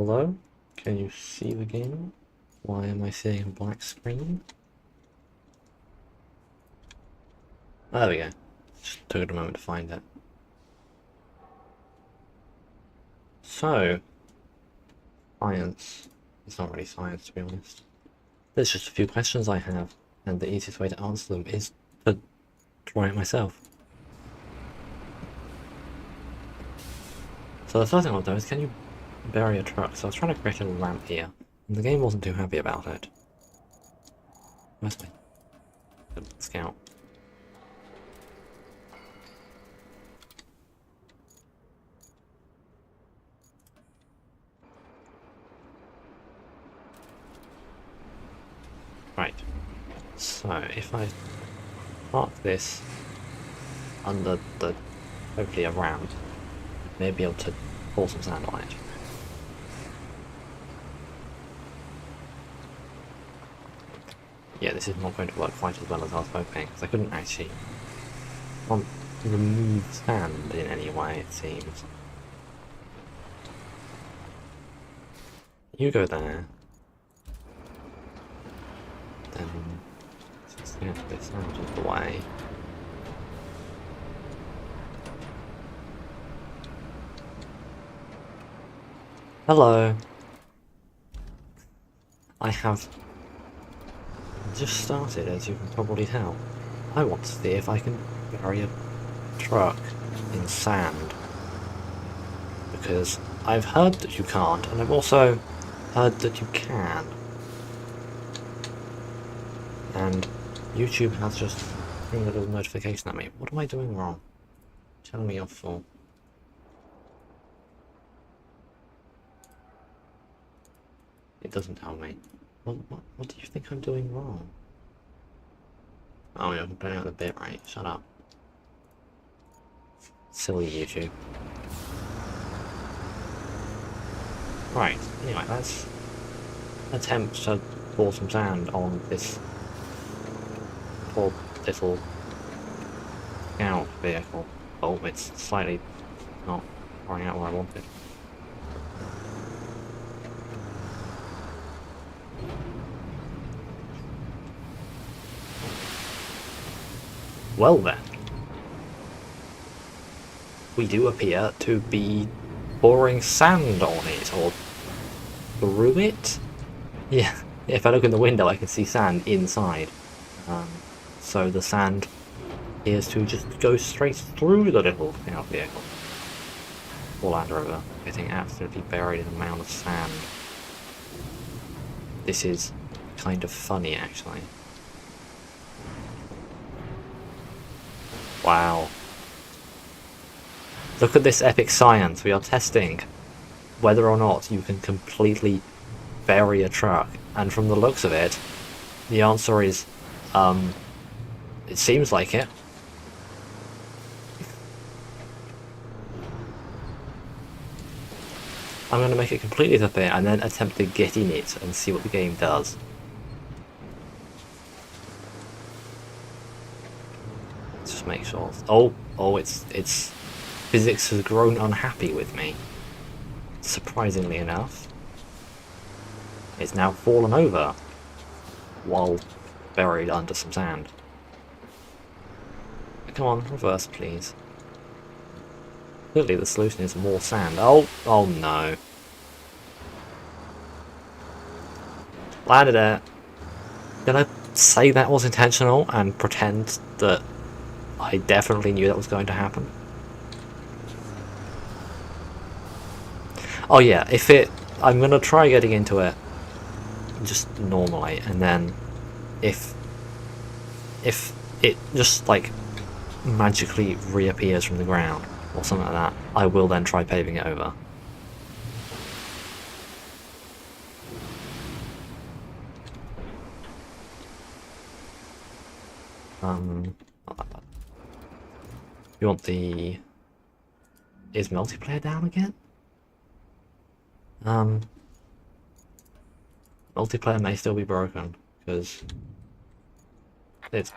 Hello? Can you see the game? Why am I seeing a black screen? Oh, there we go. Just took it a moment to find it. So, science. It's not really science, to be honest. There's just a few questions I have, and the easiest way to answer them is to try it myself. So the first thing I want to know is, can you bury a truck? So I was trying to create a ramp here, and the game wasn't too happy about it. Where's my scout? Right. So if I park this under the hopefully a ramp, may be able to pour some sand on it. Yeah, this is not going to work quite as well as I was hoping, because I couldn't actually remove sand in any way, it seems. You go there. Then let's get this out of the way. Hello. I have just started, as you can probably tell. I want to see if I can bury a truck in sand. Because I've heard that you can't, and I've also heard that you can. And YouTube has just thrown a little notification at me. What am I doing wrong? Tell me off for. It doesn't tell me. What do you think I'm doing wrong? Oh, you're complaining about the bitrate. Shut up. Silly YouTube. Right, anyway, let's attempt to pour some sand on this poor little scout vehicle. Oh, it's slightly not pouring out where I wanted. Well then, we do appear to be pouring sand on it, or through it? Yeah, if I look in the window I can see sand inside. So the sand appears to just go straight through the little scout vehicle. Poor Land Rover, getting absolutely buried in a mound of sand. This is kind of funny, actually. Wow. Look at this epic science. We are testing whether or not you can completely bury a truck. And from the looks of it, the answer is, it seems like it. I'm going to make it completely disappear and then attempt to get in it and see what the game does. Let's just make sure. Oh, it's physics has grown unhappy with me. Surprisingly enough, it's now fallen over while buried under some sand. Come on, reverse, please. Clearly the solution is more sand. Oh no. Landed it. Gonna say that was intentional and pretend that I definitely knew that was going to happen. Oh yeah, I'm gonna try getting into it just normally, and then if it just like magically reappears from the ground or something like that, I will then try paving it over. You want the... Is multiplayer down again? Multiplayer may still be broken, because it's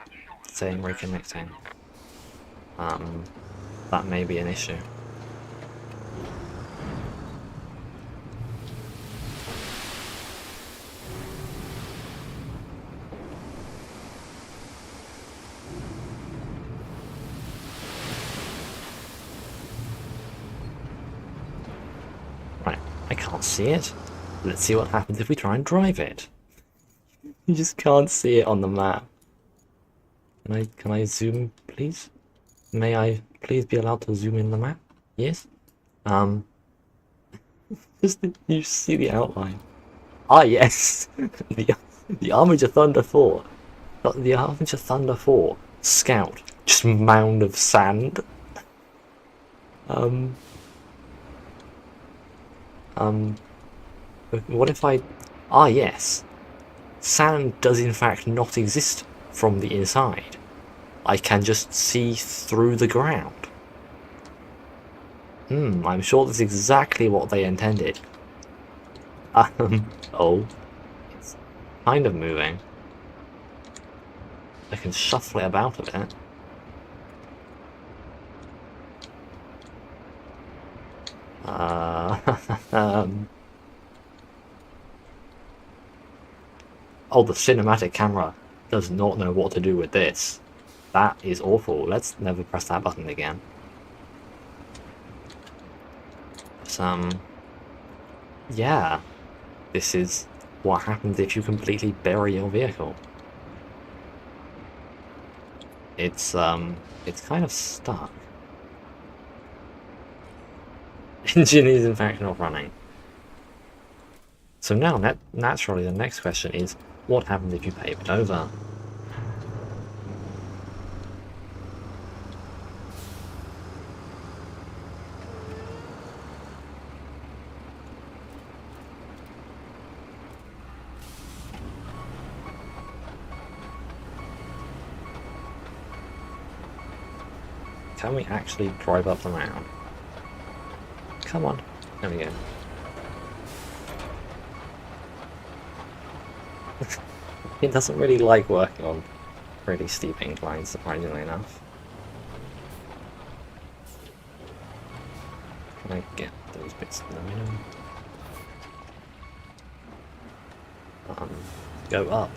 saying reconnecting. That may be an issue. I can't see it. Let's see what happens if we try and drive it. You just can't see it on the map. Can I zoom, please? May I please be allowed to zoom in the map? Yes? Just you see the outline. Ah, yes! the Armiger Thunder 4. The Armiger Thunder 4 Scout. Just mound of sand. What if I... Ah, yes. Sand does in fact not exist from the inside. I can just see through the ground. I'm sure that's exactly what they intended. Oh. It's kind of moving. I can shuffle it about a bit. Oh, the cinematic camera does not know what to do with this. That is awful. Let's never press that button again. Yeah. This is what happens if you completely bury your vehicle. It's kind of stuck. Engine is in fact not running. So now, naturally, the next question is, what happens if you pave it over? Can we actually drive up the mound? Come on. There we go. It doesn't really like working on really steep inclines, surprisingly enough. Can I get those bits in the middle? Go up.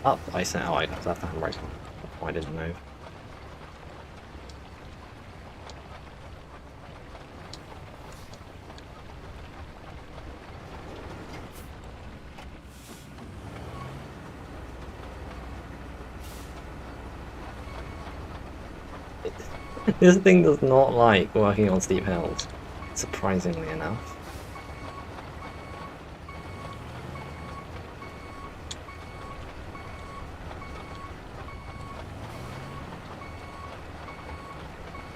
Up, I said. Oh, I have the handbrake on. Oh, I didn't move. This thing does not like working on steep hills, surprisingly enough.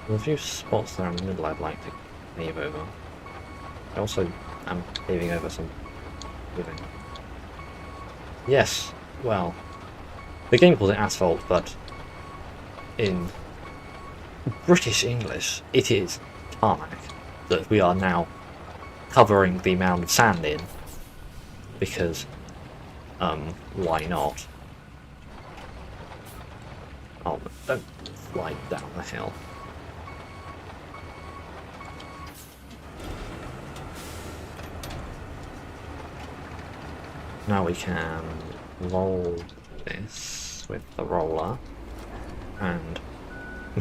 There's a few spots there in the middle I'd like to pave over. I also am paving over some living. Yes, well, the game calls it asphalt, but in British English, it is tarmac that we are now covering the mound of sand in, because, why not? Oh, don't slide down the hill. Now we can roll this with the roller and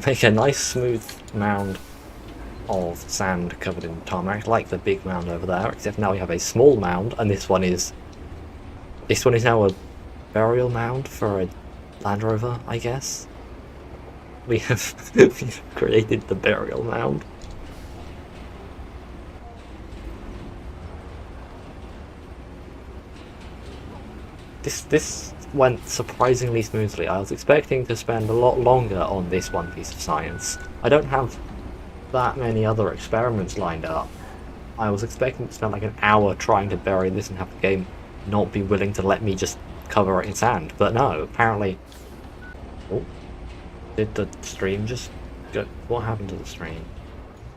make a nice smooth mound of sand covered in tarmac, like the big mound over there, except now we have a small mound, and this one is now a burial mound for a Land Rover, I guess. We have we've created the burial mound. This went surprisingly smoothly. I was expecting to spend a lot longer on this one piece of science. I don't have that many other experiments lined up. I was expecting to spend like an hour trying to bury this and have the game not be willing to let me just cover it in sand. But no, apparently... Oh, did the stream just go... What happened to the stream?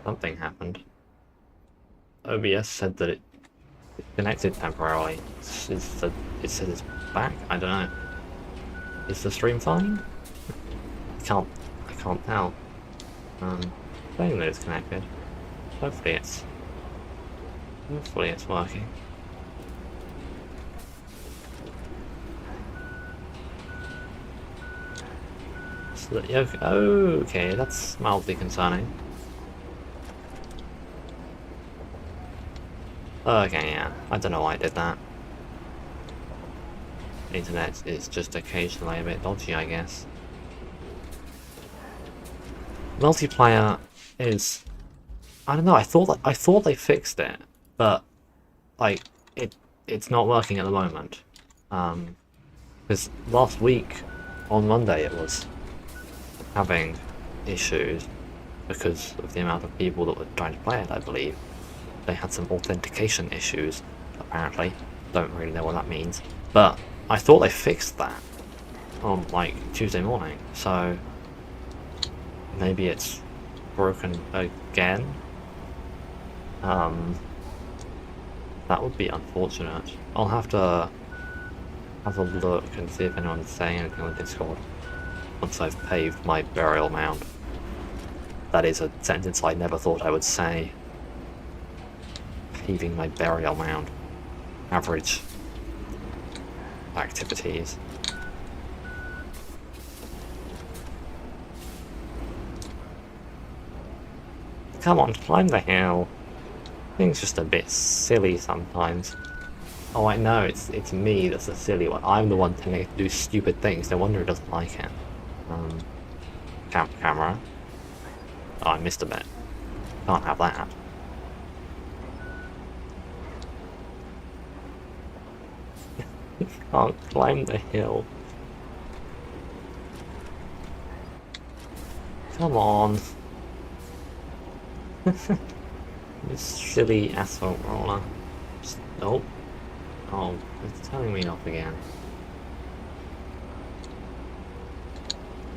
Something happened. OBS said that it connected temporarily. It said it's back? I don't know. Is the stream fine? I can't tell. Saying that it's connected. Hopefully it's working. So that, okay, that's mildly concerning. Okay, yeah. I don't know why I did that. The internet is just occasionally a bit dodgy, I guess. Multiplayer is... I don't know, I thought they fixed it, but like it's not working at the moment. Because last week on Monday it was having issues because of the amount of people that were trying to play it, I believe. They had some authentication issues, apparently. Don't really know what that means. But I thought they fixed that on like Tuesday morning, so maybe it's broken again. That would be unfortunate. I'll have to have a look and see if anyone's saying anything on Discord once I've paved my burial mound. That is a sentence I never thought I would say. Paving my burial mound. Average activities. Come on, climb the hill. Things just a bit silly sometimes. Oh, I know, it's me that's the silly one. I'm the one telling it to do stupid things. No wonder it doesn't like it. Camera. Oh, I missed a bit. Can't have that. Can't climb the hill. Come on. This silly asphalt roller. Oh. Oh, it's telling me off again.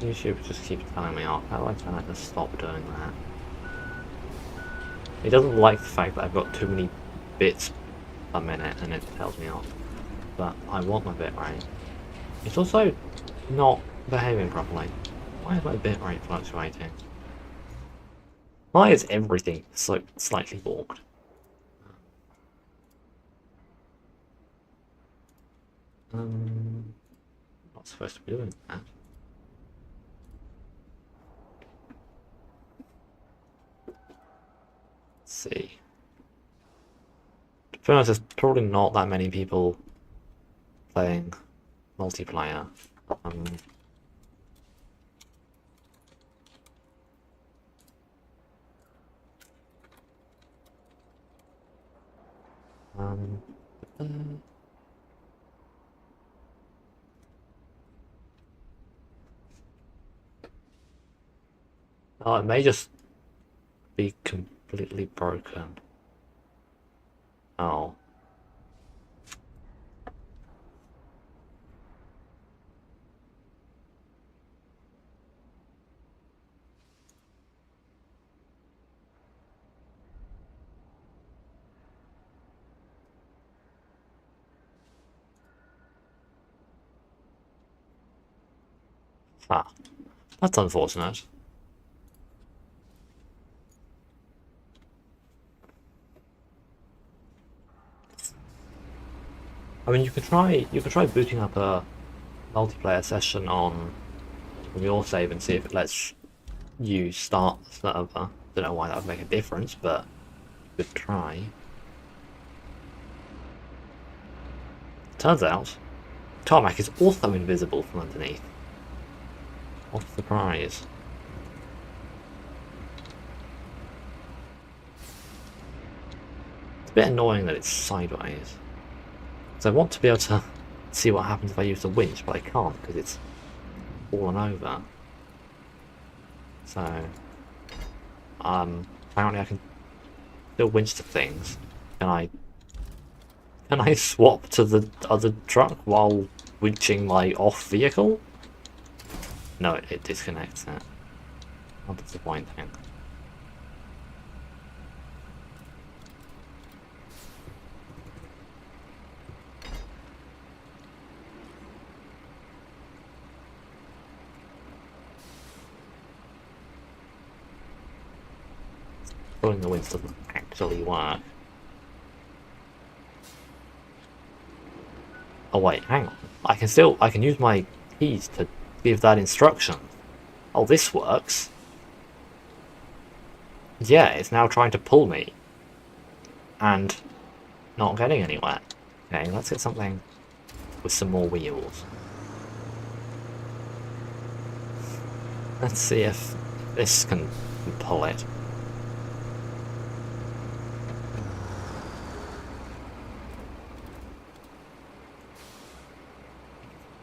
YouTube just keeps telling me off. How do I tell it to stop doing that? It doesn't like the fact that I've got too many bits a minute and it tells me off. But I want my bitrate. It's also not behaving properly. Why is my bitrate fluctuating? Why is everything so slightly warped? Not supposed to be doing that. Let's see. To be honest, there's probably not that many people playing multiplayer. Oh, it may just be completely broken. Oh. Ah, that's unfortunate. I mean, you could try booting up a multiplayer session on your save and see if it lets you start the server. Don't know why that would make a difference, but you could try. Turns out, tarmac is also invisible from underneath. What a surprise. It's a bit annoying that it's sideways. So I want to be able to see what happens if I use the winch, but I can't because it's fallen over. So, apparently I can still winch to things. Can I swap to the other truck while winching my off vehicle? No, it disconnects it. How disappointing. Pulling the winch doesn't actually work. Oh wait, hang on. I can use my keys to give that instruction. Oh, this works. Yeah, it's now trying to pull me. And not getting anywhere. Okay, let's get something with some more wheels. Let's see if this can pull it.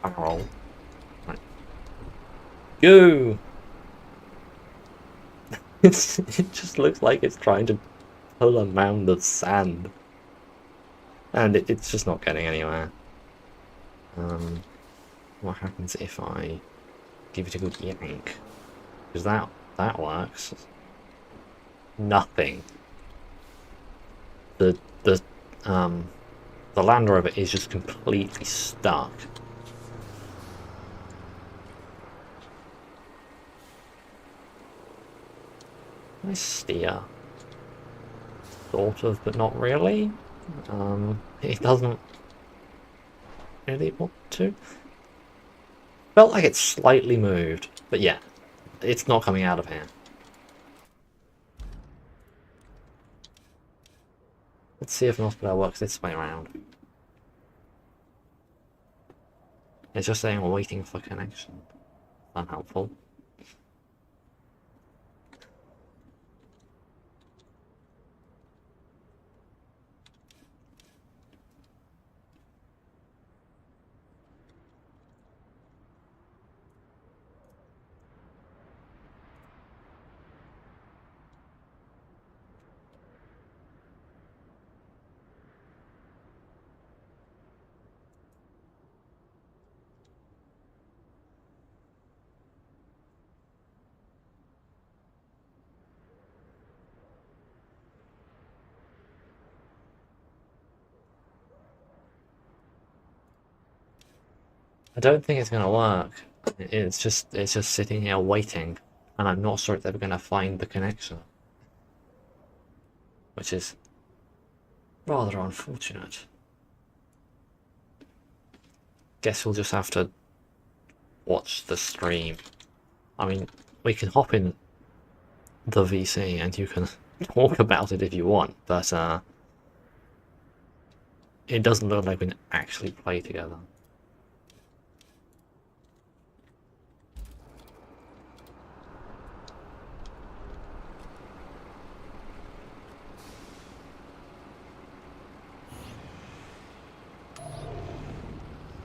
Barrel. Right. Go! It just looks like it's trying to pull a mound of sand. And it's just not getting anywhere. What happens if I give it a good yank? Because that works. Nothing. The Land Rover is just completely stuck. I steer. Sort of, but not really. It doesn't really want to. Felt like it slightly moved, but yeah, it's not coming out of here. Let's see if Northbell works this way around. It's just saying we're waiting for connection. Unhelpful. I don't think it's gonna work. It's just sitting here waiting, and I'm not sure it's ever gonna find the connection, which is rather unfortunate. Guess we'll just have to watch the stream. I mean, we can hop in the VC and you can talk about it if you want, but it doesn't look like we can actually play together.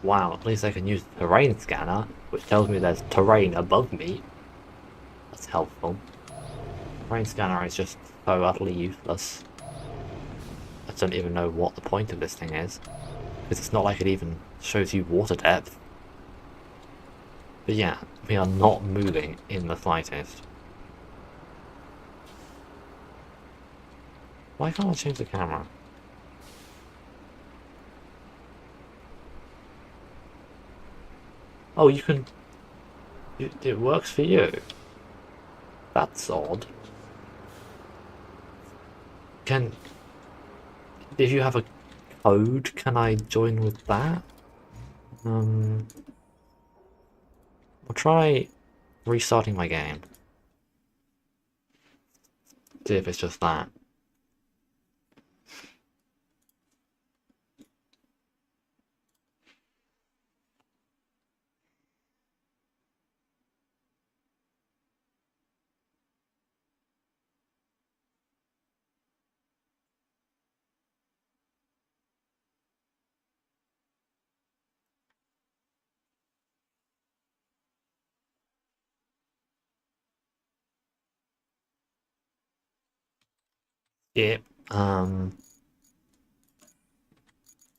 Wow, at least I can use the terrain scanner, which tells me there's terrain above me. That's helpful. Terrain scanner is just so utterly useless. I don't even know what the point of this thing is, because it's not like it even shows you water depth. But yeah, we are not moving in the slightest. Why can't I change the camera? Oh, you can... It works for you. That's odd. If you have a code, can I join with that? I'll try restarting my game. See if it's just that. Yep.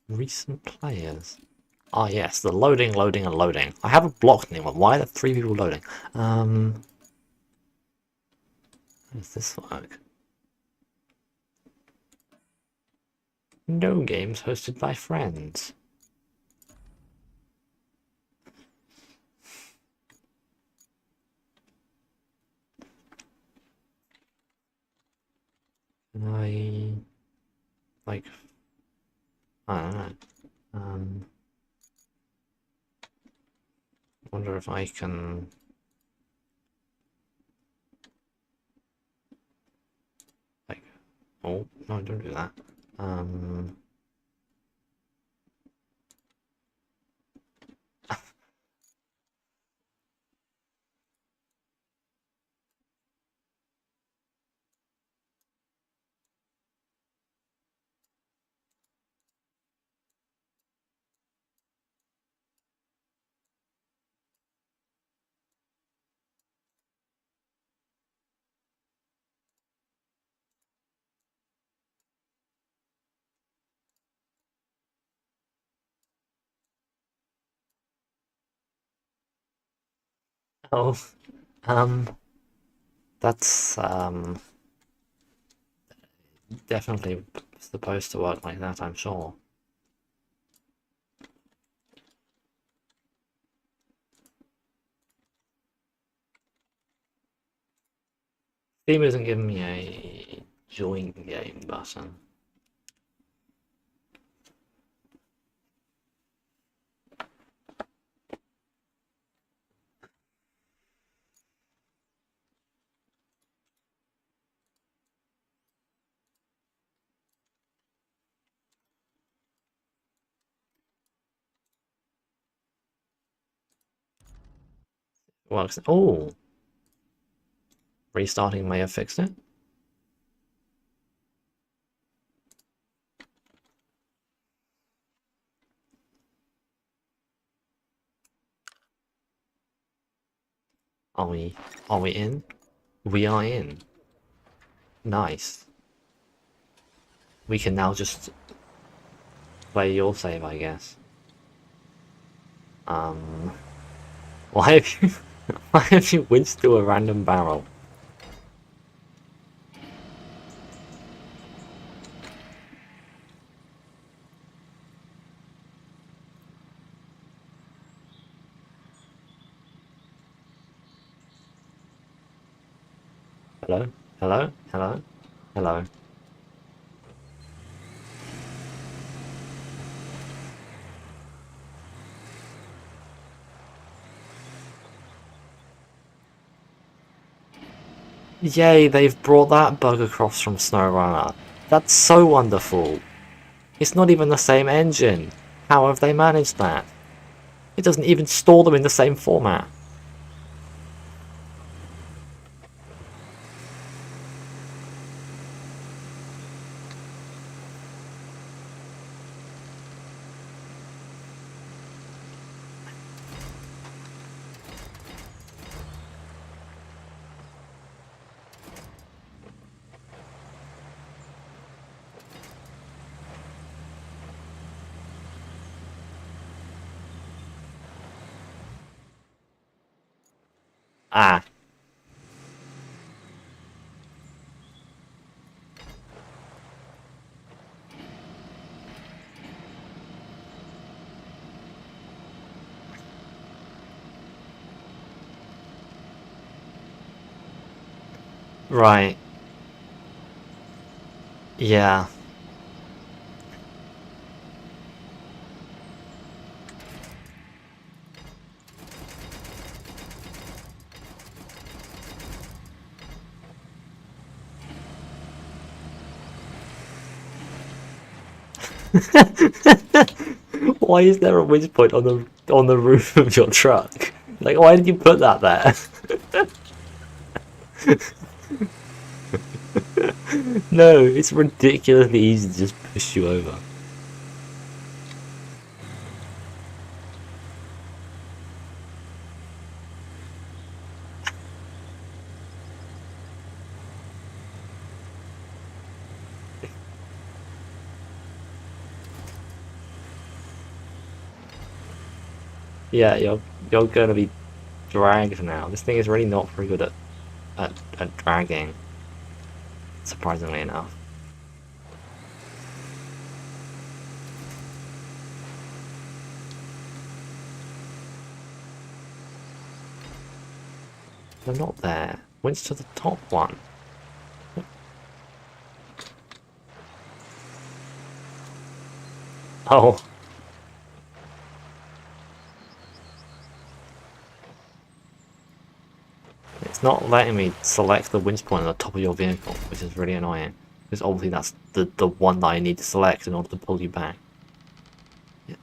Recent players. Ah, yes, the loading, loading, and loading. I haven't blocked anyone. Why are there 3 people loading? How does this work? No games hosted by friends. Can I... like... I don't know. Wonder if I can... like... Oh, no, don't do that. Oh, um, that's definitely supposed to work like that, I'm sure. Steam isn't giving me a join game button. Works. Oh, restarting may have fixed it. Are we? Are we in? We are in. Nice. We can now just play your save, I guess. Um, why have you? Why have you winced to a random barrel? Hello? Hello? Hello? Hello? Yay, they've brought that bug across from SnowRunner. That's so wonderful. It's not even the same engine. How have they managed that? It doesn't even store them in the same format. Ah, right. Yeah. Why is there a winch point on the roof of your truck? Like, why did you put that there? No, it's ridiculously easy to just push you over. Yeah, you're gonna be dragged now. This thing is really not very good at dragging, surprisingly enough. They're not there. Winch to the top one. Oh, it's not letting me select the winch point on the top of your vehicle, which is really annoying. Because obviously that's the one that I need to select in order to pull you back. It,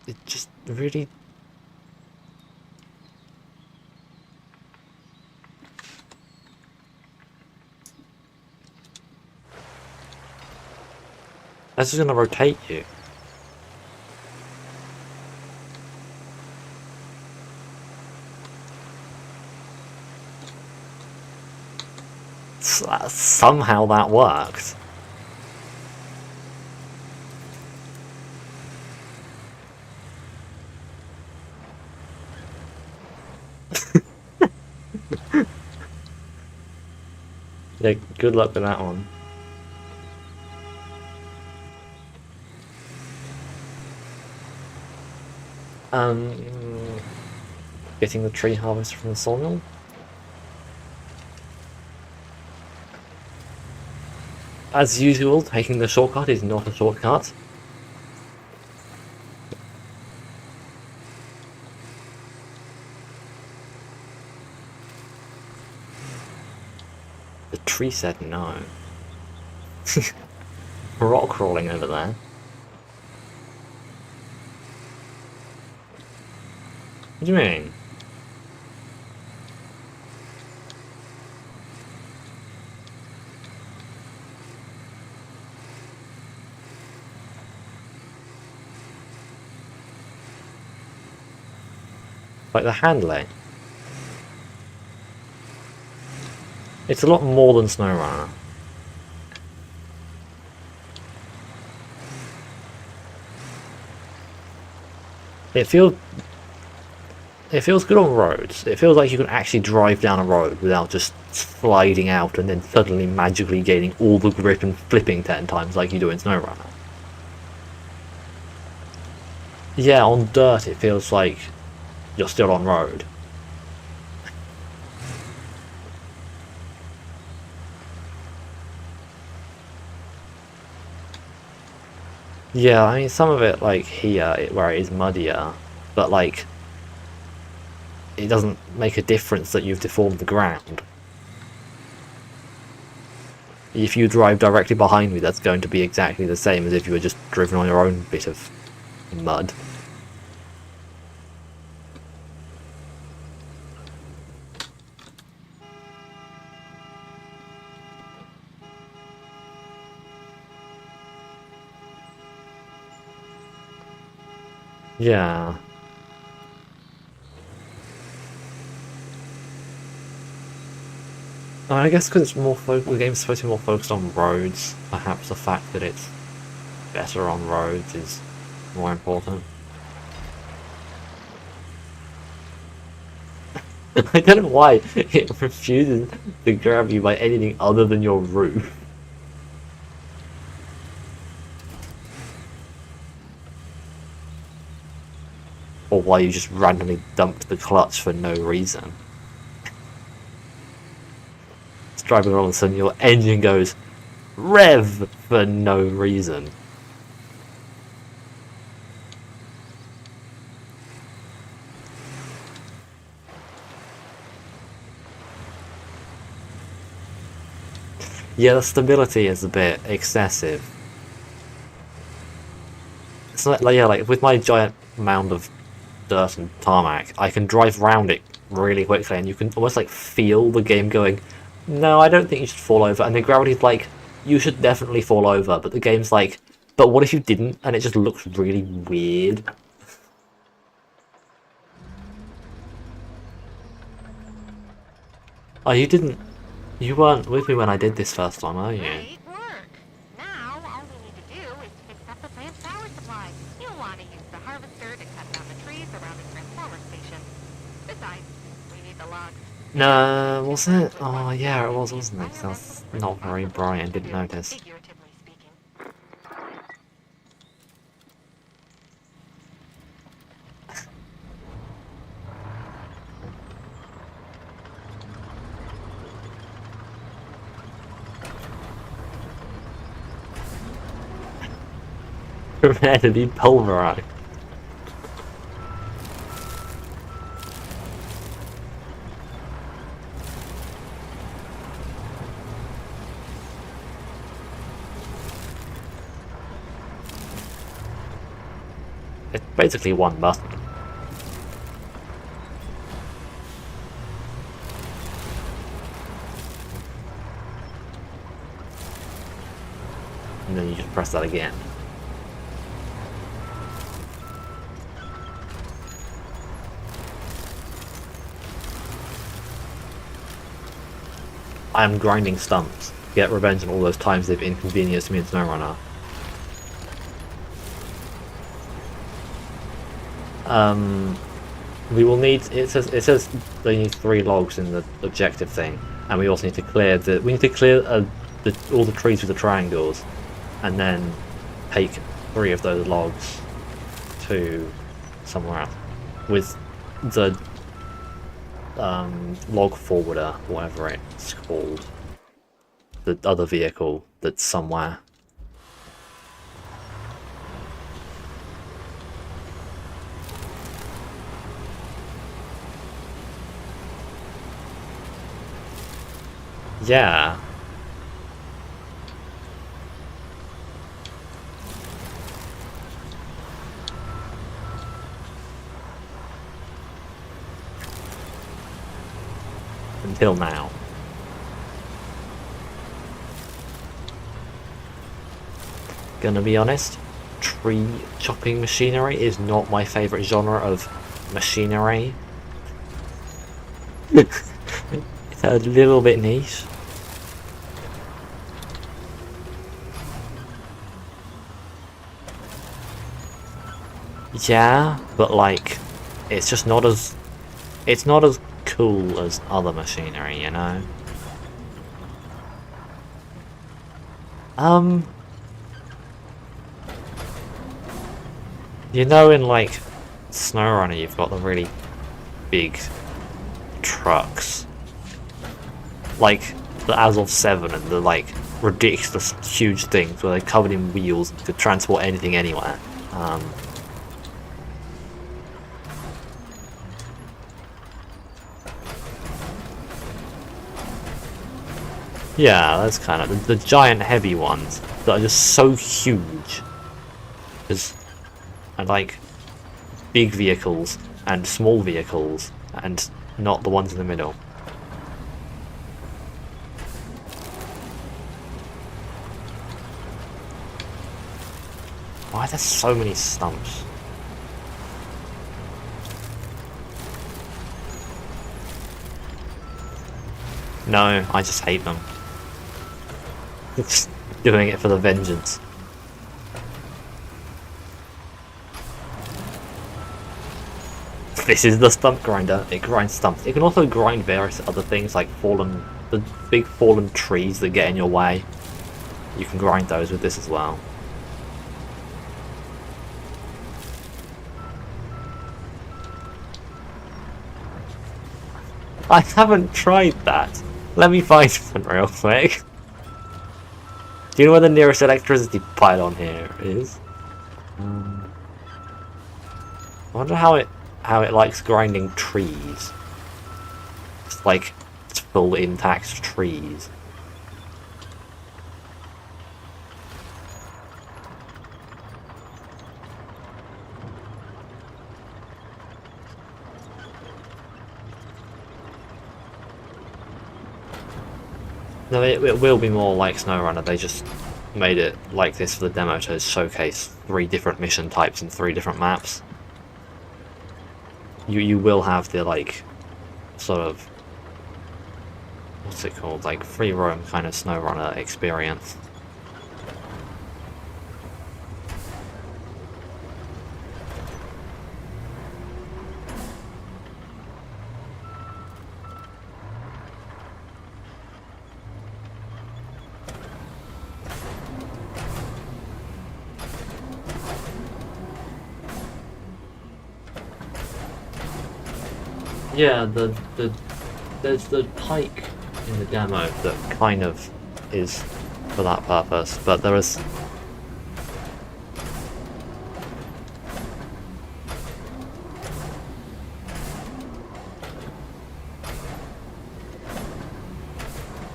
it just really... That's just gonna rotate you. Somehow that worked. Yeah, good luck with that one. Getting the tree harvest from the sawmill. As usual, taking the shortcut is not a shortcut. The tree said no. Rock crawling over there. What do you mean? Like the handling? It's a lot more than SnowRunner. It feels good on roads. It feels like you can actually drive down a road without just sliding out and then suddenly magically gaining all the grip and flipping 10 times like you do in SnowRunner. Yeah, on dirt it feels like you're still on road. Yeah, I mean some of it like here where it is muddier, but like it doesn't make a difference that you've deformed the ground. If you drive directly behind me, that's going to be exactly the same as if you were just driven on your own bit of mud. Yeah. I guess because it's more the game's supposed to be more focused on roads. Perhaps the fact that it's better on roads is more important. I don't know why it refuses to grab you by anything other than your roof. Or why you just randomly dumped the clutch for no reason. It's driving along and suddenly your engine goes rev for no reason. Yeah, the stability is a bit excessive. It's like yeah, like with my giant mound of dirt and tarmac, I can drive around it really quickly, and you can almost like feel the game going, "No, I don't think you should fall over." And then gravity's like, "You should definitely fall over," but the game's like, "But what if you didn't?" And it just looks really weird. Oh, you didn't? You weren't with me when I did this first time, are you? Great work. Now all we need to do is fix up the plant's power supply. You'll want to use the harvester to cut down the trees around the transformer station. Besides, we need the logs. No, was it? Oh, yeah, it was, wasn't it? 'Cause I was not very bright and didn't notice. Figuratively speaking. Prepare to be pulverized. It's basically one button. And then you just press that again. I am grinding stumps to get revenge on all those times they've inconvenienced me in SnowRunner. We will need. It says they need 3 logs in the objective thing. and we also need to clear all the trees with the triangles, and then take 3 of those logs to somewhere else with the log forwarder, whatever it's called, the other vehicle that's somewhere. Yeah. Until now. Gonna be honest, tree chopping machinery is not my favourite genre of machinery. It's a little bit niche. Yeah, but like, it's just not as... It's not as cool as other machinery, you know? You know, in like SnowRunner, you've got the really big trucks, like the Azov 7 and the like ridiculous huge things where they're covered in wheels and could transport anything anywhere. Yeah, that's kind of the giant heavy ones that are just so huge. And like big vehicles and small vehicles and not the ones in the middle. Why are there so many stumps? No, I just hate them. It's doing it for the vengeance. This is the stump grinder. It grinds stumps. It can also grind various other things like the big fallen trees that get in your way. You can grind those with this as well. I haven't tried that. Let me find one real quick. Do you know where the nearest electricity pylon here is? I wonder how it likes grinding trees. It's like it's full intact trees. No, it will be more like SnowRunner. They just made it like this for the demo to showcase 3 different mission types and 3 different maps. You will have the like sort of, what's it called, like free roam kind of SnowRunner experience. Yeah, there's the pike in the demo that kind of is for that purpose, but there is...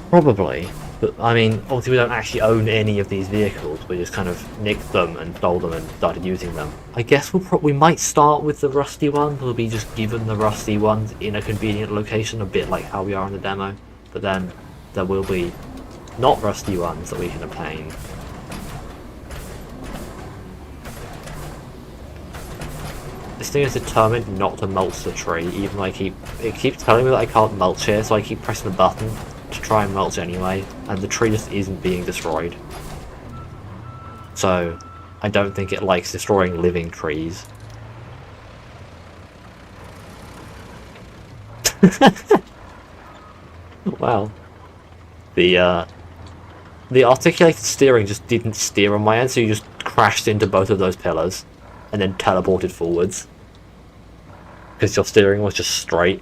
Probably, but I mean, obviously we don't actually own any of these vehicles, we just kind of nicked them and stole them and started using them. I guess we might start with the rusty ones, we'll be just given the rusty ones in a convenient location, a bit like how we are in the demo, but then there will be not rusty ones that we can obtain. This thing is determined not to mulch the tree, even though it keeps telling me that I can't mulch here, so I keep pressing the button to try and mulch anyway, and the tree just isn't being destroyed. So, I don't think it likes destroying living trees. Wow, The the articulated steering just didn't steer on my end, so you just crashed into both of those pillars, and then teleported forwards because your steering was just straight.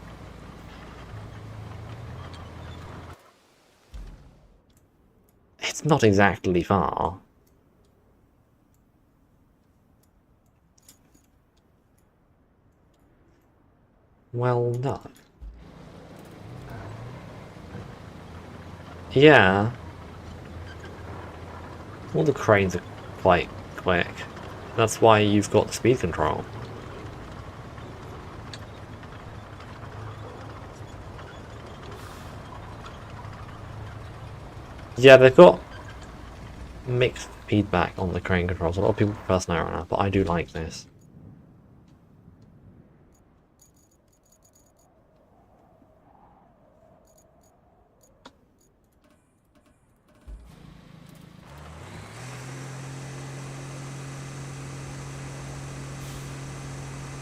It's not exactly far. Well, no. Yeah. All the cranes are quite quick. That's why you've got the speed control. Yeah, they've got mixed feedback on the crane controls. A lot of people prefer SnowRunner, but I do like this.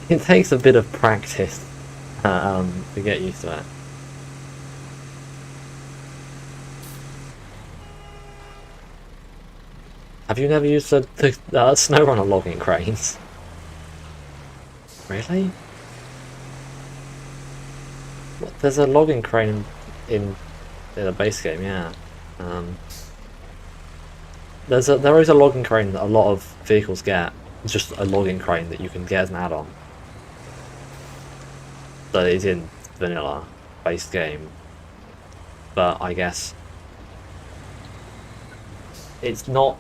It takes a bit of practice to get used to it. Have you never used the SnowRunner logging cranes? Really? What, there's a logging crane in the base game, yeah. There is a logging crane that a lot of vehicles get. It's just a logging crane that you can get as an add-on. That is in vanilla base game, but I guess it's not.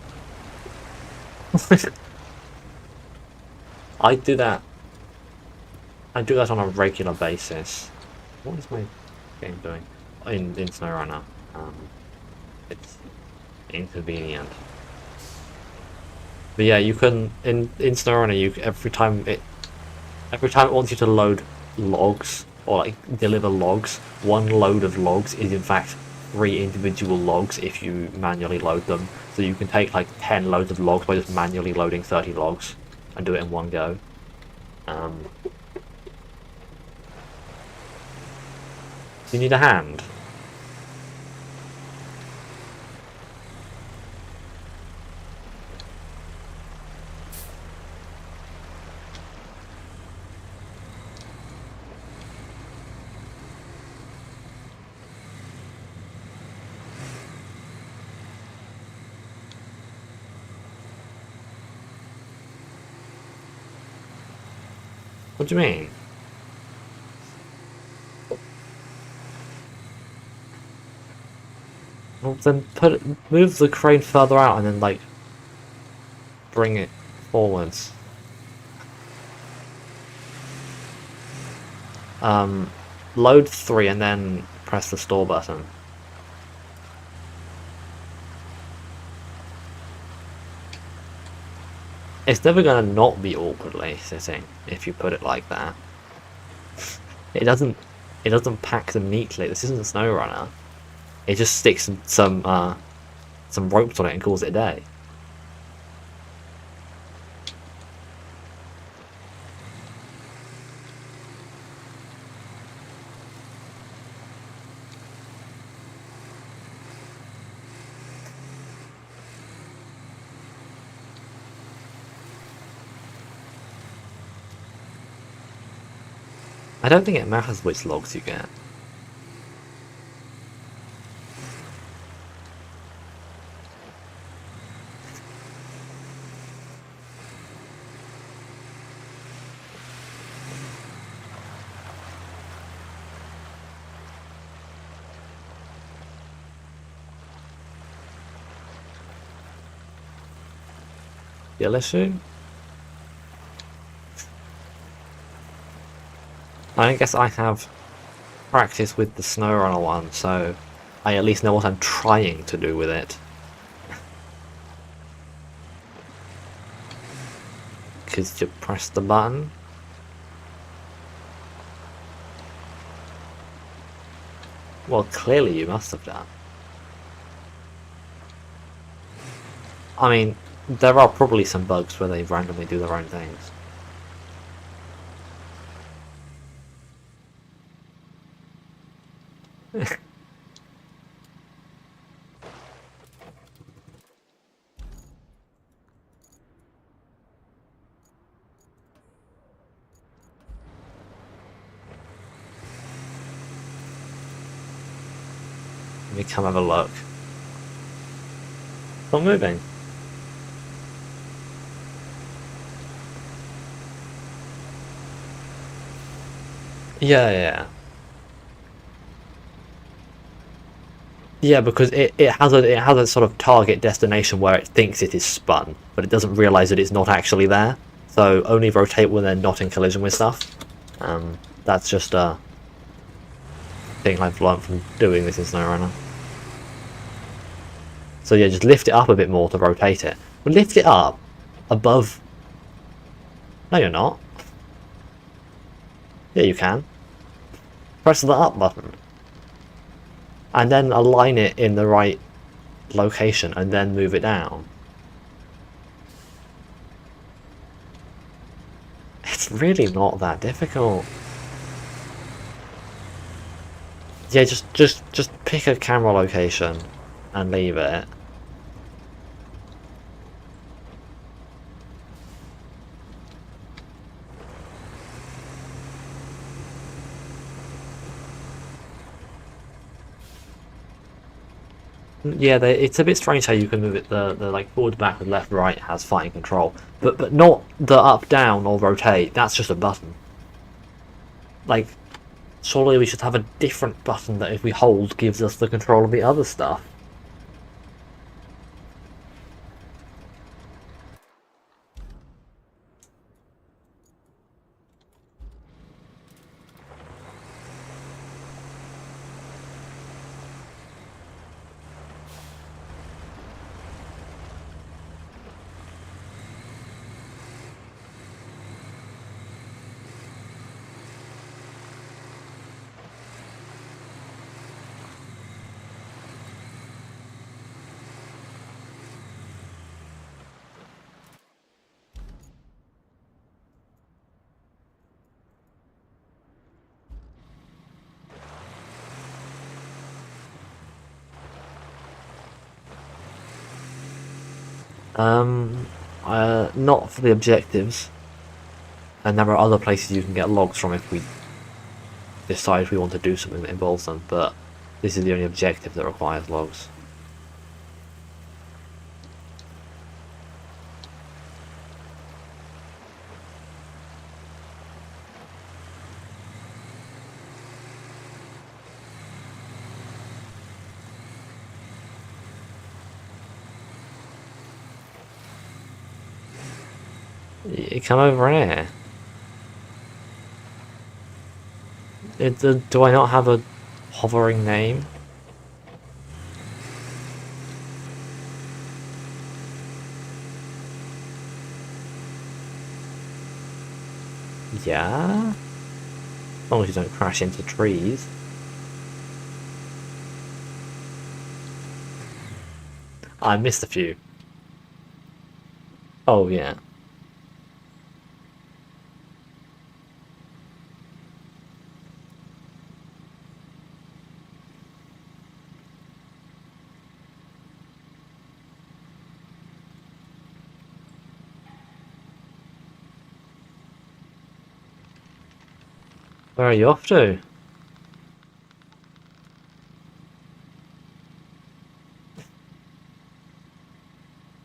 I do that. I do that on a regular basis. What is my game doing in SnowRunner? It's inconvenient. But yeah, you can in SnowRunner. You every time it wants you to load logs or like deliver logs, one load of logs is in fact 3 individual logs if you manually load them. So you can take like 10 loads of logs by just manually loading 30 logs and do it in one go. You need a hand. What do you mean? Well, then move the crane further out and then like bring it forwards. Load 3 and then press the store button. It's never gonna not be awkwardly sitting if you put it like that. It doesn't pack them neatly. This isn't SnowRunner. It just sticks some ropes on it and calls it a day. I don't think it matters which logs you get. Yellow shoe? I guess I have practice with the SnowRunner one, so I at least know what I'm trying to do with it. Because you press the button. Well, clearly you must have done. I mean, there are probably some bugs where they randomly do their own things. Let me come have a look. Not moving. Yeah. Yeah, because it has a sort of target destination where it thinks it is spun, but it doesn't realise that it's not actually there. So only rotate when they're not in collision with stuff. That's just a thing I've learned from doing this in SnowRunner. So yeah, just lift it up a bit more to rotate it. But lift it up above. No, you're not. Yeah, you can. Press the up button. And then align it in the right location and then move it down. It's really not that difficult. Yeah, just pick a camera location and leave it. Yeah, it's a bit strange how you can move it. The like forward, backward, left, right has fighting control, but not the up, down, or rotate. That's just a button. Like, surely we should have a different button that if we hold gives us the control of the other stuff. Not for the objectives, and there are other places you can get logs from if we decide we want to do something that involves them, but this is the only objective that requires logs. You come over here. Do I not have a hovering name? Yeah? As long as you don't crash into trees. I missed a few. Oh, yeah. Where are you off to?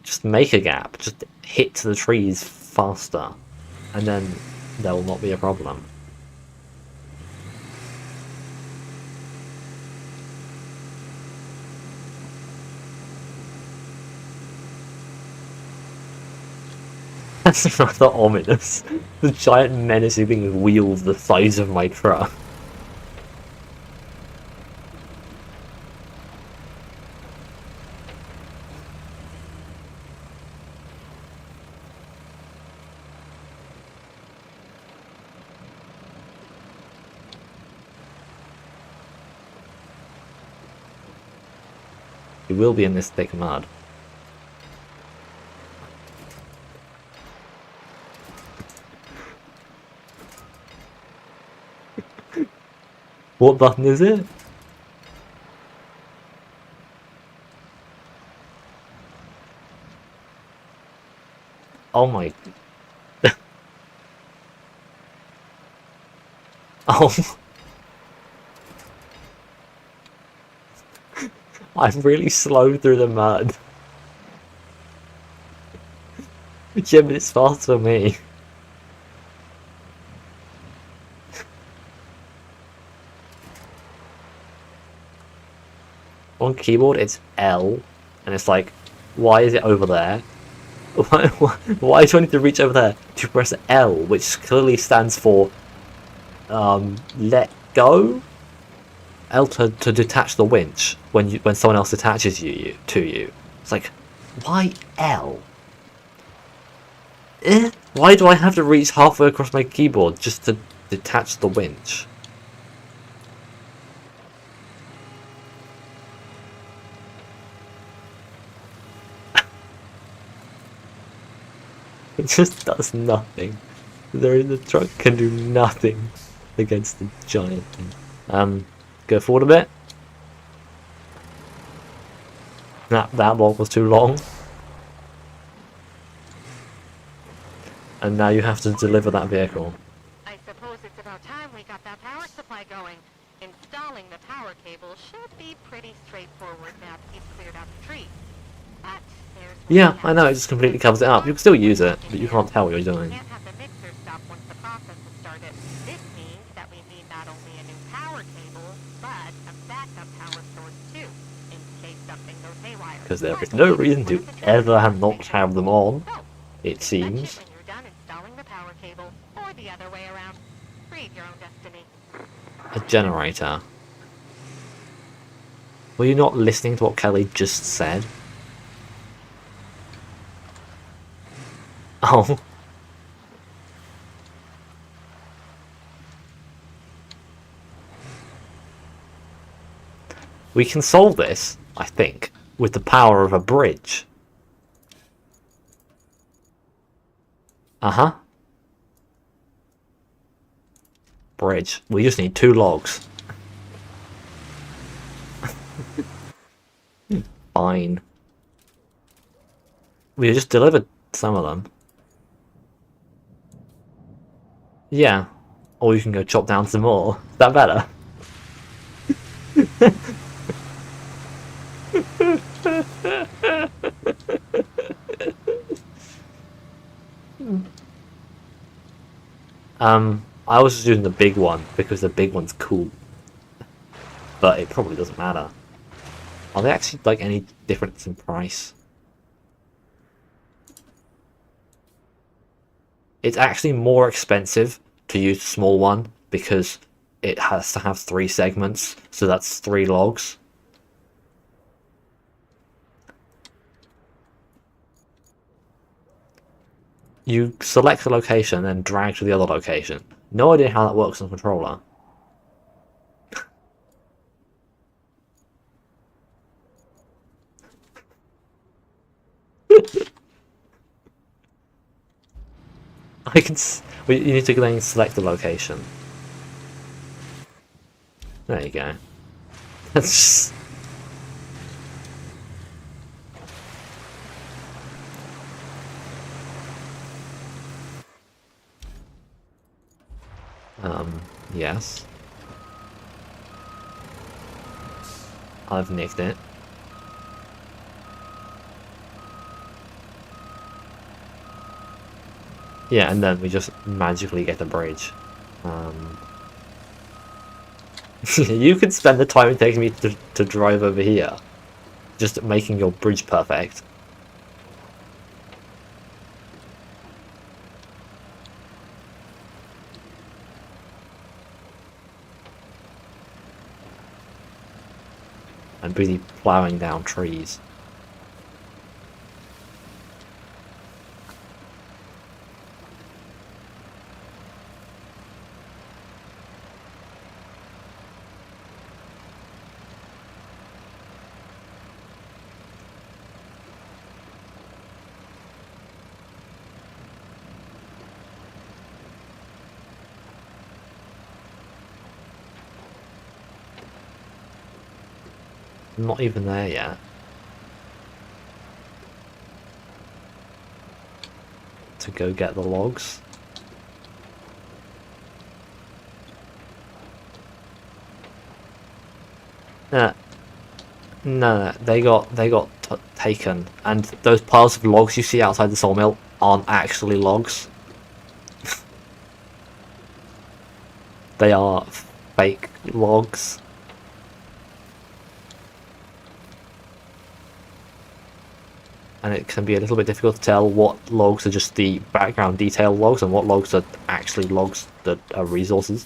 Just make a gap. Just hit the trees faster. And then there will not be a problem. That's rather ominous. The giant menacing thing with wheels the size of my truck. You will be in this thick mud. What button is it? Oh my... Oh. I'm really slow through the mud. Yeah, but it's fast for me. On keyboard, it's L, and it's like, why is it over there? Why do I need to reach over there to press L, which clearly stands for let go? L to detach the winch when someone else attaches to you. It's like, why L? Why do I have to reach halfway across my keyboard just to detach the winch? It just does nothing. The truck can do nothing against the giant thing. Go forward a bit. That block was too long. And now you have to deliver that vehicle. I suppose it's about time we got that power supply going. Installing the power cable should be pretty straightforward now that you've cleared out the tree. But there's Yeah, I know, it just completely covers it up. You can still use it, but you can't tell what you're doing. You can't have the mixer stop once the process is started. This means that we need not only a new power cable, but a backup power source too, in case something goes haywire. Because there is no reason to ever not have them on, it seems. When you're done installing the power cable, or the other way around. Read your own destiny. A generator. Were you not listening to what Kelly just said? Oh. We can solve this, I think, with the power of a bridge. Uh-huh. Bridge. We just need 2 logs. Fine. We just delivered some of them. Yeah. Or you can go chop down some more. Is that better? I was just using the big one because the big one's cool. But it probably doesn't matter. Are they actually like any difference in price? It's actually more expensive to use the small one because it has to have 3 segments, so that's 3 logs. You select a location and drag to the other location. No idea how that works on a controller. I can. Well, you need to then select the location. There you go. That's just... yes. I've nicked it. Yeah, and then we just magically get a bridge. You could spend the time it takes me to drive over here, just making your bridge perfect. I'm busy plowing down trees. I'm not even there yet. To go get the logs. No, they got taken, and those piles of logs you see outside the sawmill aren't actually logs. They are fake logs. And it can be a little bit difficult to tell what logs are just the background detail logs and what logs are actually logs that are resources.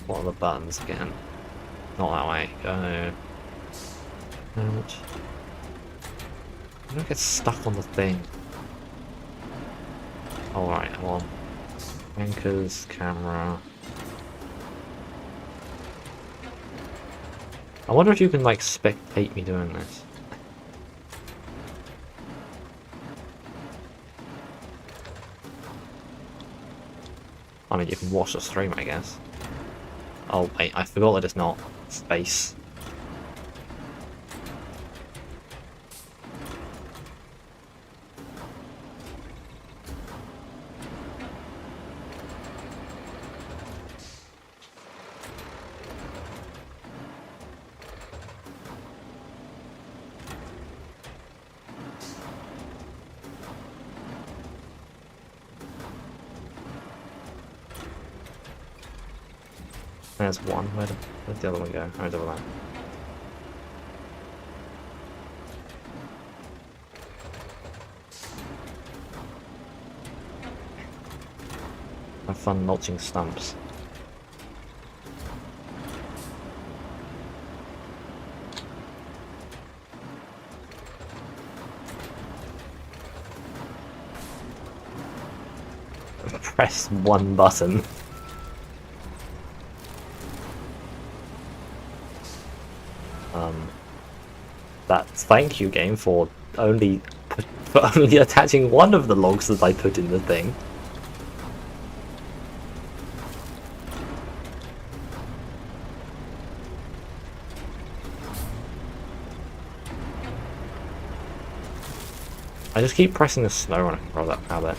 What are the buttons again? Not that way. Go. Out. I don't get stuck on the thing. Alright, come on. Anchors, camera. I wonder if you can, like, spectate me doing this. I mean, you can watch the stream, I guess. Oh, wait, I forgot that it's not space. There's one. Where'd the other one go? Oh, it's over there. Have fun mulching stumps. Press one button. That's thank you game for only attaching one of the logs that I put in the thing. I just keep pressing the snow when I control that habit.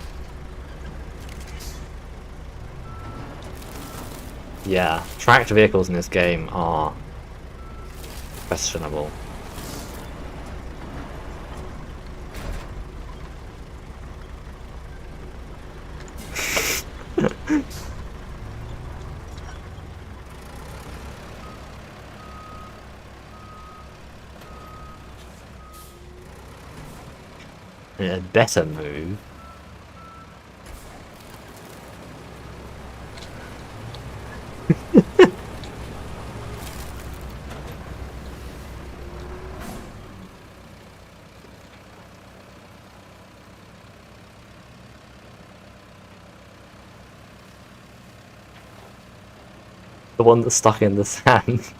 Yeah, tracked vehicles in this game are questionable. A better move. The one that's stuck in the sand.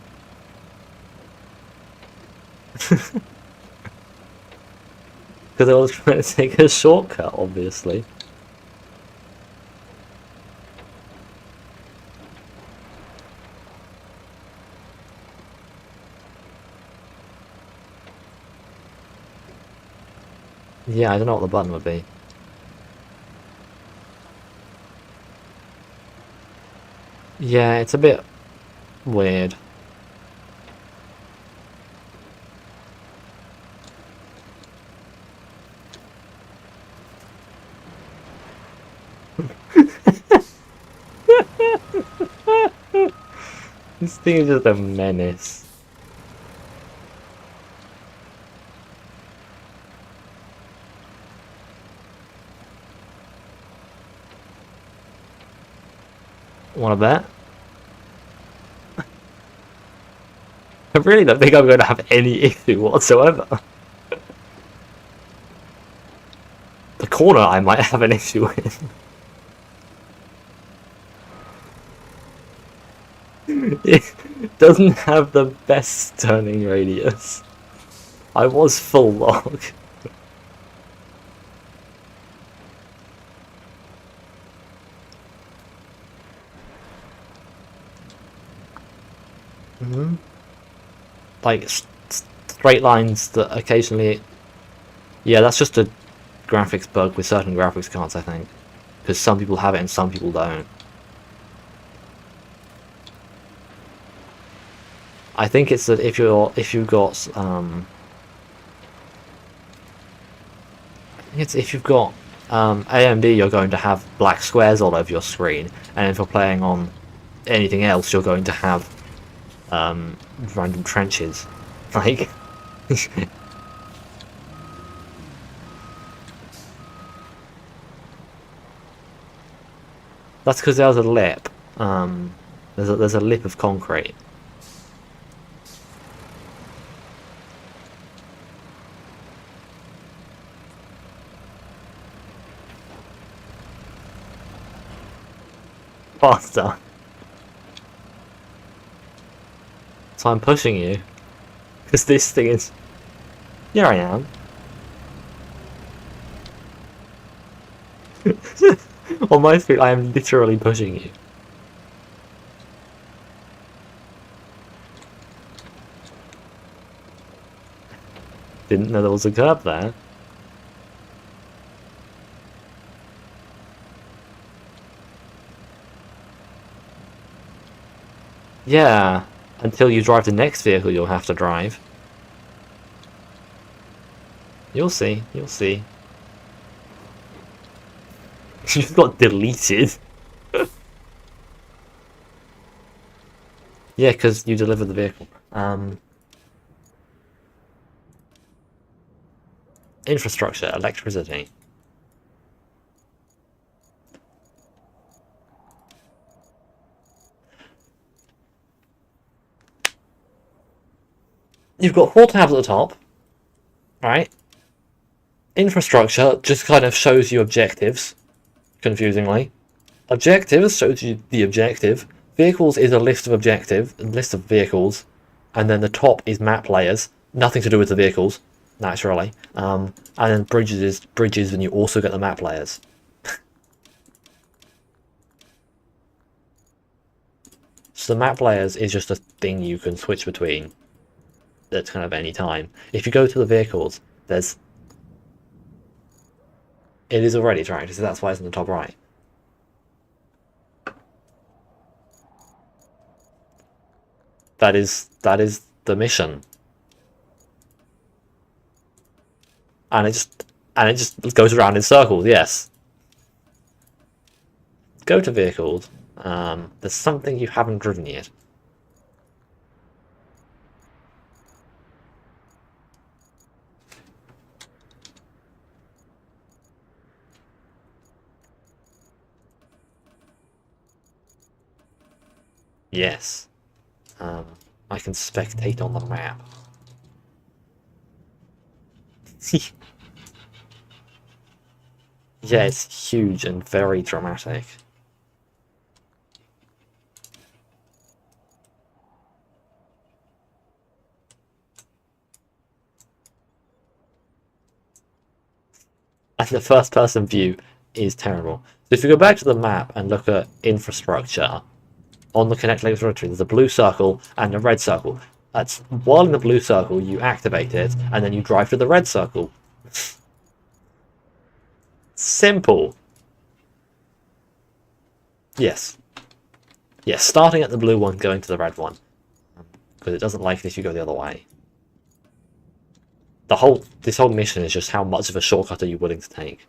Because I was trying to take a shortcut, obviously. Yeah, I don't know what the button would be. Yeah, it's a bit weird. This thing is just a menace. Wanna bet? I really don't think I'm going to have any issue whatsoever. The corner I might have an issue with. It doesn't have the best turning radius. I was full log. Like straight lines that occasionally. Yeah, that's just a graphics bug with certain graphics cards, I think, because some people have it and some people don't. I think it's that if you've got it's if you've got A and B, you're going to have black squares all over your screen, and if you're playing on anything else, you're going to have random trenches. Like, that's because there's a lip. There's a lip of concrete. Faster. So I'm pushing you. Because this thing is... Here I am. On my screen, I am literally pushing you. Didn't know there was a curb there. Yeah, until you drive the next vehicle you'll have to drive. You'll see, you'll see. You just got deleted. Yeah, because you delivered the vehicle. Infrastructure, electricity. You've got 4 tabs at the top, right? Infrastructure just kind of shows you objectives, confusingly. Objectives shows you the objective. Vehicles is a list of vehicles, and then the top is map layers, nothing to do with the vehicles, naturally. And then bridges is bridges, and you also get the map layers. So the map layers is just a thing you can switch between at kind of any time. If you go to the vehicles, it is already tracked, so that's why it's in the top right. That is the mission. And it just goes around in circles, yes. Go to vehicles. There's something you haven't driven yet. Yes. I can spectate on the map. Yeah, it's huge and very dramatic. And the first person view is terrible. So if you go back to the map and look at infrastructure, on the connect layer directory, there's a blue circle and a red circle. That's while in the blue circle, you activate it, and then you drive to the red circle. Simple. Yes. Yes, starting at the blue one, going to the red one. Because it doesn't like it if you go the other way. This whole mission is just how much of a shortcut are you willing to take.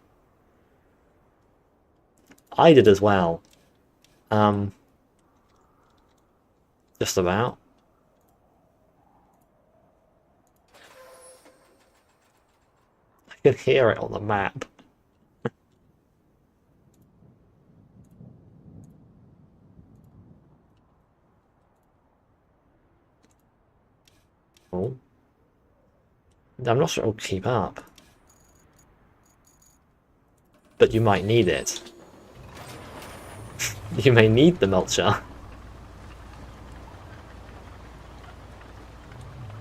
I did as well. Just about. I can hear it on the map. Oh. I'm not sure it'll keep up. But you might need it. You may need the mulcher.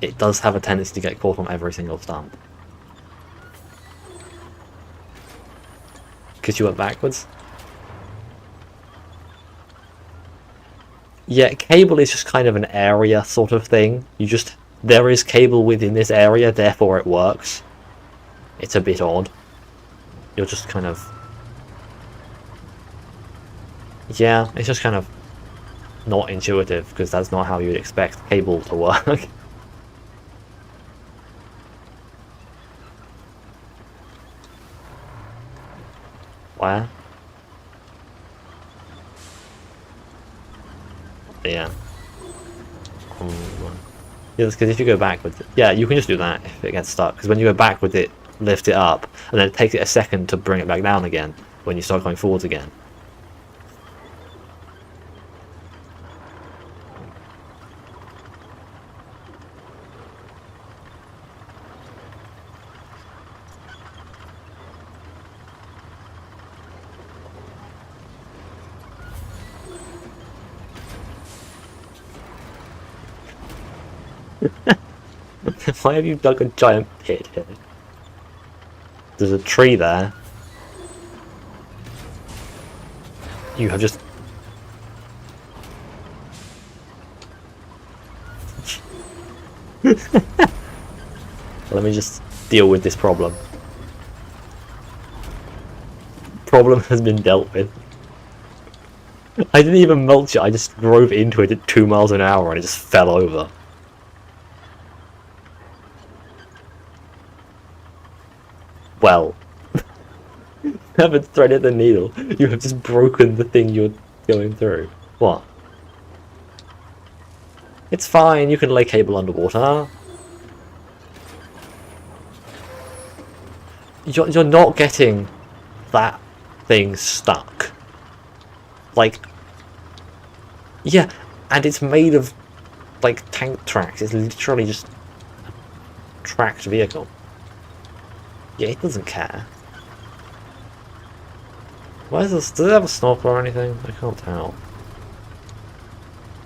It does have a tendency to get caught on every single stump. Because you went backwards? Yeah, cable is just kind of an area sort of thing. There is cable within this area, therefore it works. It's a bit odd. You're just kind of... Yeah, it's just kind of... not intuitive, because that's not how you'd expect cable to work. Where? Yeah. Um, yeah, because if you go backwards, yeah, you can just do that if it gets stuck. Because when you go backwards, it lifts it up, and then it takes it a second to bring it back down again when you start going forwards again. Why have you dug a giant pit here? There's a tree there. You have just... Let me just deal with this problem. Problem has been dealt with. I didn't even mulch it, I just drove into it at 2 miles an hour and it just fell over. Well, you haven't threaded the needle, you have just broken the thing you're going through. What? It's fine, you can lay cable underwater. You're not getting that thing stuck. Like, yeah, and it's made of, like, tank tracks. It's literally just a tracked vehicle. Yeah, it doesn't care. Why is this? Does it have a snorkel or anything? I can't tell.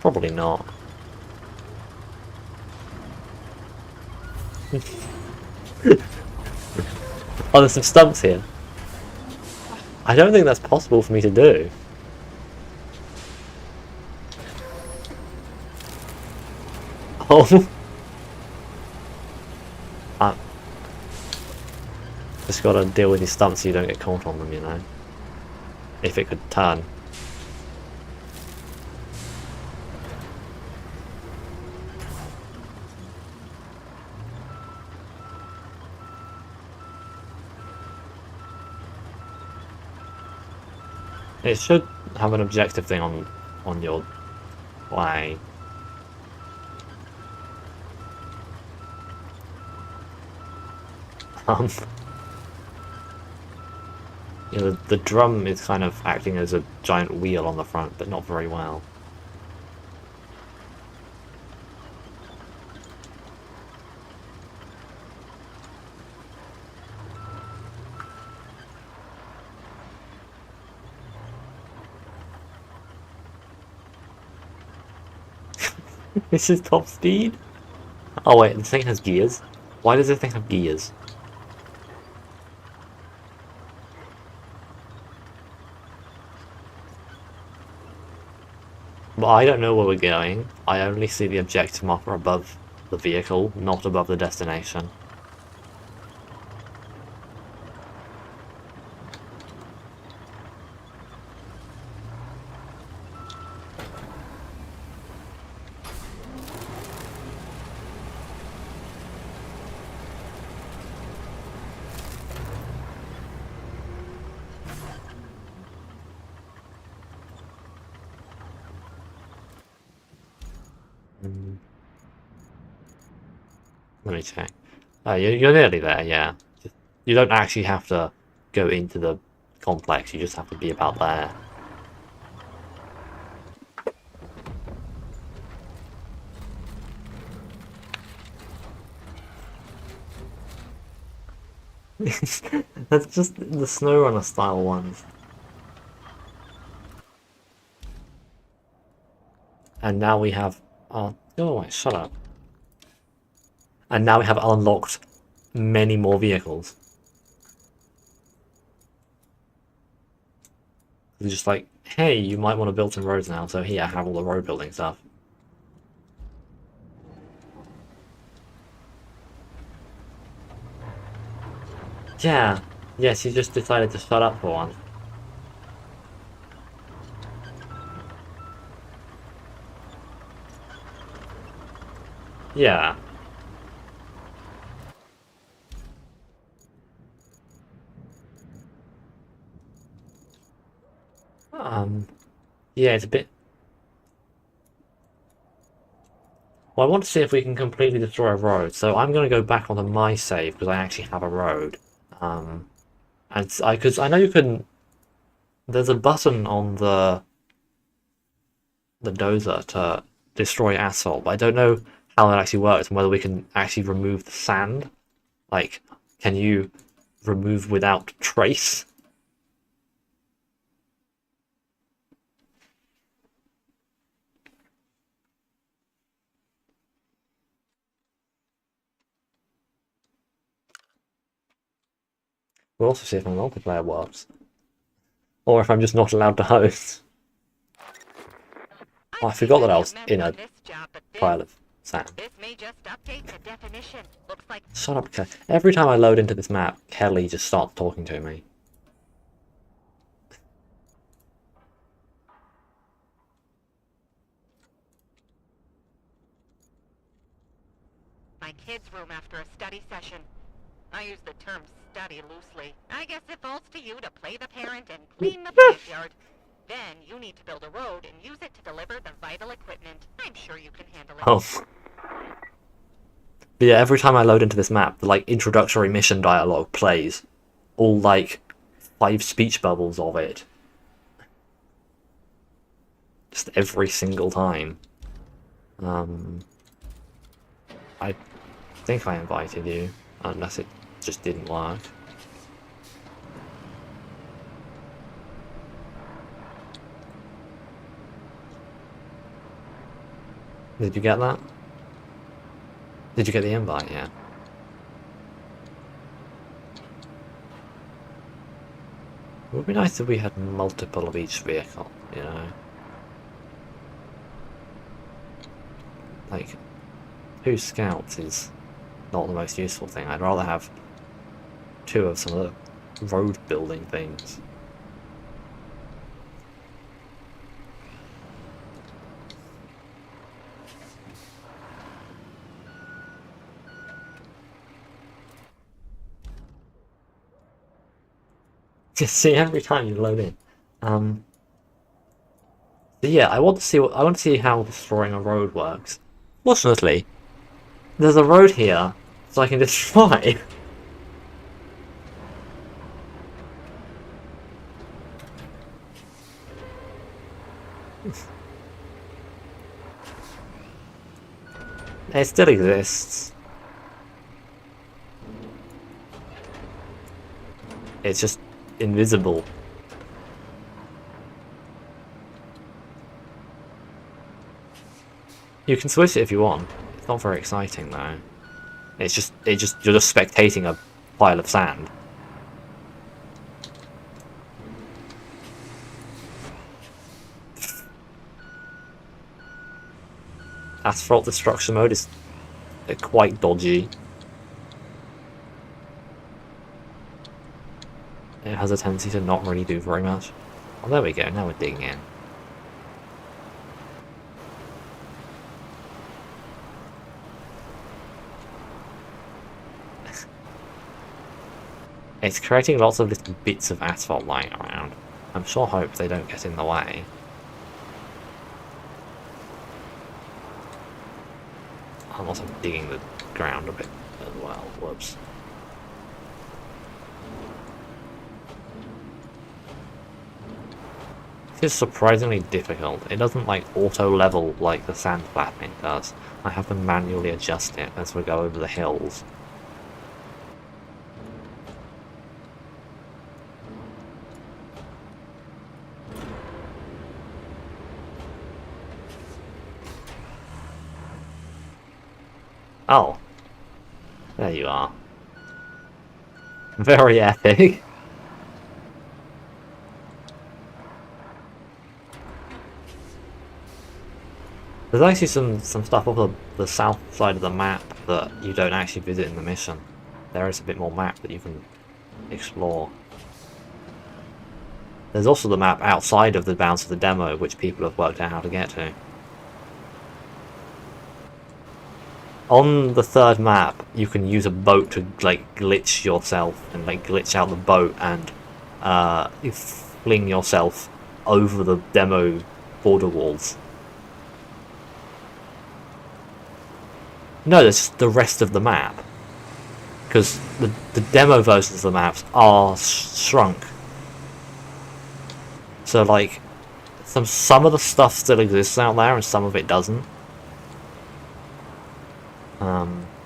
Probably not. Oh, there's some stumps here. I don't think that's possible for me to do. Oh. Just gotta deal with these stumps so you don't get caught on them, you know. If it could turn. It should have an objective thing on your way. You know, the drum is kind of acting as a giant wheel on the front, but not very well. This is top speed? Oh wait, this thing has gears. Why does this thing have gears? Well, I don't know where we're going. I only see the objective marker above the vehicle, not above the destination. Let me check. You're nearly there, yeah. You don't actually have to go into the complex, you just have to be about there. That's just the SnowRunner style ones. And now we have... Oh, go away, shut up. And now we have unlocked many more vehicles. It's just like, hey, you might want to build some roads now, so here, have all the road building stuff. Yeah, yes, you just decided to shut up for once. Yeah. Um, yeah, it's a bit... Well, I want to see if we can completely destroy a road, so I'm going to go back onto my save, because I actually have a road. Um, and because I know you can... There's a button on the dozer to destroy asphalt, but I don't know how that actually works and whether we can actually remove the sand. Like, can you remove without trace? We'll also see if my multiplayer works. Or if I'm just not allowed to host. Oh, I forgot that I was in a pile of sand. This may just update the definition. Looks like Shut up, Kelly. Every time I load into this map, Kelly just starts talking to me. my kid's room after a study session. I use the term study loosely. I guess it falls to you to play the parent and clean the plant yard. Then you need to build a road and use it to deliver the vital equipment. I'm sure you can handle it. Oh. But yeah, every time I load into this map, the like introductory mission dialogue plays. All like 5 speech bubbles of it. Just every single time. I think I invited you, unless it just didn't work. Did you get that? Did you get the invite? Yeah. It would be nice if we had multiple of each vehicle, you know? Like, 2 scouts is not the most useful thing. I'd rather have 2 of some of the road building things. Just see every time you load in. So yeah, I want to see how destroying a road works. Fortunately, there's a road here, so I can destroy. It still exists. It's just invisible. You can switch it if you want. It's not very exciting though. You're just spectating a pile of sand. Asphalt destruction mode is quite dodgy. It has a tendency to not really do very much. Oh, there we go, now we're digging in. It's creating lots of little bits of asphalt lying around. I'm sure hope they don't get in the way. I'm also digging the ground a bit as well. Whoops. This is surprisingly difficult. It doesn't like auto-level like the sand flattening does. I have to manually adjust it as we go over the hills. Oh. There you are. Very epic. There's actually some stuff off the south side of the map that you don't actually visit in the mission. There is a bit more map that you can explore. There's also the map outside of the bounds of the demo, which people have worked out how to get to. on the third map, you can use a boat to like glitch yourself and like glitch out the boat and fling yourself over the demo border walls. No, that's just the rest of the map. Because the demo versions of the maps are shrunk. So like some of the stuff still exists out there and some of it doesn't.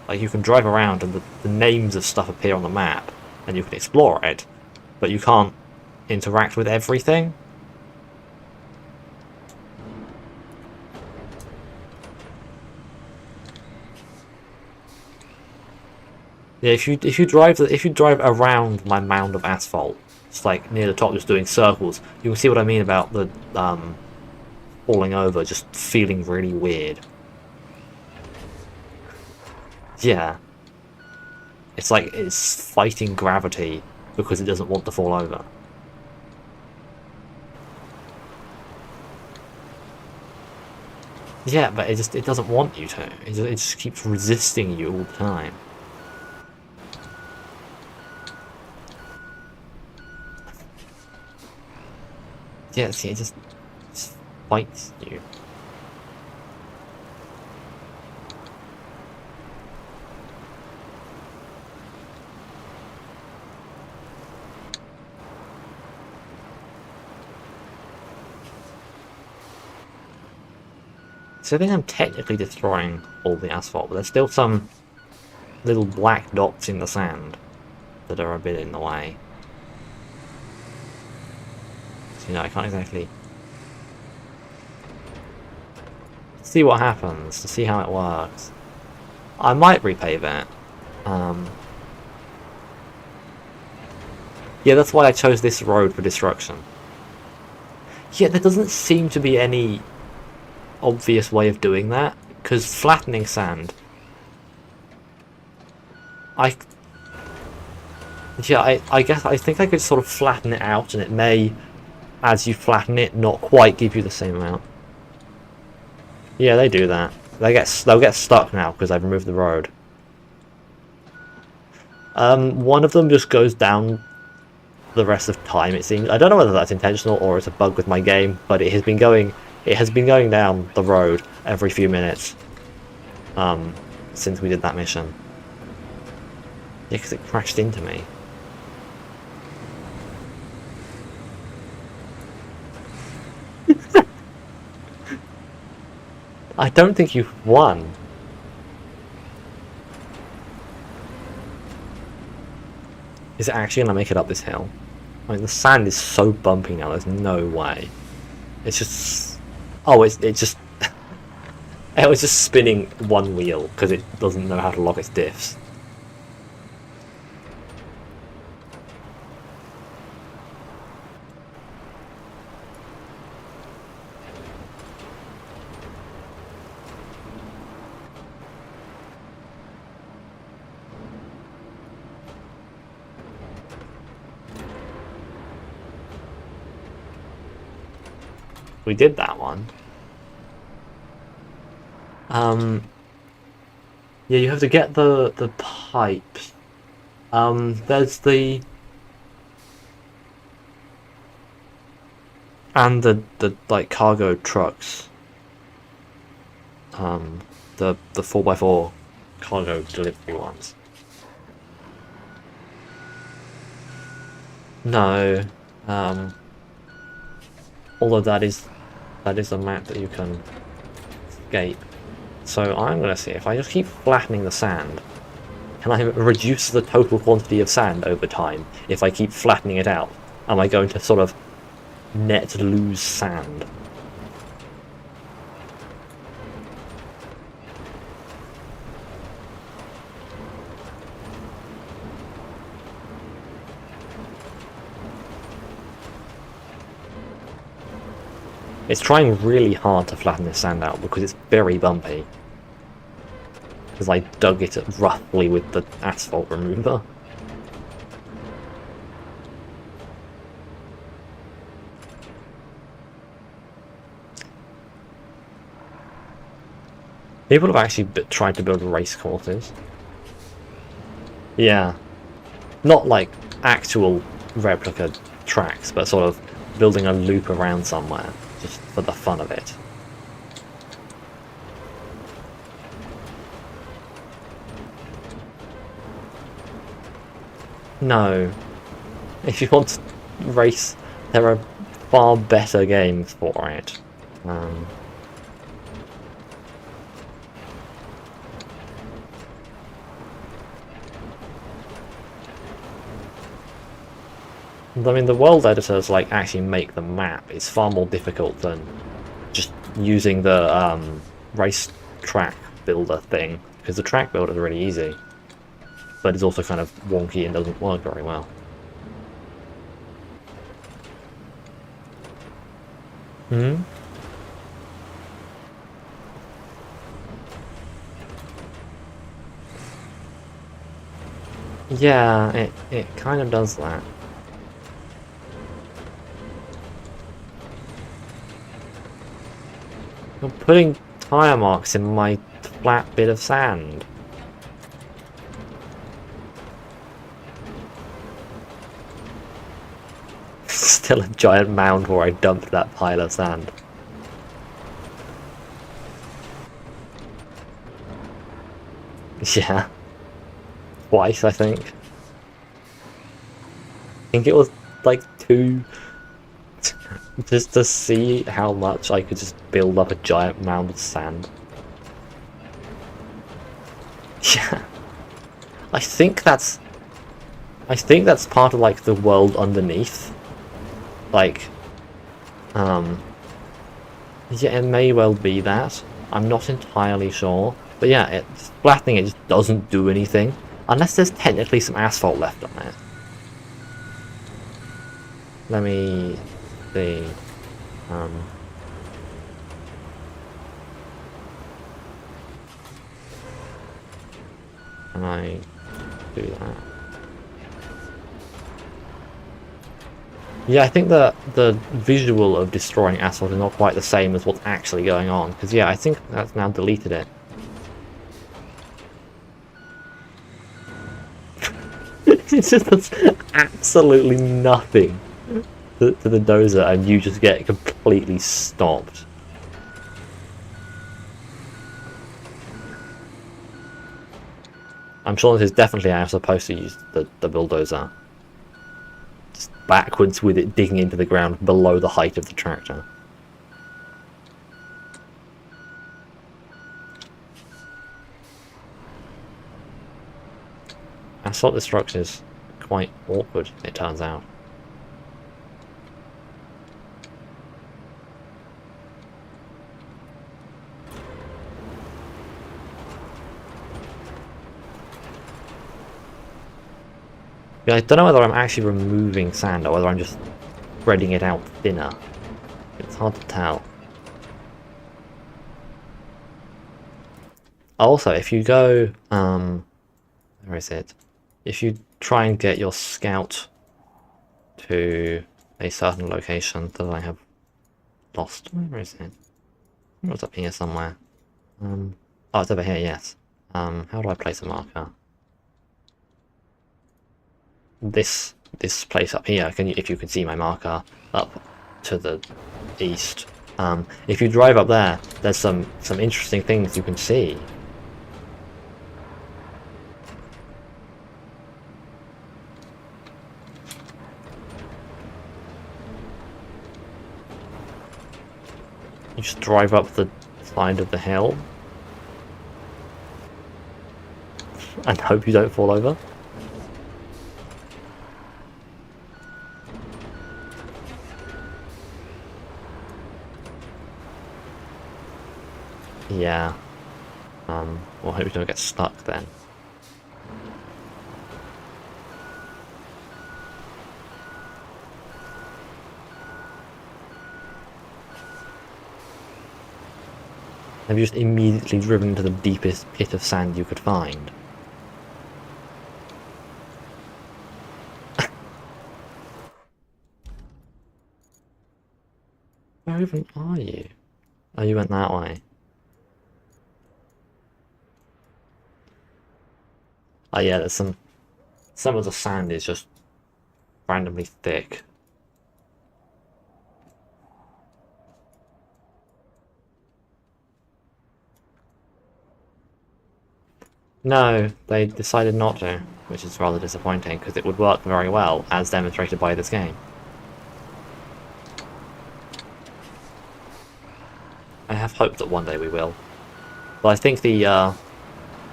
Like you can drive around and the names of stuff appear on the map and you can explore it, but you can't interact with everything. Yeah, if you drive around my mound of asphalt, it's like near the top, just doing circles, you can see what I mean about the falling over, just feeling really weird. Yeah, it's like it's fighting gravity because it doesn't want to fall over. Yeah, but it doesn't want you to. It just keeps resisting you all the time. Yeah, see, it just fights you. So I think I'm technically destroying all the asphalt, but there's still some little black dots in the sand that are a bit in the way. So, you know, I can't exactly see what happens, to see how it works. I might repave it. Yeah, that's why I chose this road for destruction. Yeah, there doesn't seem to be any obvious way of doing that, because flattening sand, I guess I think I could sort of flatten it out, and it may, as you flatten it, not quite give you the same amount. Yeah, they do that. They'll get stuck now because I've removed the road. One of them just goes down the rest of time, it seems. I don't know whether that's intentional or it's a bug with my game, but it has been going down the road every few minutes since we did that mission. Yeah, because it crashed into me. I don't think you've won. Is it actually gonna make it up this hill? I mean, the sand is so bumpy now, there's no way. It's just... Oh, it just... It was just spinning one wheel, because it doesn't know how to lock its diffs. We did that one. Yeah, you have to get the pipes. There's the... And the like cargo trucks. The 4x4 cargo delivery ones. No. Although that is a map that you can escape. So I'm gonna see if I just keep flattening the sand, can I reduce the total quantity of sand over time if I keep flattening it out? Am I going to sort of net lose sand? It's trying really hard to flatten this sand out because it's very bumpy. Because I dug it roughly with the asphalt remover. People have actually tried to build race courses. Yeah. Not like actual replica tracks, but sort of building a loop around somewhere, just for the fun of it. No. If you want to race, there are far better games for it. I mean, the world editors like actually make the map. It's far more difficult than just using the race track builder thing, because the track builder is really easy, but it's also kind of wonky and doesn't work very well. Hmm? Yeah, it kind of does that. You're putting tire marks in my flat bit of sand. Still a giant mound where I dumped that pile of sand. Yeah. Twice, I think. I think it was like 2... just to see how much I could just build up a giant mound of sand. Yeah. I think that's part of like the world underneath. Like, yeah, it may well be that. I'm not entirely sure. But yeah, flattening it just doesn't do anything. Unless there's technically some asphalt left on it. Let me see. Can I do that? Yeah, I think the visual of destroying asphalt is not quite the same as what's actually going on. Because yeah, I think that's now deleted it. It just does absolutely nothing to the dozer, and you just get completely stopped. I'm sure this is definitely how I'm supposed to use the bulldozer. Just backwards with it digging into the ground below the height of the tractor. Assault destruction is quite awkward, it turns out. Yeah, I don't know whether I'm actually removing sand or whether I'm just spreading it out thinner. It's hard to tell. Also, if you go, where is it? If you try and get your scout to a certain location that I have lost, where is it? It was up here somewhere. Oh, it's over here, yes. How do I place a marker? This place up here, if you can see my marker up to the east. If you drive up there, there's some interesting things you can see. You just drive up the side of the hill and hope you don't fall over. Yeah. Well, I hope you don't get stuck then. Have you just immediately driven into the deepest pit of sand you could find? Where even are you? Oh, you went that way. Oh yeah, there's some of the sand is just randomly thick. No, they decided not to, which is rather disappointing because it would work very well, as demonstrated by this game. I have hope that one day we will. But I think the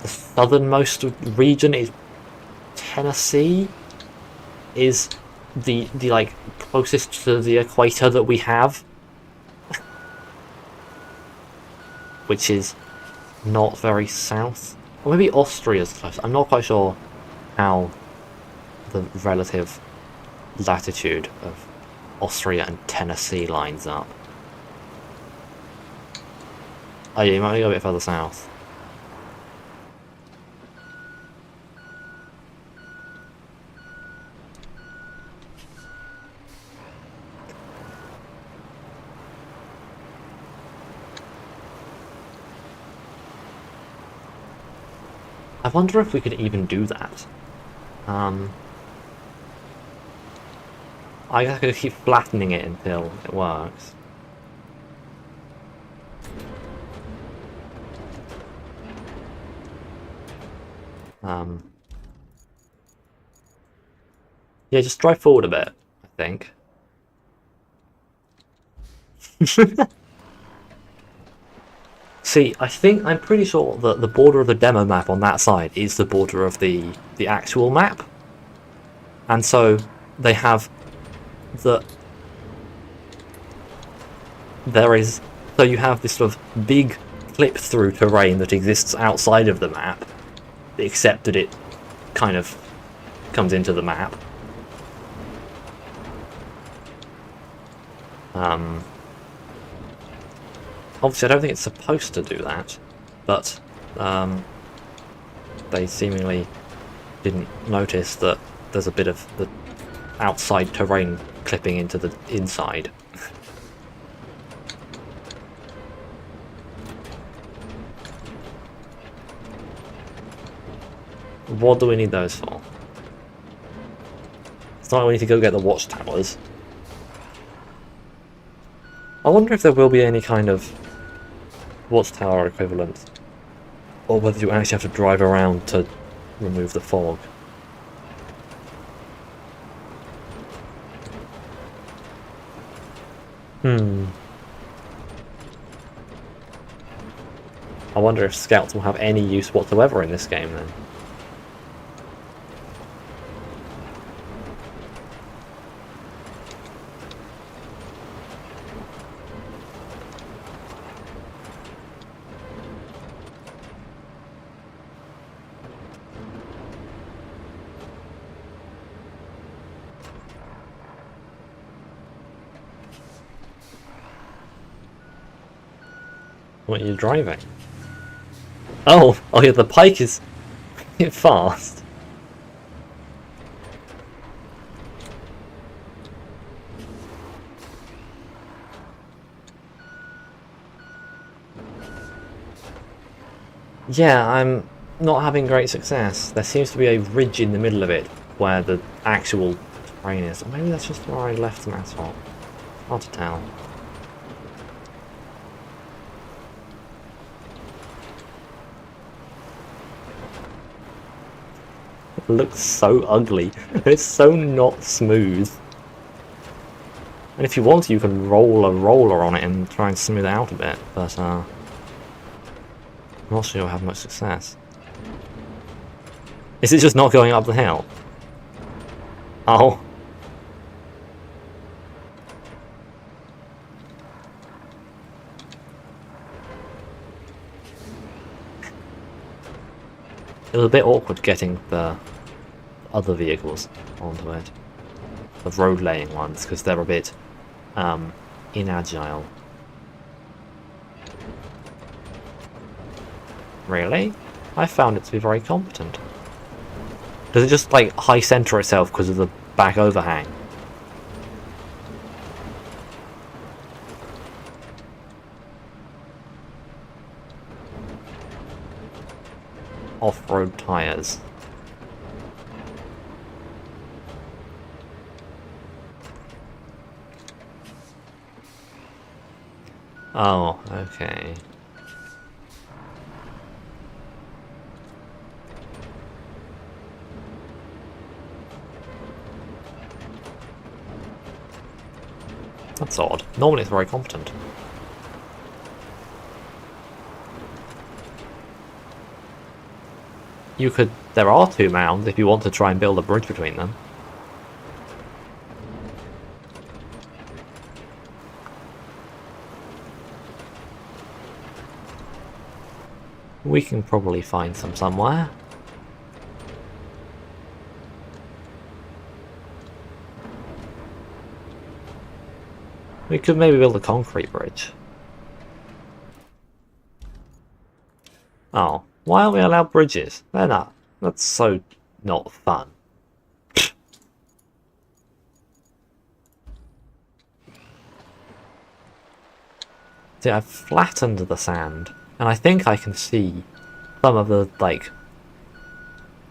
southernmost region is Tennessee, is the like closest to the equator that we have, which is not very south. Or maybe Austria's close. I'm not quite sure how the relative latitude of Austria and Tennessee lines up. Oh yeah, you might go a bit further south. I wonder if we could even do that. I guess I could keep flattening it until it works. Yeah, just drive forward a bit, I think. See, I'm pretty sure that the border of the demo map on that side is the border of the actual map. And so they have the... So you have this sort of big clip-through terrain that exists outside of the map, except that it kind of comes into the map. Obviously, I don't think it's supposed to do that, but they seemingly didn't notice that there's a bit of the outside terrain clipping into the inside. What do we need those for? It's not like we need to go get the watchtowers. I wonder if there will be any kind of watchtower equivalent, or whether you actually have to drive around to remove the fog. I wonder if scouts will have any use whatsoever in this game then. What are you driving? Oh yeah, the pike is fast. Yeah, I'm not having great success. There seems to be a ridge in the middle of it where the actual terrain is. Or maybe that's just where I left some asphalt. Hard to tell. It looks so ugly. It's so not smooth. And if you want to, you can roll a roller on it and try and smooth it out a bit, but I'm not sure you'll have much success. Is it just not going up the hill? Oh. It was a bit awkward getting the other vehicles onto it. The road laying ones, because they're a bit inagile. Really? I found it to be very competent. Does it just like high center itself because of the back overhang? Off-road tires. Oh, okay. That's odd. Normally it's very competent. You could... There are two mounds if you want to try and build a bridge between them. We can probably find some somewhere. We could maybe build a concrete bridge. Oh, why aren't we allowed bridges? They're not. That's so not fun. See, I've flattened the sand, and I think I can see some of the, like,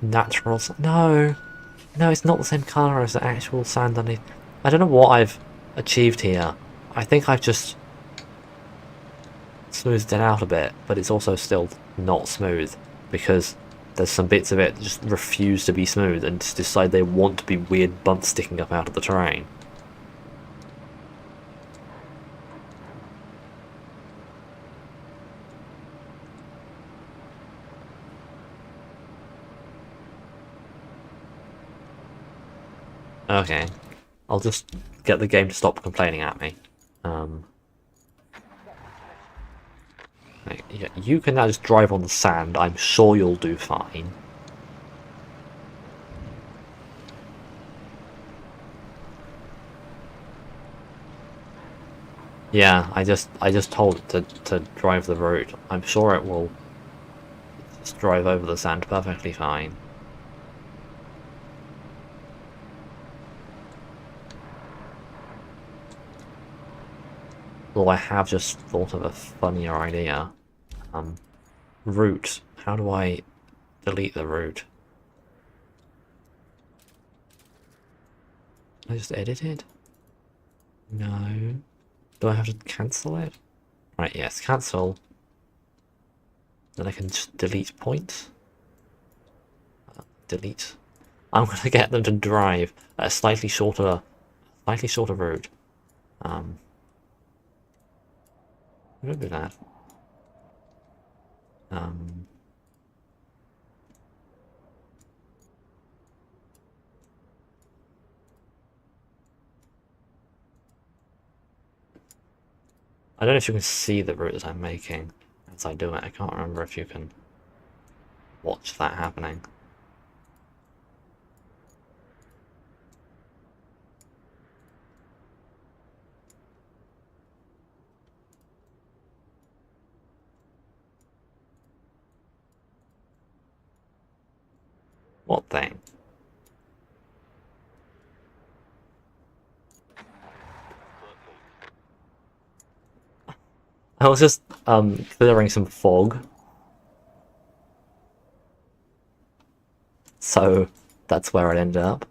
natural... No! No, it's not the same colour as the actual sand underneath. I don't know what I've achieved here. I think I've just smoothed it out a bit, but it's also still not smooth, because there's some bits of it that just refuse to be smooth and just decide they want to be weird bumps sticking up out of the terrain. Okay, I'll just get the game to stop complaining at me. Yeah, you can now just drive on the sand. I'm sure you'll do fine. Yeah, I just told it to drive the route. I'm sure it will just drive over the sand perfectly fine. Well, I have just thought of a funnier idea. Route. How do I delete the route? I just edit it? No. Do I have to cancel it? Right, yes, cancel. Then I can just delete points. Delete. I'm gonna get them to drive at a slightly shorter route. I'm gonna do that. I don't know if you can see the route that I'm making as I do it. I can't remember if you can watch that happening. What thing? I was just clearing some fog. So that's where it ended up.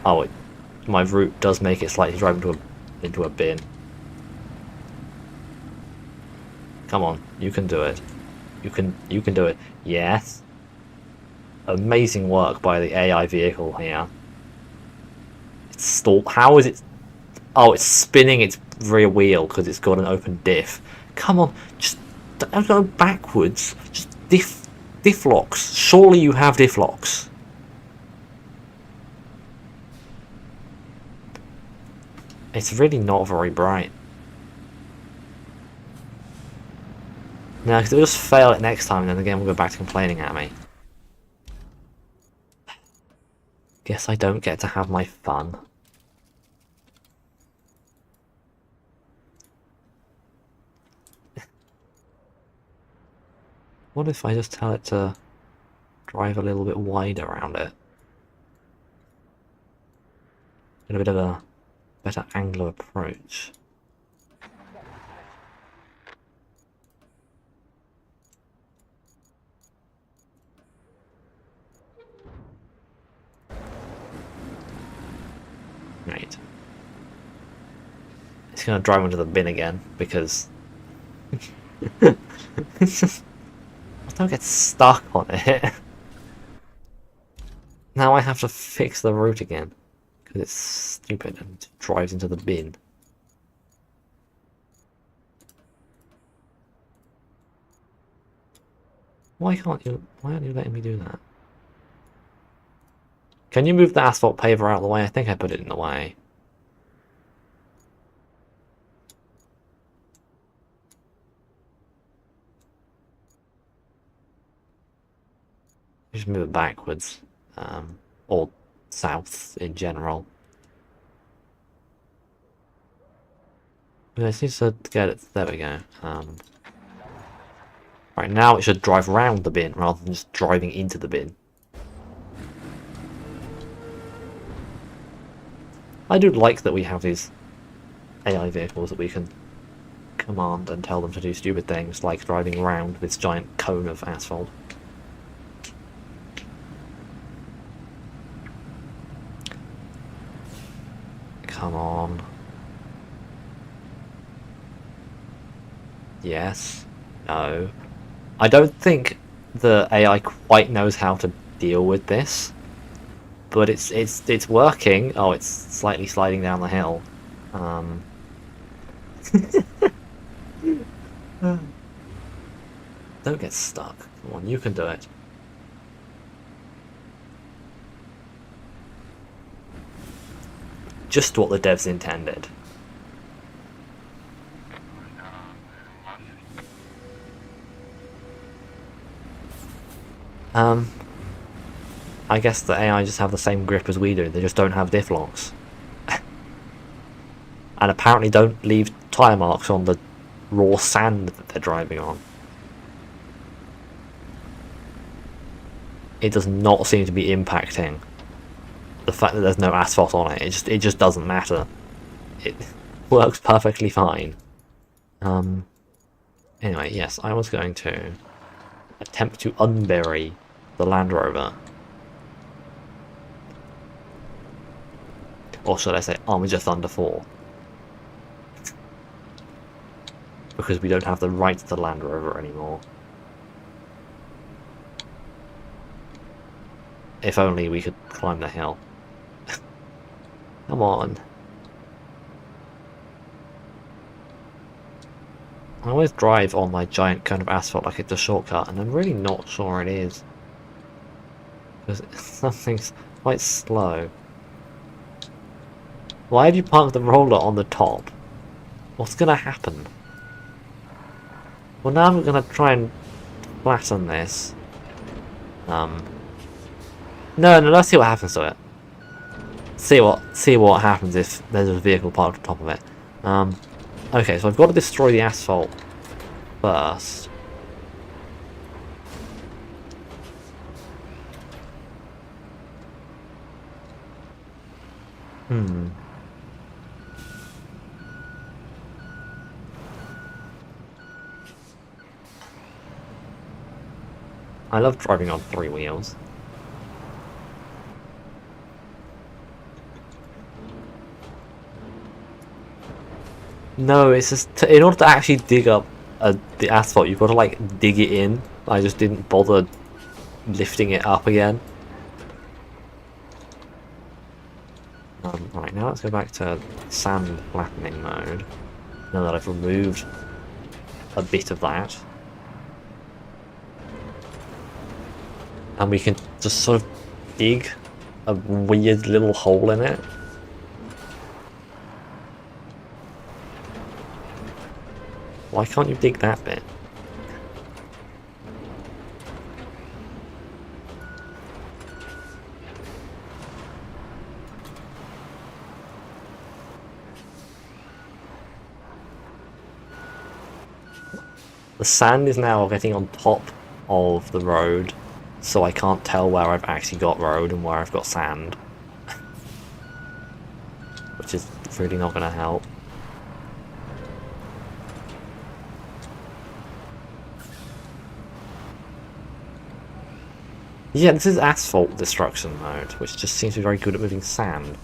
Oh, my route does make it slightly drive into a bin. Come on, you can do it. You can do it. Yes. Amazing work by the AI vehicle here. It's stalled. How is it? Oh, it's spinning its rear wheel because it's got an open diff. Come on, just don't go backwards. Just diff locks. Surely you have diff locks. It's really not very bright. No, because it'll just fail it next time, and then again we'll go back to complaining at me. Guess I don't get to have my fun. What if I just tell it to drive a little bit wide around it? Get a bit of a better angle of approach. Right, It's gonna drive into the bin again because it's just I don't get stuck on it. Now I have to fix the route again because it's stupid and it drives into the bin. Why aren't you letting me do that? Can you move the asphalt paver out of the way? I think I put it in the way. Just move it backwards, or south in general. Yeah, it seems to get it. There we go. Right, now it should drive around the bin rather than just driving into the bin. I do like that we have these AI vehicles that we can command and tell them to do stupid things, like driving around this giant cone of asphalt. Come on. Yes. No. I don't think the AI quite knows how to deal with this, but it's working. Oh, it's slightly sliding down the hill. Don't get stuck. Come on, you can do it. Just what the devs intended. I guess the AI just have the same grip as we do, they just don't have diff locks. And apparently don't leave tyre marks on the raw sand that they're driving on. It does not seem to be impacting the fact that there's no asphalt on it. It just doesn't matter. It works perfectly fine. Anyway, yes, I was going to attempt to unbury the Land Rover. Or should I say Armiger Thunder 4? Because we don't have the right to the Land Rover anymore. If only we could climb the hill. Come on. I always drive on my giant cone of asphalt like it's a shortcut, and I'm really not sure it is. Because something's quite slow. Why have you parked the roller on the top? What's gonna happen? Well, now we're gonna try and flatten this. No, let's see what happens to it. See what happens if there's a vehicle parked on top of it. Okay, so I've got to destroy the asphalt first. I love driving on 3 wheels. No, it's just in order to actually dig up the asphalt, you've got to like dig it in. I just didn't bother lifting it up again. Right, now let's go back to sand flattening mode. Now that I've removed a bit of that. And we can just sort of dig a weird little hole in it. Why can't you dig that bit? The sand is now getting on top of the road, so I can't tell where I've actually got road and where I've got sand. Which is really not going to help. Yeah, this is asphalt destruction mode, which just seems to be very good at moving sand.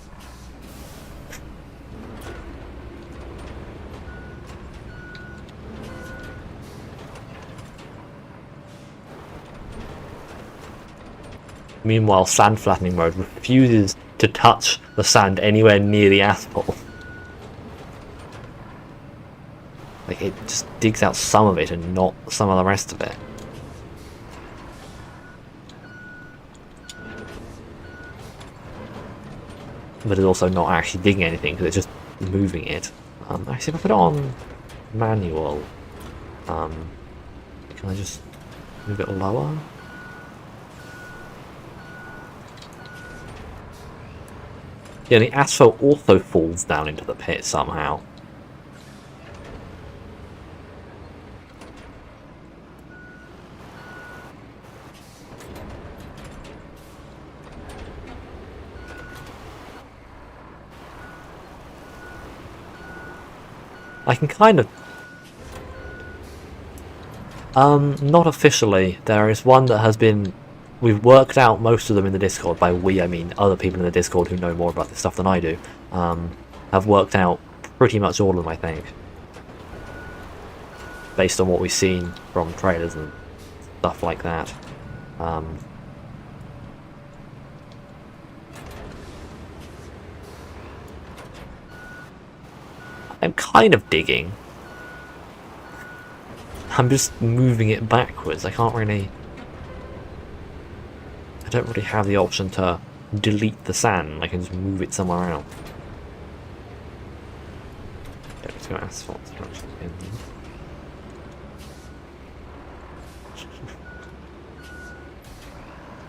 Meanwhile, sand flattening mode refuses to touch the sand anywhere near the asphalt. Like, it just digs out some of it and not some of the rest of it. But it's also not actually digging anything because it's just moving it. Actually, if I put it on manual, can I just move it lower? Yeah, the asphalt also falls down into the pit somehow. I can kind of... not officially. There is one that has been... We've worked out most of them in the Discord. By we, I mean other people in the Discord who know more about this stuff than I do. Have worked out pretty much all of them, I think. Based on what we've seen from trailers and stuff like that. I'm kind of digging. I'm just moving it backwards. I can't really... I don't really have the option to delete the sand. I can just move it somewhere else. Let's go asphalt structure in.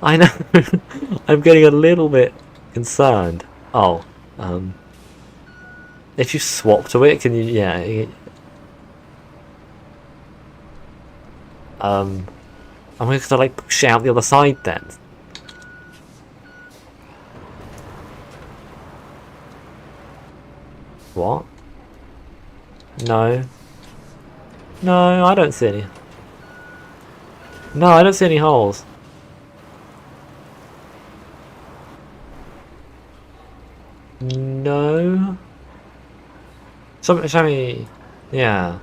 I know. I'm getting a little bit concerned. Oh, if you swap to it, can you? Yeah. I'm going to like push it out the other side then. What? No. No, I don't see any. No, I don't see any holes. No. Show me. Yeah.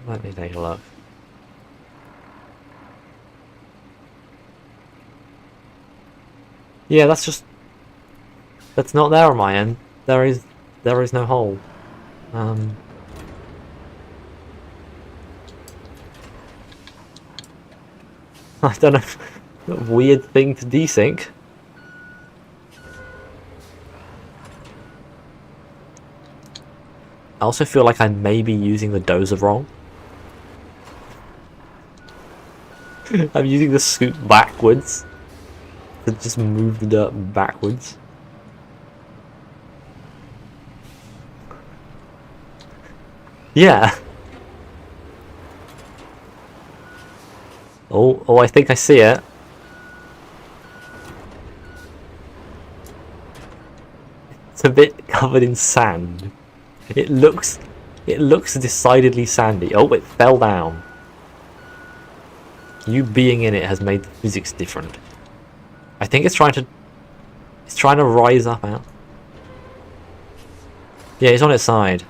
Let me take a look. Yeah, that's not there on my end. There is no hole. I don't know. Weird thing to desync. I also feel like I may be using the dozer wrong. I'm using the scoop backwards to just move the dirt backwards. Yeah. Oh, I think I see it. It's a bit covered in sand. It looks decidedly sandy. Oh, it fell down. You being in it has made the physics different. I think it's trying to rise up out. Yeah, it's on its side.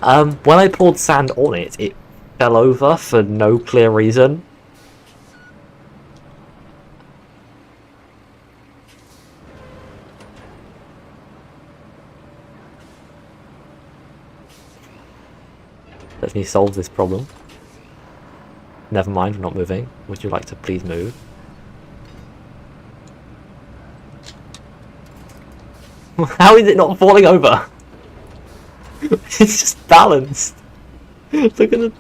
When I poured sand on it, it fell over for no clear reason. Let me solve this problem. Never mind, we're not moving. Would you like to please move? How is it not falling over? It's just balanced. Look at the...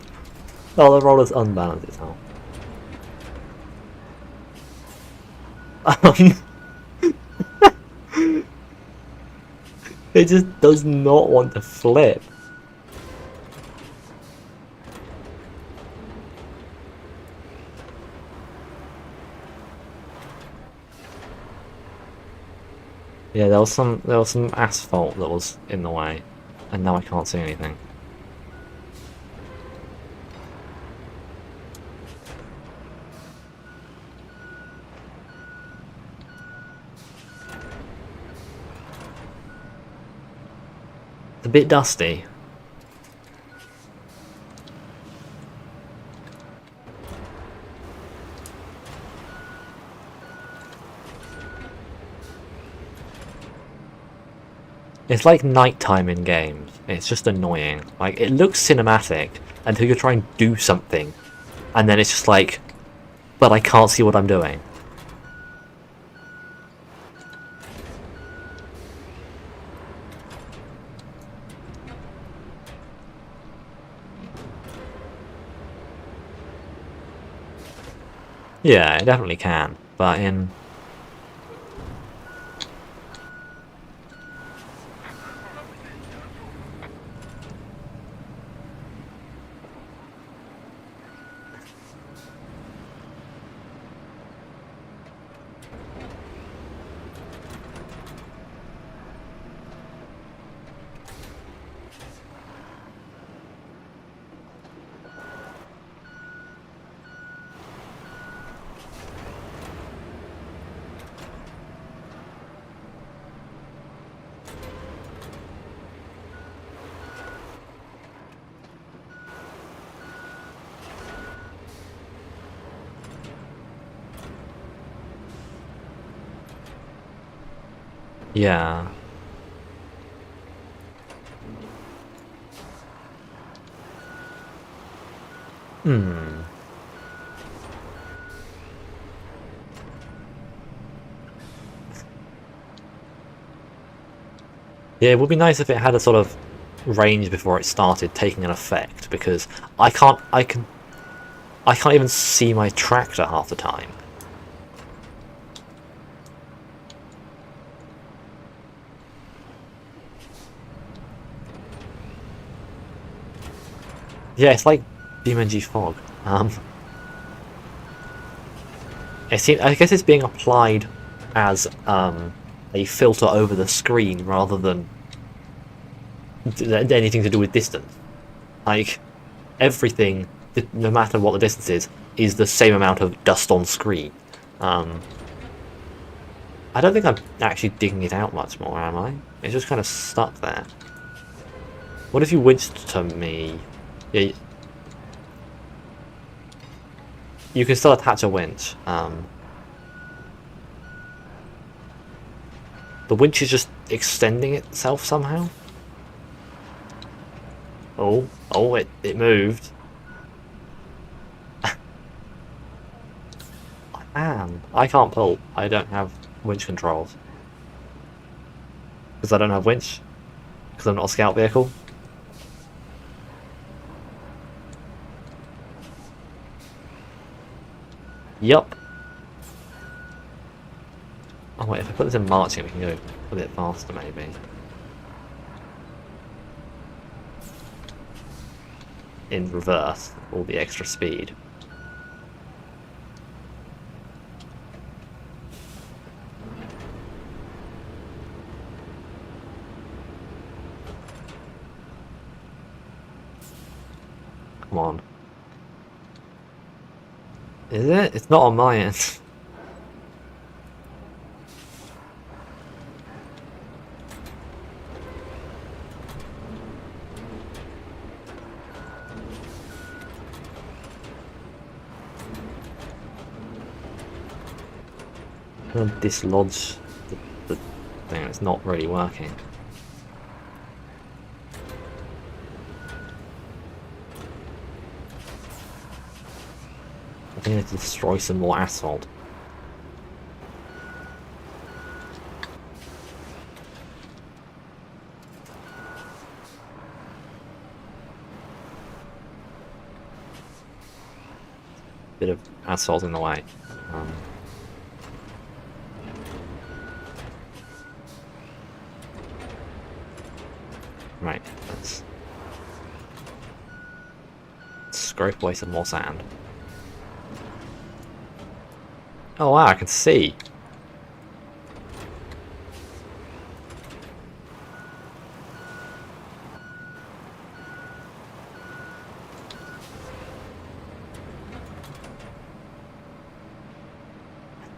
Oh, the roller's unbalanced itself. It just does not want to flip. Yeah, there was some asphalt that was in the way, and now I can't see anything. It's a bit dusty. It's like nighttime in games. It's just annoying. Like, it looks cinematic until you try and do something, and then it's just like, but I can't see what I'm doing. Yeah, it definitely can, but in... Yeah. Hmm. Yeah, it would be nice if it had a sort of range before it started taking an effect, because I can't even see my tractor half the time. Yeah, it's like BeamNG fog. I guess it's being applied as a filter over the screen rather than anything to do with distance. Like, everything, no matter what the distance is the same amount of dust on screen. I don't think I'm actually digging it out much more, am I? It's just kind of stuck there. What if you winched to me? Yeah, you can still attach a winch. The winch is just extending itself somehow. Oh, it moved. Man, I can't pull. I don't have winch controls. Because I don't have winch. Because I'm not a scout vehicle. Yup. Oh wait, if I put this in marching, we can go a bit faster maybe. In reverse, all the extra speed. Come on. Is it? It's not on my end. I'm gonna dislodge the thing. It's not really working. I think I need to destroy some more asphalt. Bit of asphalt in the way. Right, let's scrape away some more sand. Oh wow, I can see.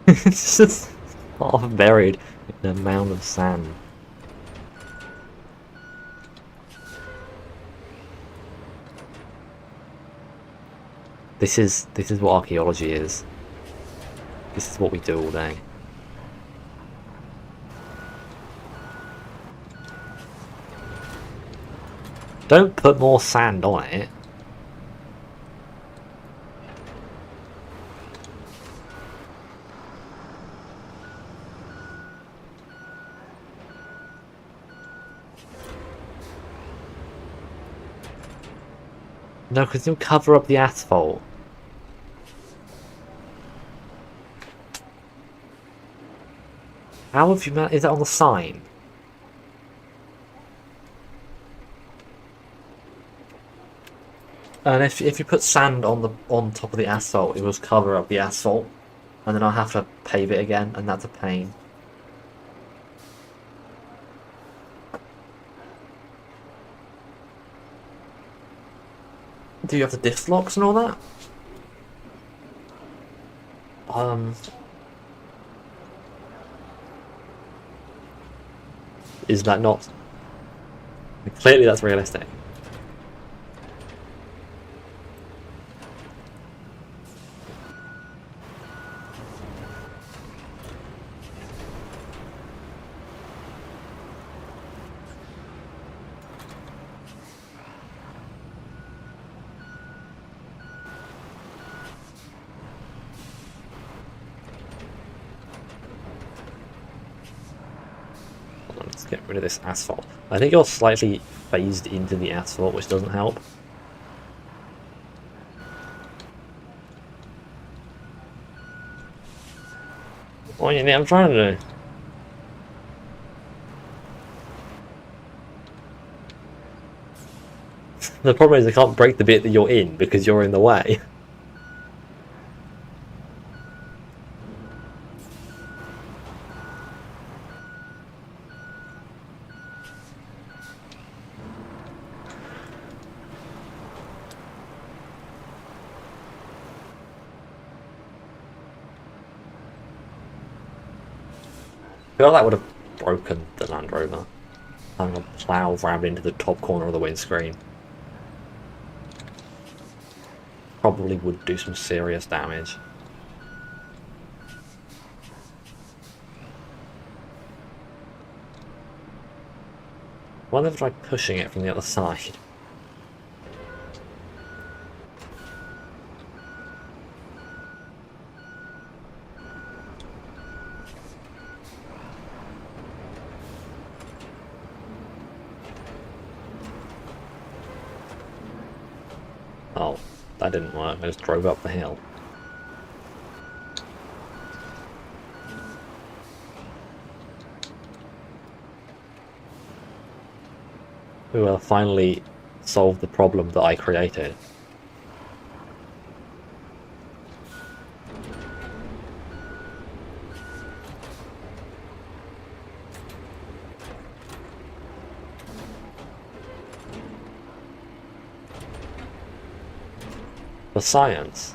It's just half buried in a mound of sand. This is what archaeology is. This is what we do all day. Don't put more sand on it. No, because you'll cover up the asphalt. How have you managed? Is that on the sign? And if you put sand on top of the asphalt, it will cover up the asphalt, and then I'll have to pave it again, and that's a pain. Do you have the diff locks and all that? Is that not? Clearly, that's realistic. Let's get rid of this asphalt. I think you're slightly phased into the asphalt, which doesn't help. What do you think I'm trying to do? The problem is I can't break the bit that you're in because you're in the way. I feel like that would have broken the Land Rover. Having a plough rammed into the top corner of the windscreen. Probably would do some serious damage. I wonder if I try pushing it from the other side. Oh, that didn't work. I just drove up the hill. We will finally solve the problem that I created. The science.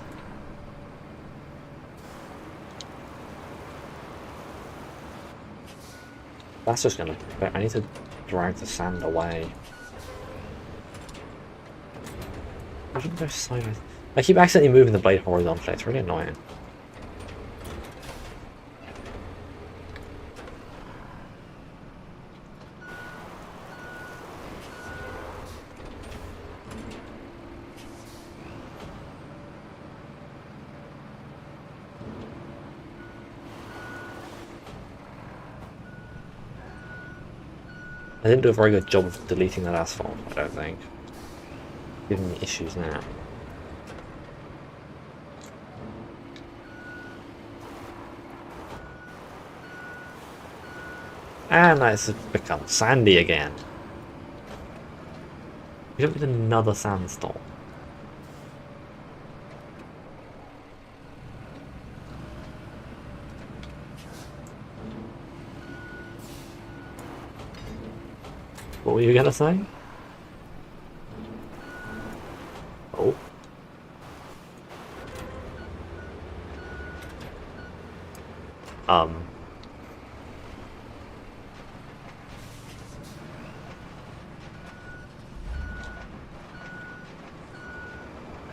That's just gonna... I need to drag the sand away. I shouldn't go sideways. I keep accidentally moving the blade horizontally, it's really annoying. I didn't do a very good job of deleting that asphalt, I don't think. Giving me issues now. And it's become sandy again. We don't need another sandstorm. What were you gonna say? Oh.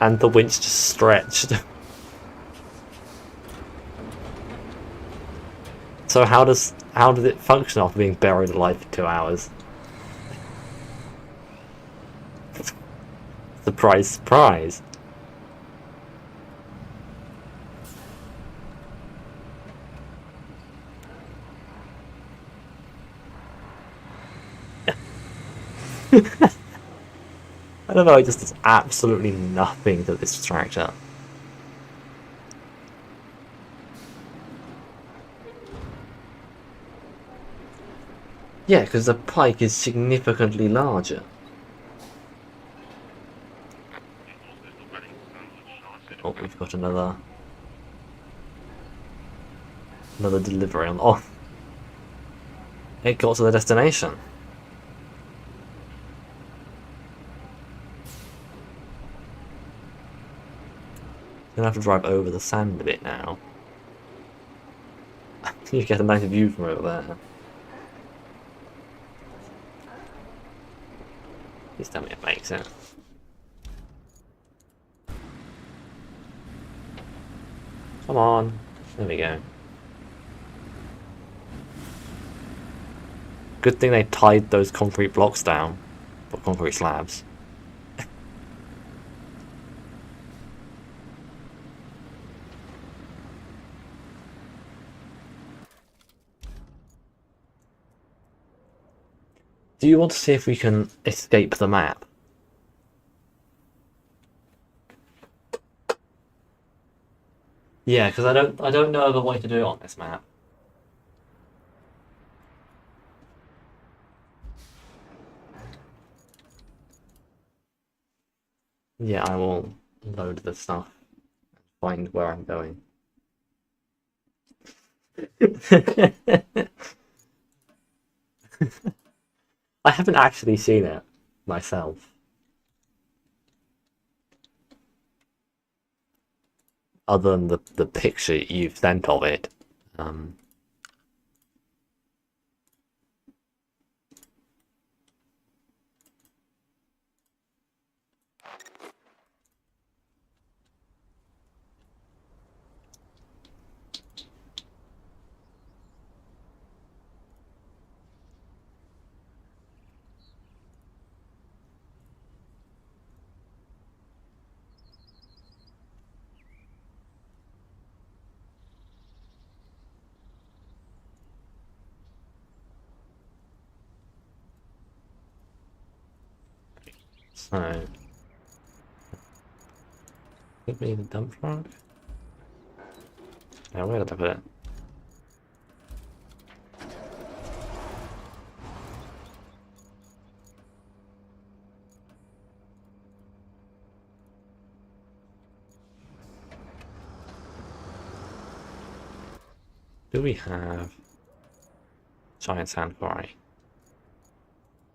And the winch just stretched. So how did it function after being buried alive for 2 hours? Surprise, surprise. I don't know, it just does absolutely nothing to this tractor. Yeah, because the pike is significantly larger. Oh, we've got another delivery on. Oh, it got to the destination. Gonna have to drive over the sand a bit now. You get a nice view from over there. Please tell me it makes it. Come on. There we go. Good thing they tied those concrete blocks down. Or concrete slabs. Do you want to see if we can escape the map? Yeah, because I don't know of a way to do it on this map. Yeah, I will load the stuff and find where I'm going. I haven't actually seen it myself. Other than the picture you've sent of it. So, give me the dump truck. Now, where did I put it? Do we have giant sand quarry?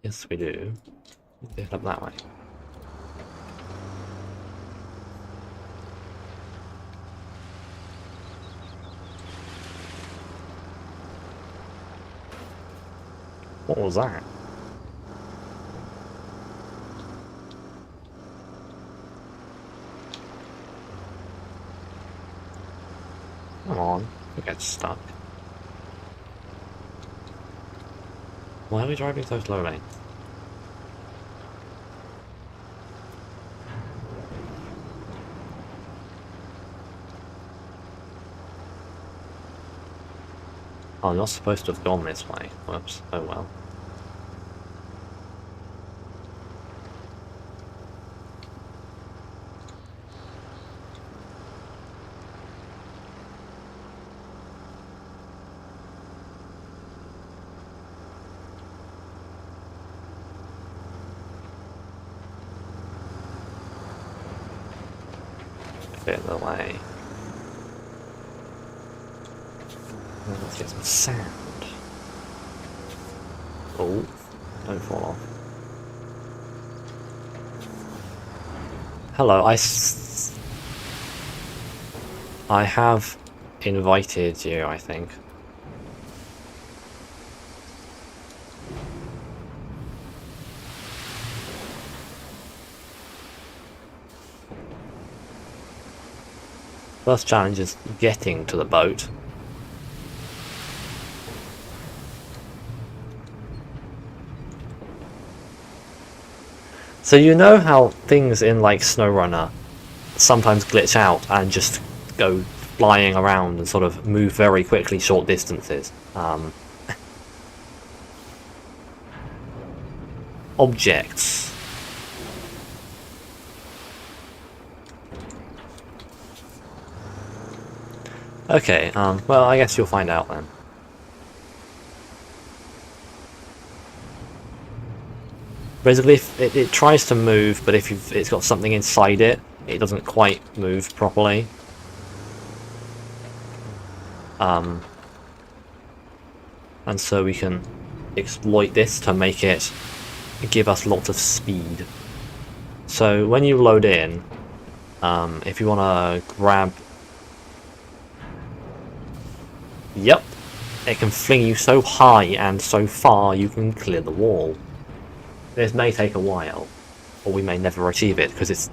Yes, we do. Let's head up that way. What was that? Come on, we get stuck. Why are we driving so slowly? Oh, I'm not supposed to have gone this way. Whoops. Oh well. A bit of the way. Let's get some sand. Oh, don't fall off. Hello, I have invited you, I think. first challenge is getting to the boat. So you know how things in like SnowRunner sometimes glitch out and just go flying around and sort of move very quickly short distances. Objects. Okay, well, I guess you'll find out then. Basically, if it tries to move, but if it's got something inside it, it doesn't quite move properly. And so we can exploit this to make it give us lots of speed. So when you load in, if you want to grab... Yep, it can fling you so high and so far you can clear the wall. This may take a while, or we may never achieve it, because it's...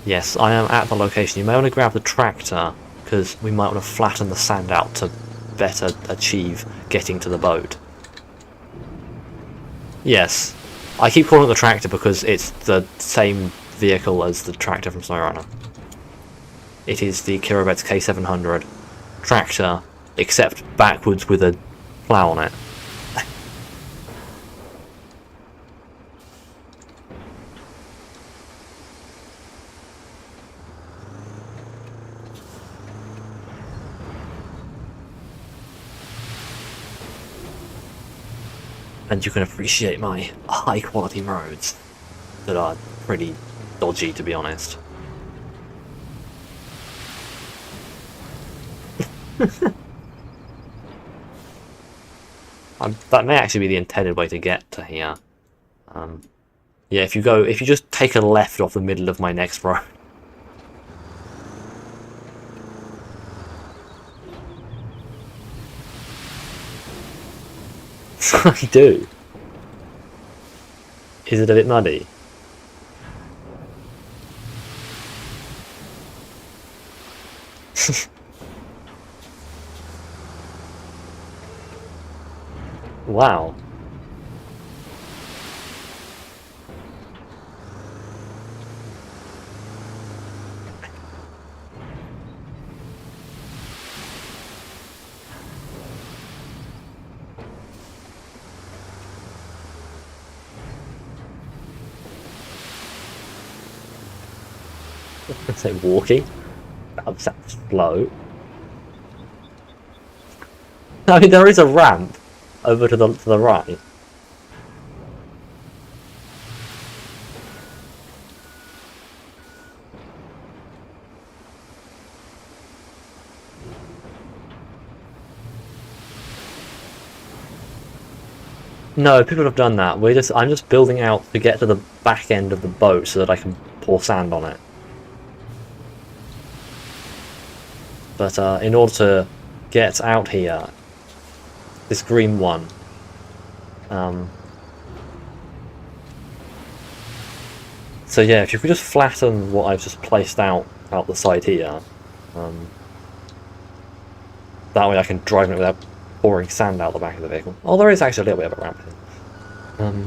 Yes, I am at the location. You may want to grab the tractor, because we might want to flatten the sand out to better achieve getting to the boat. Yes, I keep calling it the tractor because it's the same vehicle as the tractor from SnowRunner. It is the Kirobets K700 tractor, except backwards with a plough on it. And you can appreciate my high quality roads that are pretty dodgy, to be honest. That may actually be the intended way to get to here. Yeah, if you just take a left off the middle of my next road. I do. Is it a bit muddy? Wow. I say walking. That's slow. I mean, there is a ramp over to the right. No, people have done that. I'm just building out to get to the back end of the boat so that I can pour sand on it. But in order to get out here, this green one, so yeah, if you could just flatten what I've just placed out the side here, that way I can drive it without pouring sand out the back of the vehicle. Oh, there is actually a little bit of a ramp here.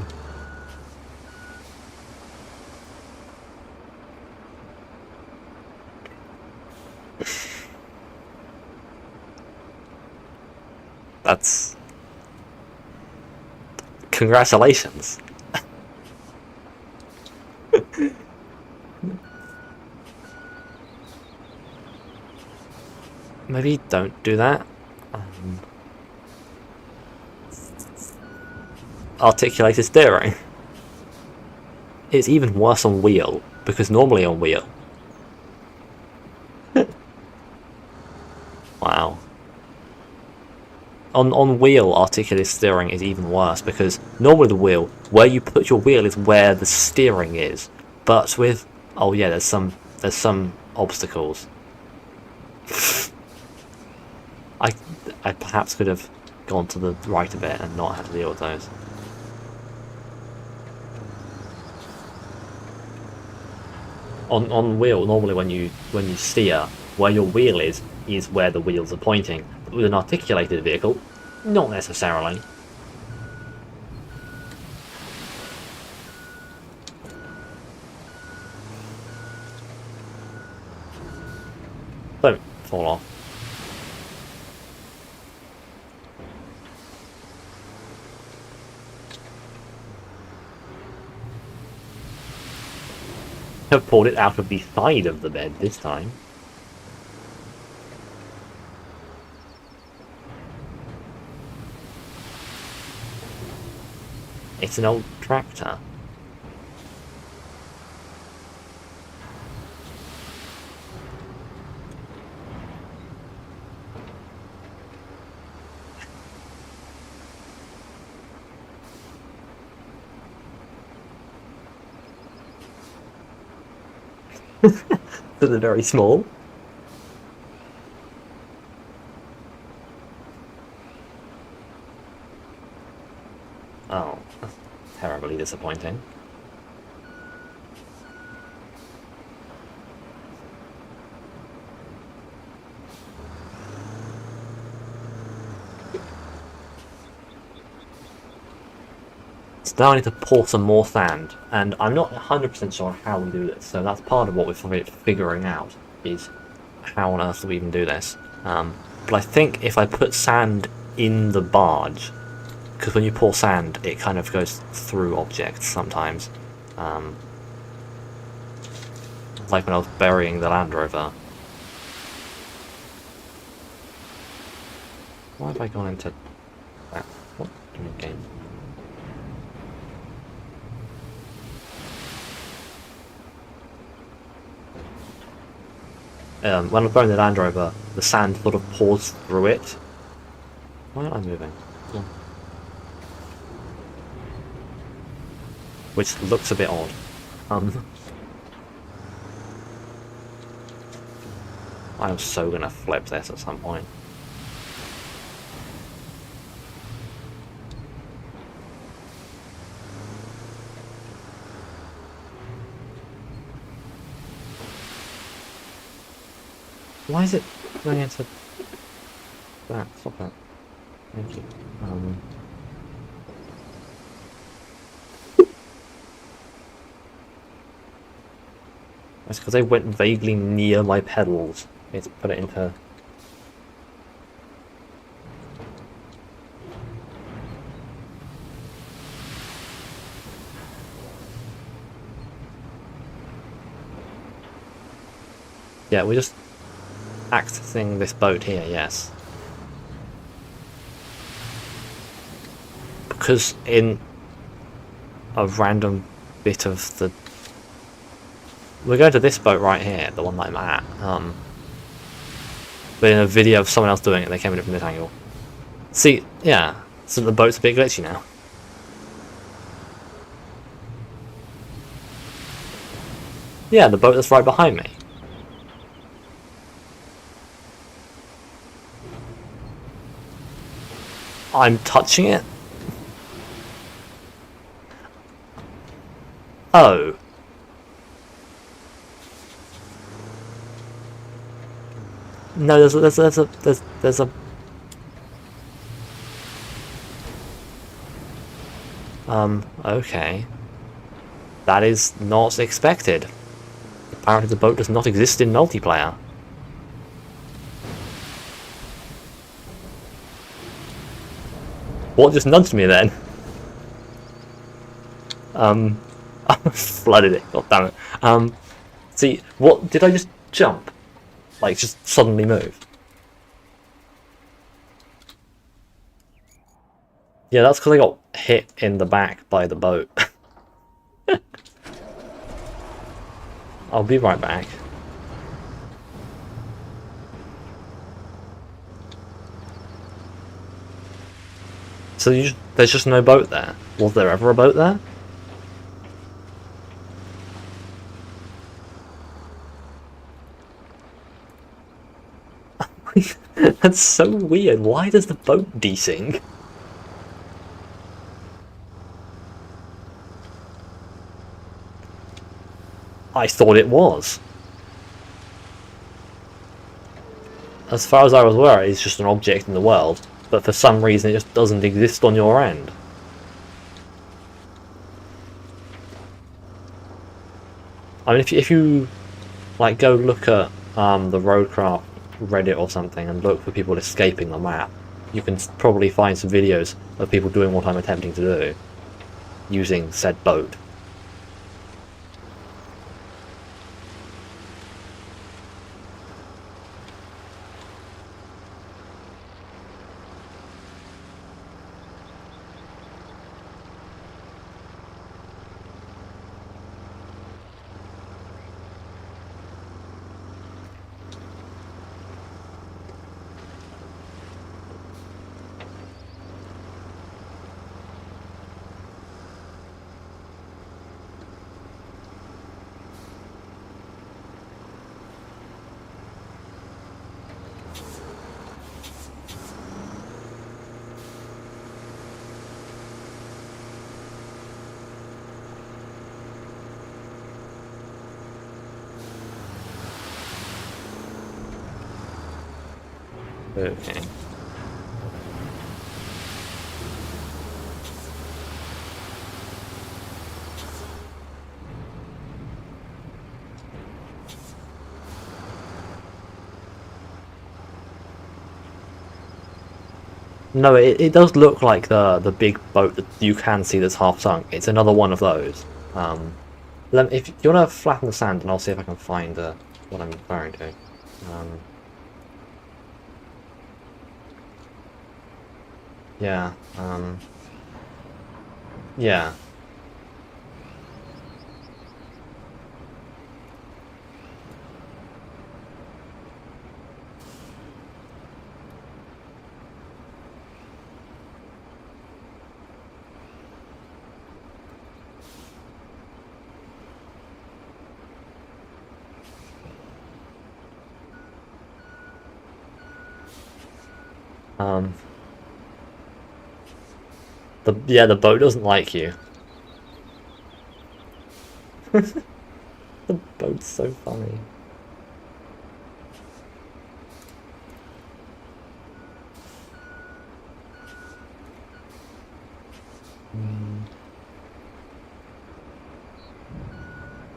That's... Congratulations. Maybe don't do that. Articulated steering. It's even worse on wheel, because normally on wheel... Wow. On wheel, articulated steering is even worse, because normally the wheel, where you put your wheel is where the steering is. But with... Oh yeah, there's some obstacles. I perhaps could have gone to the right a bit and not had to deal with those. On wheel, normally when you steer, where your wheel is where the wheels are pointing. But with an articulated vehicle, not necessarily. Don't fall off. Have pulled it out of the side of the bed this time. It's an old tractor. So they're very small. Oh, that's terribly disappointing. So now I need to pour some more sand, and I'm not 100% sure how we do this, so that's part of what we're figuring out, is how on earth do we even do this. But I think if I put sand in the barge, because when you pour sand, it kind of goes through objects sometimes. Like when I was burying the Land Rover. Why have I gone into that? What in the game? When I'm burying the Land Rover, the sand sort of pours through it. Why aren't I moving? Come on. Which looks a bit odd. I'm so gonna flip this at some point. Why is it going into that? Stop that. Thank you. That's because I went vaguely near my pedals. Let's put it into... Yeah, we're just accessing this boat here, yes. Because in a random bit of the... We're going to this boat right here, the one that I'm at. But in a video of someone else doing it, they came in from this angle. See, yeah, so the boat's a bit glitchy now. Yeah, the boat that's right behind me. I'm touching it? Oh. No, there's a okay. That is not expected. Apparently the boat does not exist in multiplayer. What just nudged me then? I flooded it, god damn it. See, what did I just jump? Like, just suddenly move? Yeah, that's because I got hit in the back by the boat. I'll be right back. So there's just no boat there? Was there ever a boat there? That's so weird. Why does the boat desync? I thought it was. as far as I was aware, it's just an object in the world, but for some reason it just doesn't exist on your end. I mean, if you like go look at the RoadCraft Reddit or something and look for people escaping the map, you can probably find some videos of people doing what I'm attempting to do, using said boat. Okay. No, it does look like the big boat that you can see that's half sunk. It's another one of those. If you want to flatten the sand, and I'll see if I can find what I'm referring to. Yeah. Yeah. Um. The boat doesn't like you. The boat's so funny.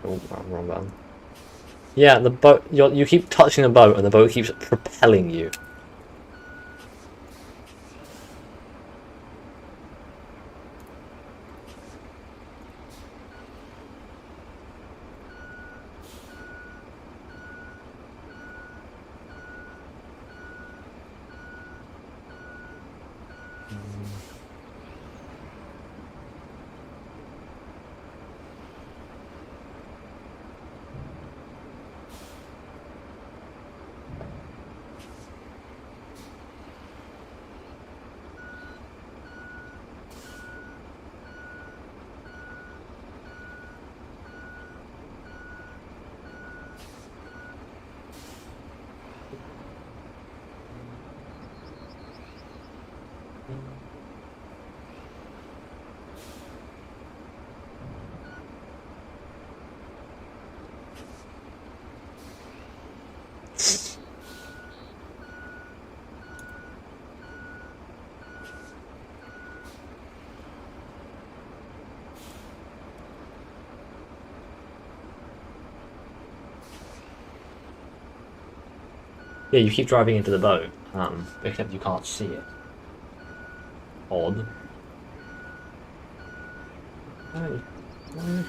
Oh, wrong button. Yeah, the boat. You keep touching the boat, and the boat keeps propelling you. Yeah, you keep driving into the boat, except you can't see it. Odd. Why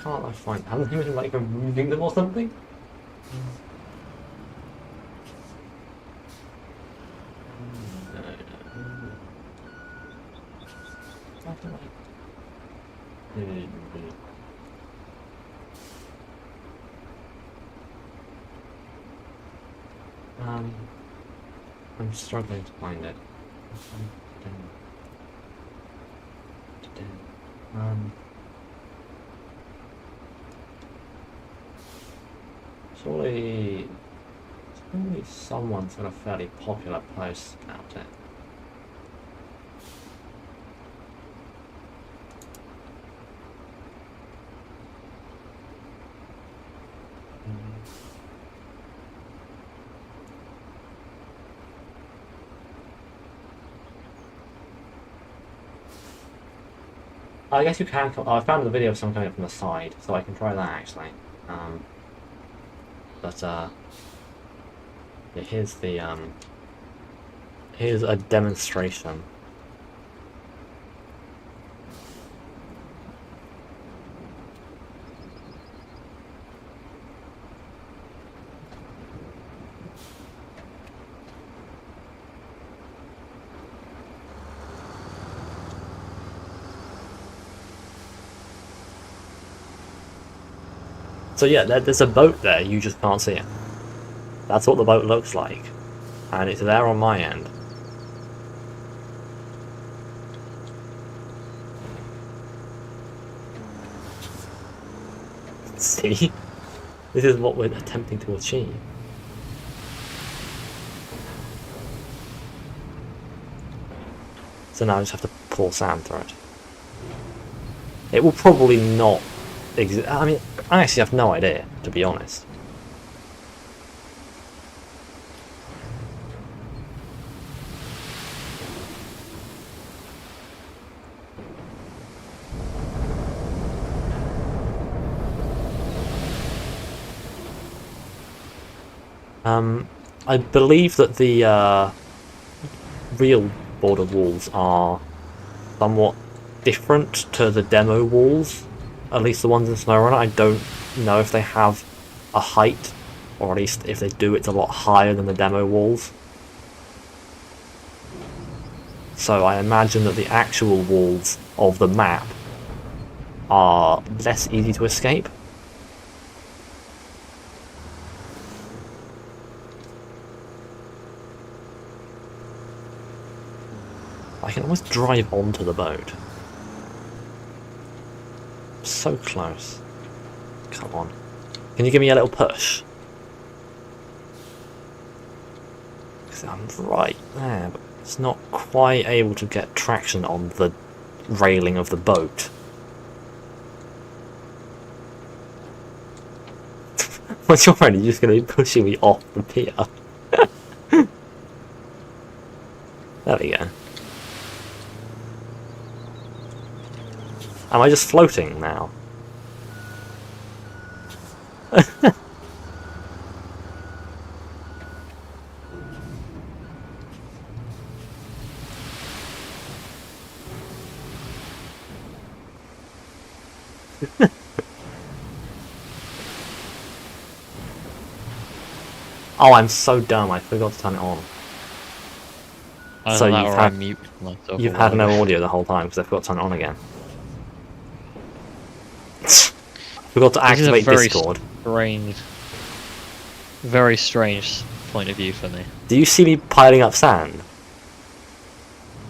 can't I find? Haven't you been like removing them or something? I'm struggling to find it. Surely someone's got a fairly popular post about it. I guess you can. I found the video of someone coming up from the side, so I can try that actually. But yeah, here's a demonstration. So yeah, there's a boat there, you just can't see it. That's what the boat looks like. And it's there on my end. See? This is what we're attempting to achieve. So now I just have to pour sand through it. It will probably not exist. I mean, I actually have no idea, to be honest. I believe that the real border walls are somewhat different to the demo walls, at least the ones in SnowRunner. I don't know if they have a height, or at least if they do, it's a lot higher than the demo walls. So I imagine that the actual walls of the map are less easy to escape. I can almost drive onto the boat. So close. Come on. Can you give me a little push? Because I'm right there, but it's not quite able to get traction on the railing of the boat. Once you're ready, you're just going to be pushing me off the pier. There we go. Am I just floating now? Oh, I'm so dumb, I forgot to turn it on. So you've had no audio the whole time because I forgot to turn it on again. Forgot to activate Discord. Very strange point of view for me. Do you see me piling up sand?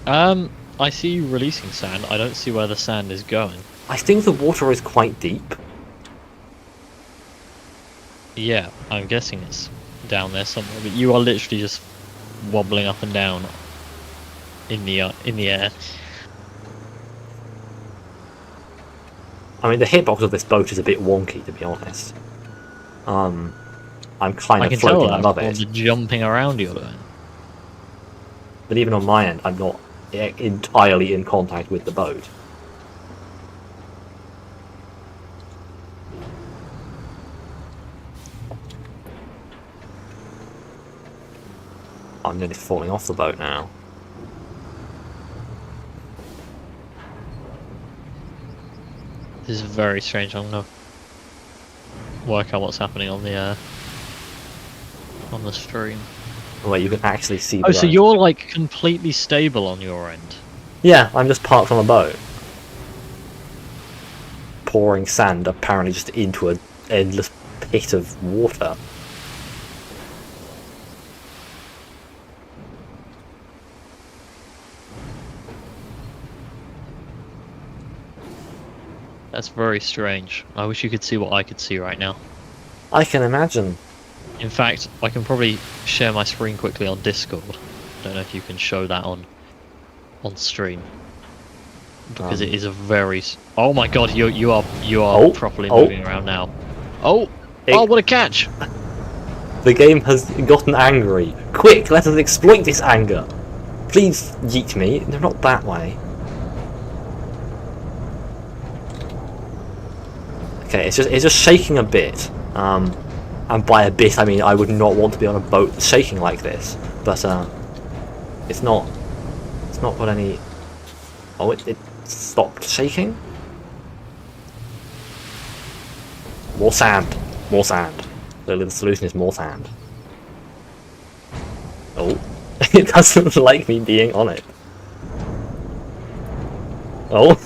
I see you releasing sand. I don't see where the sand is going. I think the water is quite deep. Yeah, I'm guessing it's down there somewhere. But you are literally just wobbling up and down in the air. I mean, the hitbox of this boat is a bit wonky, to be honest. I'm kind of floating above it. The jumping around you're doing. But even on my end, I'm not entirely in contact with the boat. I'm nearly falling off the boat now. This is very strange. I'm gonna work out what's happening on the stream. Where you can actually see the boat. So boat. you're like completely stable on your end? Yeah, I'm just parked on a boat. Pouring sand apparently just into an endless pit of water. That's very strange. I wish you could see what I could see right now. I can imagine. In fact, I can probably share my screen quickly on Discord. Don't know if you can show that on stream, because it is a very. Oh my god, you are properly moving around now. Oh, what a catch! The game has gotten angry. Quick, let us exploit this anger. Please yeet me. They're not that way. Okay, it's just shaking a bit. And by a bit, I mean I would not want to be on a boat shaking like this. But it's not got any. Oh, it stopped shaking. More sand. More sand. Clearly the solution is more sand. Oh. It doesn't like me being on it. Oh.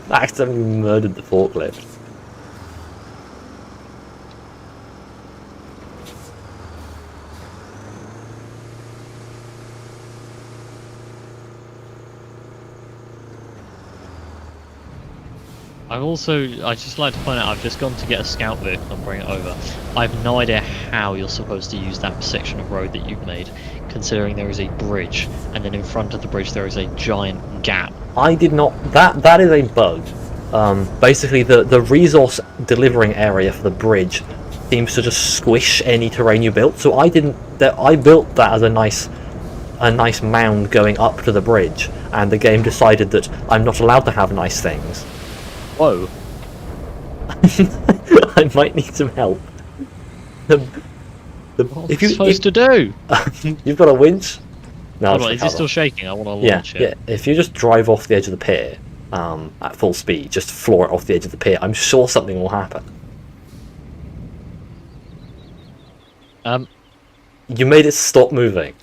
I accidentally murdered the forklift. I just like to point out, I've just gone to get a scout vehicle and bring it over. I have no idea how you're supposed to use that section of road that you've made, considering there is a bridge, and then in front of the bridge there is a giant gap. I did not. That is a bug. Basically, the resource delivering area for the bridge seems to just squish any terrain you built. So I didn't. I built that as a nice mound going up to the bridge, and the game decided that I'm not allowed to have nice things. Whoa. I might need some help. What am I supposed to do? You've got a winch? No, Hold on, is it still shaking? I want to launch it. Yeah, if you just drive off the edge of the pier at full speed, just floor it off the edge of the pier, I'm sure something will happen. You made it stop moving.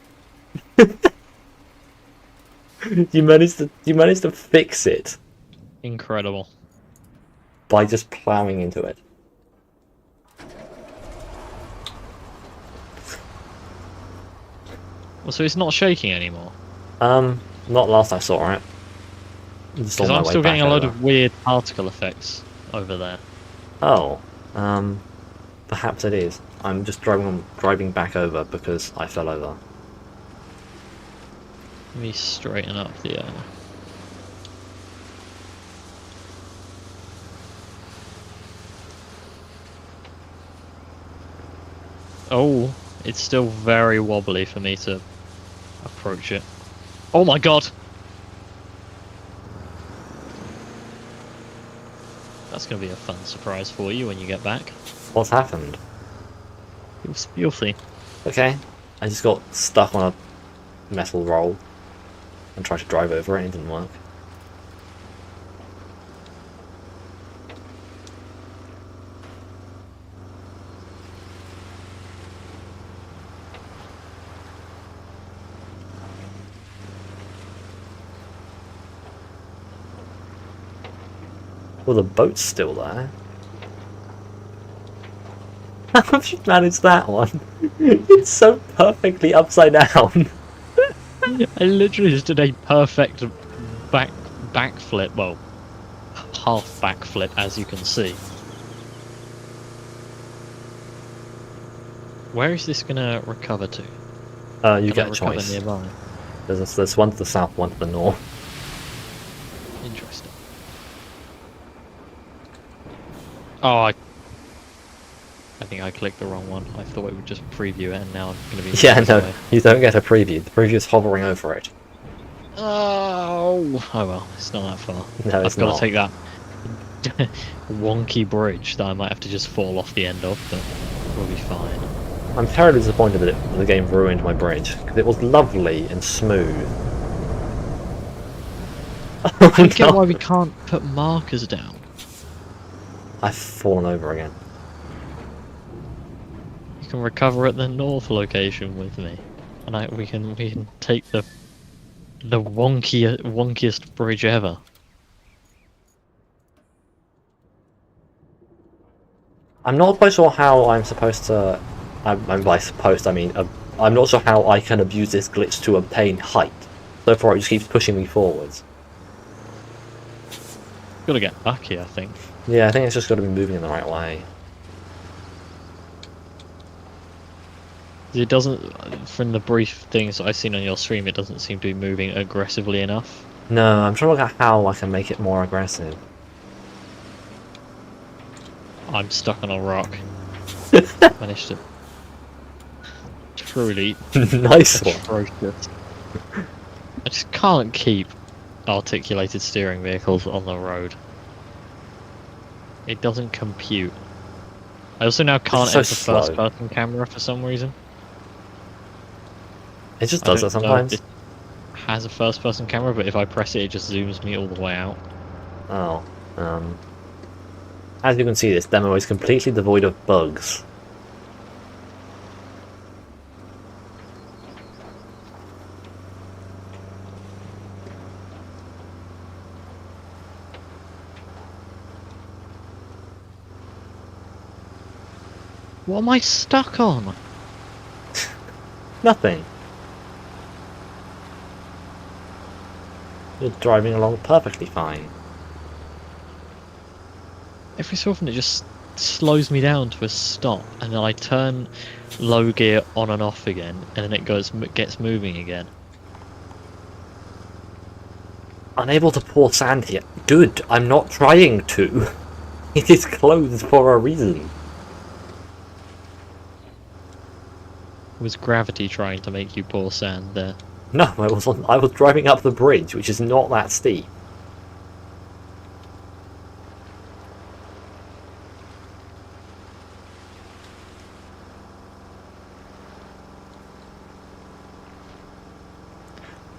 You managed to fix it. Incredible. By just ploughing into it. Well, so it's not shaking anymore? Not last I saw it. Because I'm still getting a load of weird particle effects over there. Oh, perhaps it is. I'm just driving back over because I fell over. Let me straighten up the Oh, it's still very wobbly for me to approach it. Oh my god! That's going to be a fun surprise for you when you get back. What's happened? You'll see. Okay, I just got stuck on a metal roll and tried to drive over it and it didn't work. Well, the boat's still there. How have you managed that one? It's so perfectly upside down. I literally just did a perfect backflip, well, half backflip, as you can see. Where is this gonna recover to? You get a choice. Nearby? There's one to the south, one to the north. Interesting. Oh, I think I clicked the wrong one. I thought it would just preview it, and now I'm going to be... Yeah, no, away. You don't get a preview. The preview is hovering over it. Oh well, it's not that far. No, it's not. I've got to take that wonky bridge that I might have to just fall off the end of, but we'll be fine. I'm terribly disappointed that the game ruined my bridge, because it was lovely and smooth. I don't get why we can't put markers down. I've fallen over again. You can recover at the north location with me, and we can take the wonkiest bridge ever. I'm not quite sure how I'm supposed to. By supposed, I mean I'm not sure how I can abuse this glitch to obtain height. So far, it just keeps pushing me forwards. Gotta get lucky, I think. Yeah, I think it's just got to be moving in the right way. It doesn't, from the brief things I've seen on your stream, it doesn't seem to be moving aggressively enough. No, I'm trying to look at how I can make it more aggressive. I'm stuck on a rock. Managed to truly Nice one. atrocious. I just can't keep articulated steering vehicles on the road. It doesn't compute. I also now can't so enter slow. first-person camera for some reason. It just I does that don't know if sometimes. it has a first-person camera, but if I press it, it just zooms me all the way out. Oh. As you can see, this demo is completely devoid of bugs. What am I stuck on? Nothing. You're driving along perfectly fine. Every so often it just slows me down to a stop, and then I turn low gear on and off again, and then it gets moving again. Unable to pour sand here. Dude, I'm not trying to. It is closed for a reason. Was gravity trying to make you pour sand there? No, I was driving up the bridge, which is not that steep.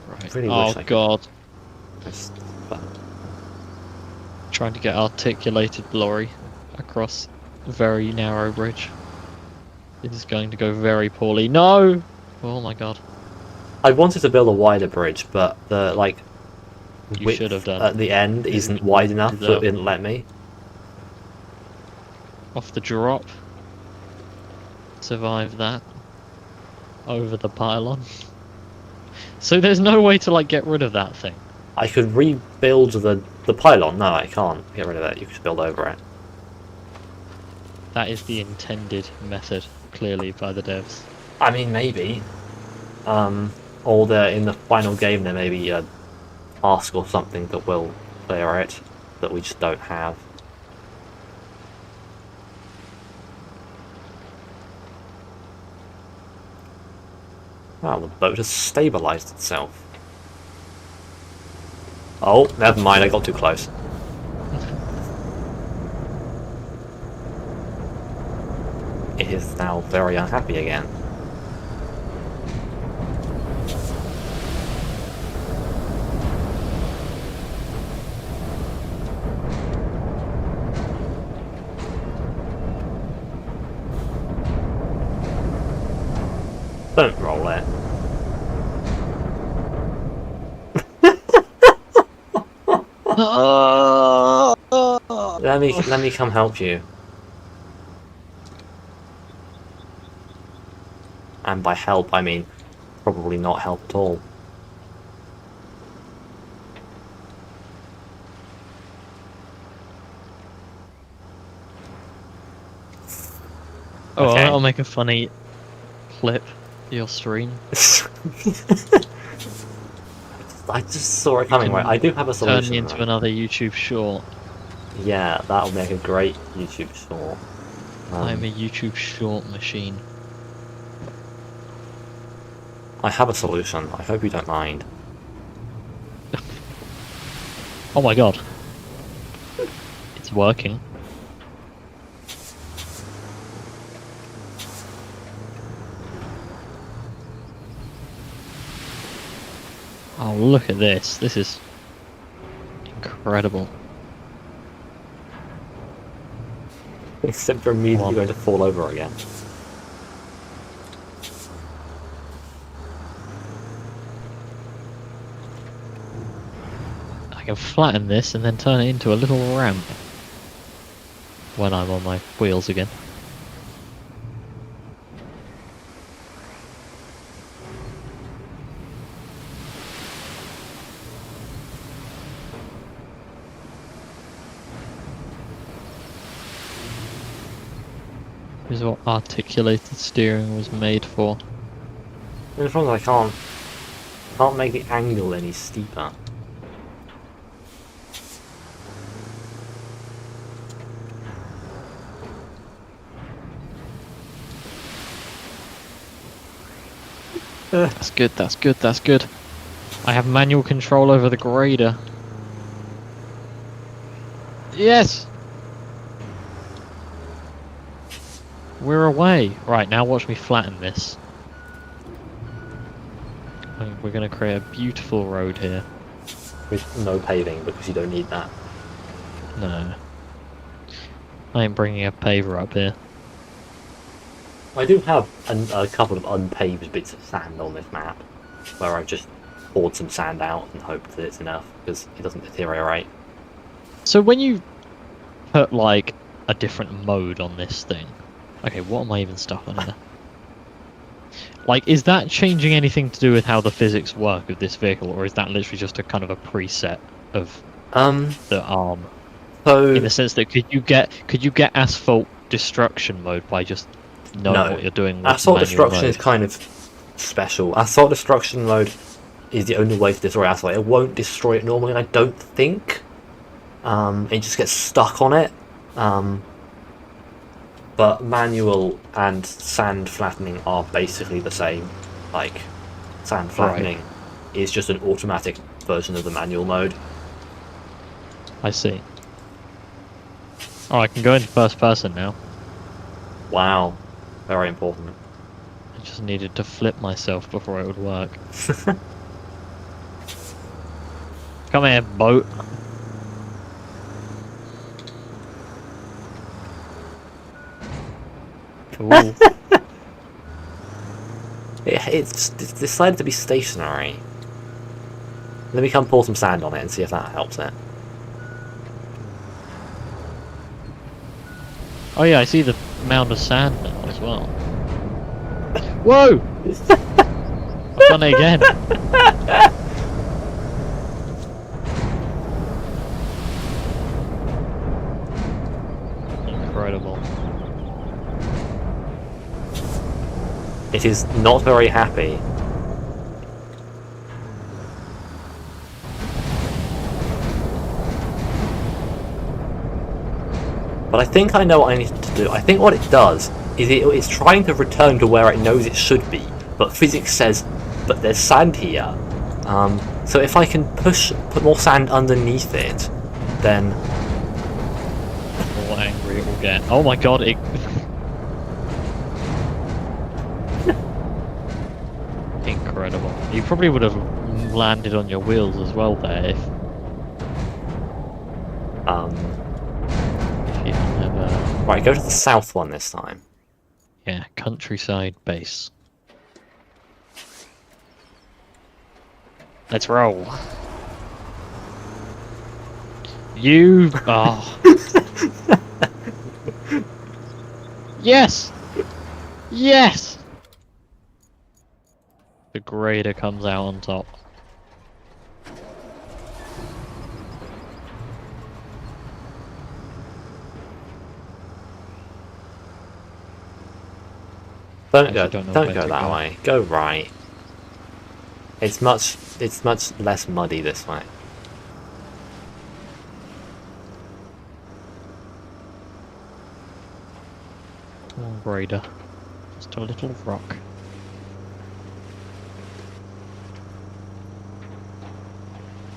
Right. Really Oh wish I could god. press the button. Trying to get articulated lorry across a very narrow bridge. This is going to go very poorly. No! Oh my god. I wanted to build a wider bridge, but the You width should have done. at the end isn't wide enough, so it didn't let me. Off the drop. Survive that. Over the pylon. So there's no way to like get rid of that thing. I could rebuild the pylon. No, I can't get rid of it. You could build over it. That is the intended method, clearly, by the devs. I mean, maybe. Or in the final game there may be a task or something that will clear it that we just don't have. Wow, the boat has stabilized itself. Oh, never mind, I got too close. It is now very unhappy again. Don't roll it. Let me come help you. And by help, I mean probably not help at all. Oh, Okay. I'll make a funny clip. Your stream. I just saw it coming. Right, I do have a solution. Turn me into right? another YouTube short. Yeah, that'll make a great YouTube short. I'm a YouTube short machine. I have a solution. I hope you don't mind. Oh my god. It's working. Oh, look at this. This is incredible. Except for immediately going to fall over again. I can flatten this and then turn it into a little ramp when I'm on my wheels again. This is what articulated steering was made for. The problem is I can't make the angle any steeper. That's good, that's good, that's good. I have manual control over the grader. Yes! We're away. Right, now watch me flatten this. We're going to create a beautiful road here. With no paving, because you don't need that. No. I ain't bringing a paver up here. I do have a couple of unpaved bits of sand on this map, where I've just poured some sand out and hoped that it's enough, because it doesn't deteriorate. So when you put, like, a different mode on this thing... Okay, what am I even stuck on here? Like, is that changing anything to do with how the physics work of this vehicle, or is that literally just a kind of a preset of the arm? So In the sense that could you get asphalt destruction mode by just knowing what you're doing with asphalt manual destruction mode? is kind of special. Asphalt destruction mode is the only way to destroy asphalt. It won't destroy it normally, I don't think. It just gets stuck on it. But manual and sand flattening are basically the same. Like, sand flattening is just an automatic version of the manual mode. I see. Oh, I can go into first person now. Wow. Very important. I just needed to flip myself before it would work. Come here, boat. Ooh. It's decided to be stationary. Let me come pour some sand on it and see if that helps it. Oh yeah, I see the mound of sand now as well. Whoa! I've done it again. Incredible. It is not very happy. But I think I know what I need to do. I think what it does is it's trying to return to where it knows it should be, but physics says, but there's sand here. So if I can put more sand underneath it, then... The more angry it will get. Oh my god, it... Incredible. You probably would have landed on your wheels as well there if you didn't have a... Right, go to the south one this time. Yeah, countryside base. Let's roll. You... Oh. Yes! Yes! The grader comes out on top. Don't Actually, go don't know where to that go. way. Go right. It's much less muddy this way. Come on, grader. Just a little rock.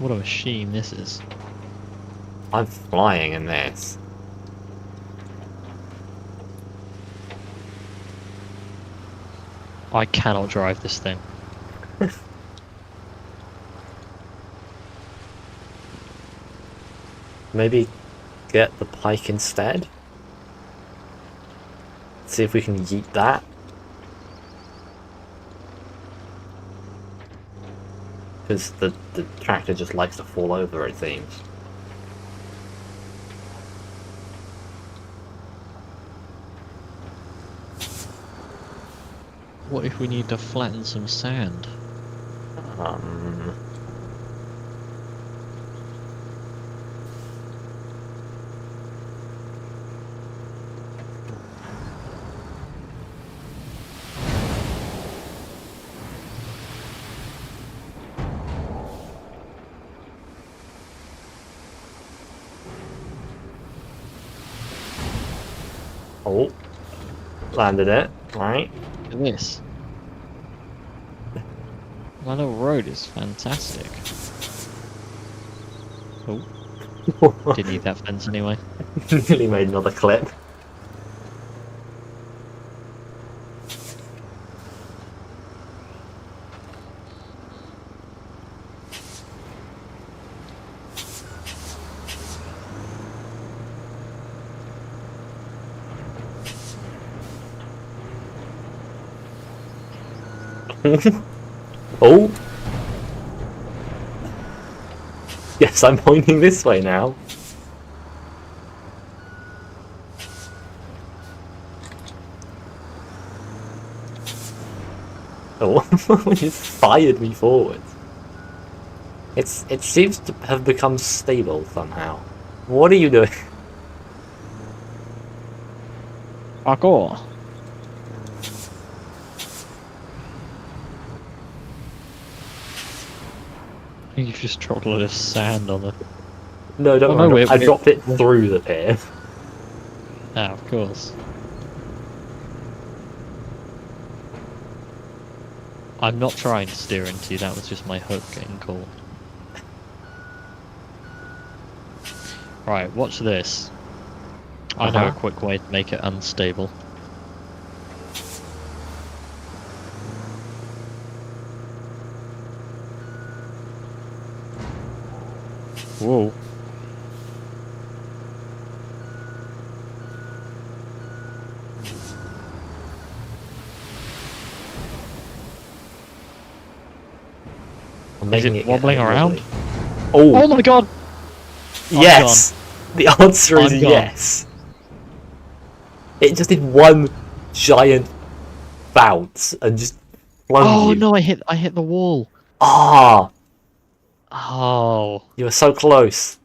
What a machine this is. I'm flying in this. I cannot drive this thing. Maybe get the pike instead? See if we can yeet that. Because the tractor just likes to fall over, it seems. What if we need to flatten some sand? Oh, landed it, right? Look at this. My little road is fantastic. Oh, didn't need that fence anyway. Nearly made another clip. Oh! Yes, I'm pointing this way now. Oh, it just fired me forward. It seems to have become stable somehow. What are you doing? Parkour. You just dropped a lot of sand on it. No, don't Oh, worry. no, I dropped it through the pier. Ah, of course. I'm not trying to steer into you, that was just my hook getting caught. Right, watch this. I know a quick way to make it unstable. Whoa. Is it wobbling around? Oh! Oh my god! Yes! The answer is yes. It just did one giant bounce and just flung you. No, I hit the wall. Ah! Oh. You were so close.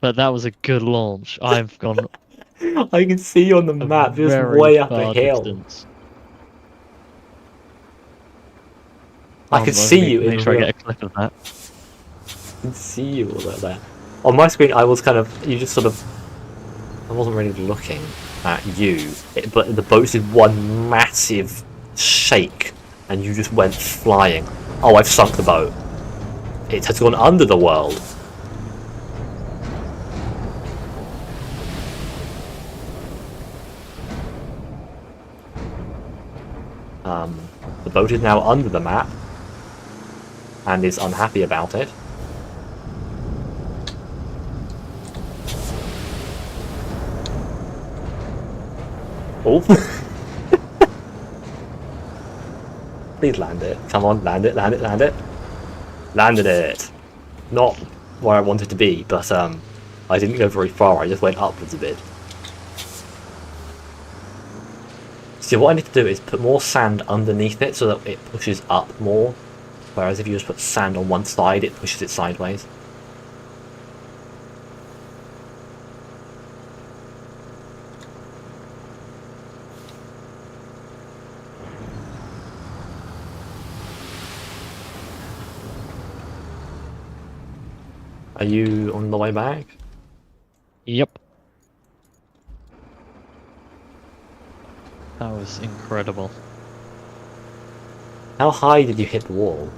But that was a good launch. I've gone I can see you on the a map, just very way up a far hill. distance. I can see you in Make sure I real. get a clip of that. I can see you all like that. On my screen, I was kind of, you just sort of, I wasn't really looking at you, but the boat did one massive shake, and you just went flying. Oh, I've sunk the boat. It has gone under the world. The boat is now under the map, and is unhappy about it. Oh. Please land it. Come on, land it, land it, land it. Landed it. Not where I wanted to be, but I didn't go very far, I just went upwards a bit. See, what I need to do is put more sand underneath it so that it pushes up more. Whereas if you just put sand on one side, it pushes it sideways. Are you on the way back? Yep. That was incredible. How high did you hit the wall?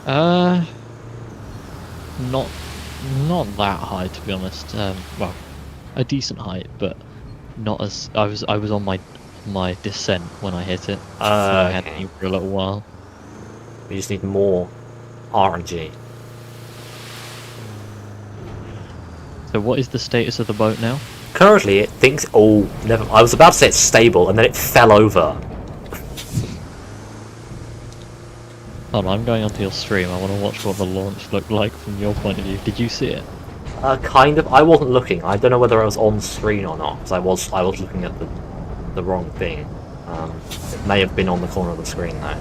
Not that high to be honest. Well, a decent height, but not as I was on my descent when I hit it. So I had to for a little while. We just need more RNG. So what is the status of the boat now? Currently, it thinks. Oh, never. I was about to say it's stable, and then it fell over. Hold on, I'm going onto your stream. I want to watch what the launch looked like from your point of view. Did you see it? Kind of. I wasn't looking. I don't know whether I was on screen or not, because I was looking at the wrong thing. It may have been on the corner of the screen though.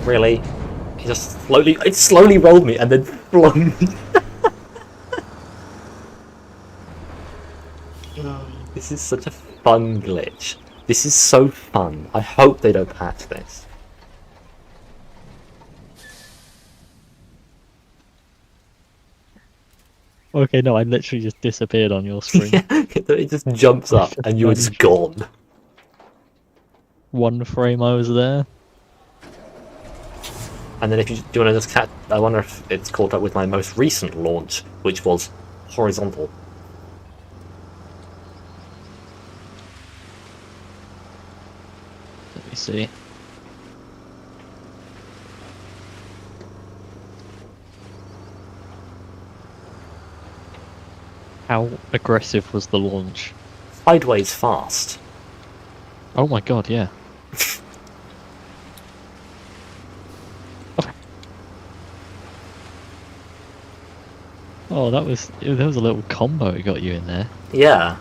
Really? It slowly rolled me and then flung me. This is such a fun glitch. This is so fun. I hope they don't patch this. Okay, no, I literally just disappeared on your screen. Yeah, it just jumps I up just and you were just vanished. gone. One frame I was there. And then if you do want to just catch, I wonder if it's caught up with my most recent launch, which was horizontal. Let me see. How aggressive was the launch? Sideways fast. Oh my god, yeah. Oh, that was a little combo it got you in there. Yeah.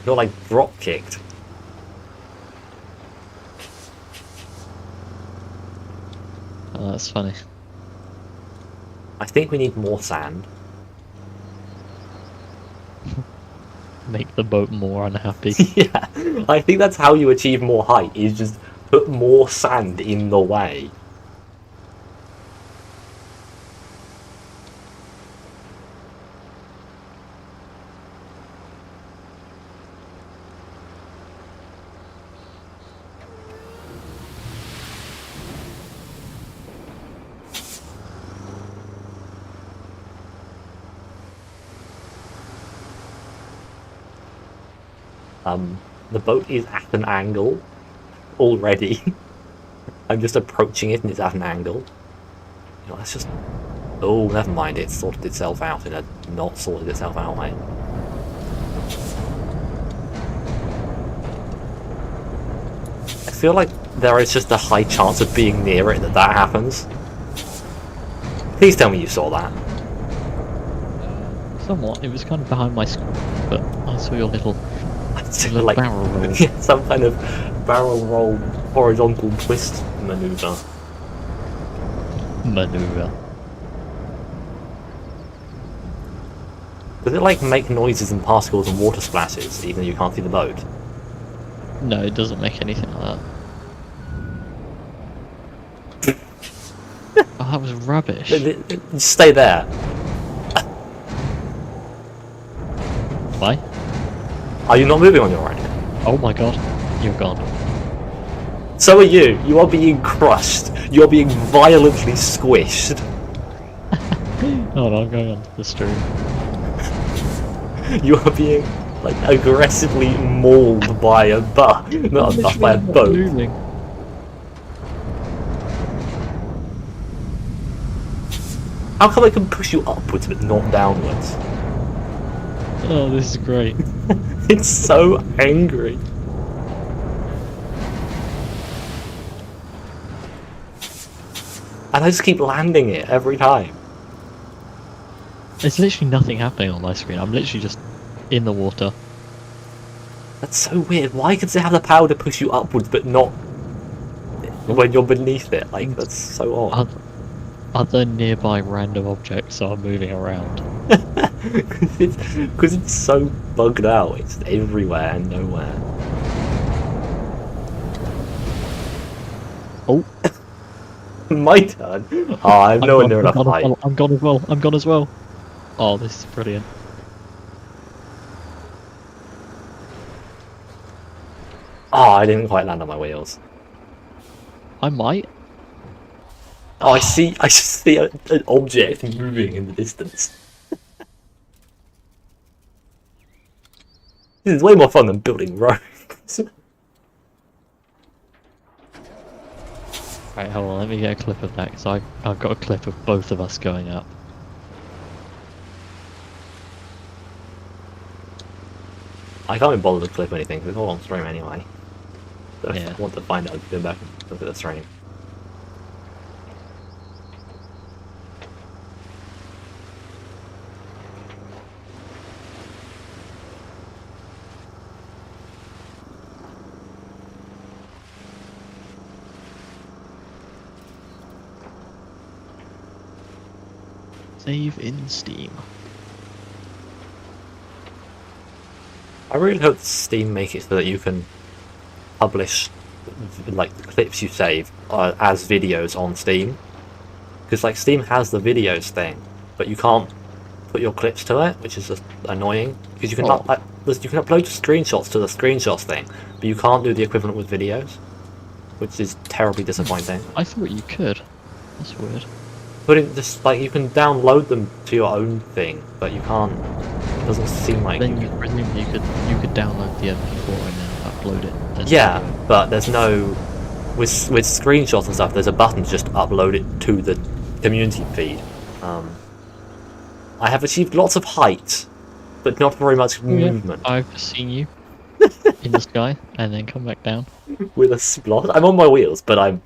You're like drop kicked. Oh, that's funny. I think we need more sand. Make the boat more unhappy. Yeah, I think that's how you achieve more height, is just put more sand in the way. The boat is at an angle already. I'm just approaching it and it's at an angle. You know, let's just... Oh, never mind, it sorted itself out in a not sorted itself out way. I feel like there is just a high chance of being near it that happens. Please tell me you saw that. Somewhat. It was kind of behind my screen, but I saw your little Like barrel roll. some kind of barrel roll horizontal twist maneuver. Maneuver. Does it like make noises and particles and water splashes even though you can't see the boat? No, it doesn't make anything like that. Oh, that was rubbish. Just stay there. Why? Are you not moving on your end? Oh my god, you're gone. So are you. You are being crushed. You are being violently squished. Oh no, I'm going onto the stream. You are being like aggressively mauled by a bus. Not a bus, by a boat. Moving. How come I can push you upwards but not downwards? Oh, this is great. It's so angry. And I just keep landing it every time. There's literally nothing happening on my screen. I'm literally just in the water. That's so weird. Why does it have the power to push you upwards but not when you're beneath it? Like, that's so odd. Other nearby random objects are moving around. Because it's so bugged out. It's everywhere and nowhere. Oh, My turn. Oh, I'm nowhere near enough height. I'm gone as well. I'm gone as well. Oh, this is brilliant. Oh, I didn't quite land on my wheels. I might. Oh, I just see an object moving in the distance. This is way more fun than building roads. Right, hold on. Let me get a clip of that because I've got a clip of both of us going up. I can't be bothered to clip anything because it's all on stream anyway. So Yeah. if I want to find out, go back and look at the stream. Save in Steam. I really hope Steam make it so that you can publish like the clips you save as videos on Steam, because like Steam has the videos thing, but you can't put your clips to it, which is just annoying because you can Oh. you can upload screenshots to the screenshots thing, but you can't do the equivalent with videos, which is terribly disappointing. I thought you could. That's weird. But it just like you can download them to your own thing, but you can't. It doesn't seem like Then you can. presumably you could download the MP4 and then upload it. And Yeah, but there's no with screenshots and stuff. There's a button to just upload it to the community feed. I have achieved lots of height, but not very much movement. I've seen you in the sky and then come back down. With a splot, I'm on my wheels, but I'm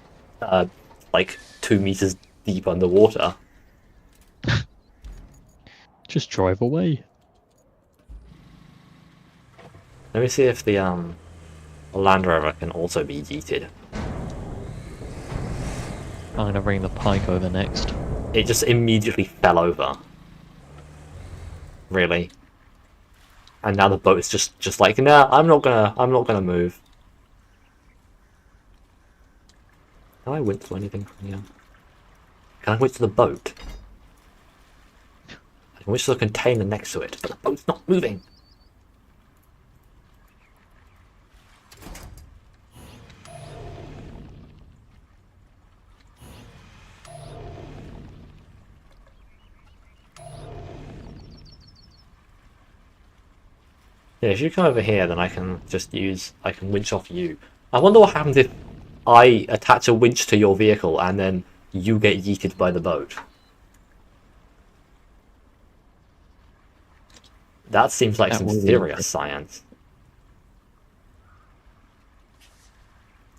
like 2 meters deep underwater. Just drive away. Let me see if the Land Rover can also be yeeted. I'm gonna bring the pike over next. It just immediately fell over. Really. And now the boat is just like, nah, I'm not gonna move. Can I winch to anything from here? Can I winch to the boat? I can winch to the container next to it, but the boat's not moving. Yeah, if you come over here, then I can winch off you. I wonder what happens if I attach a winch to your vehicle and then you get yeeted by the boat. That seems like some serious science.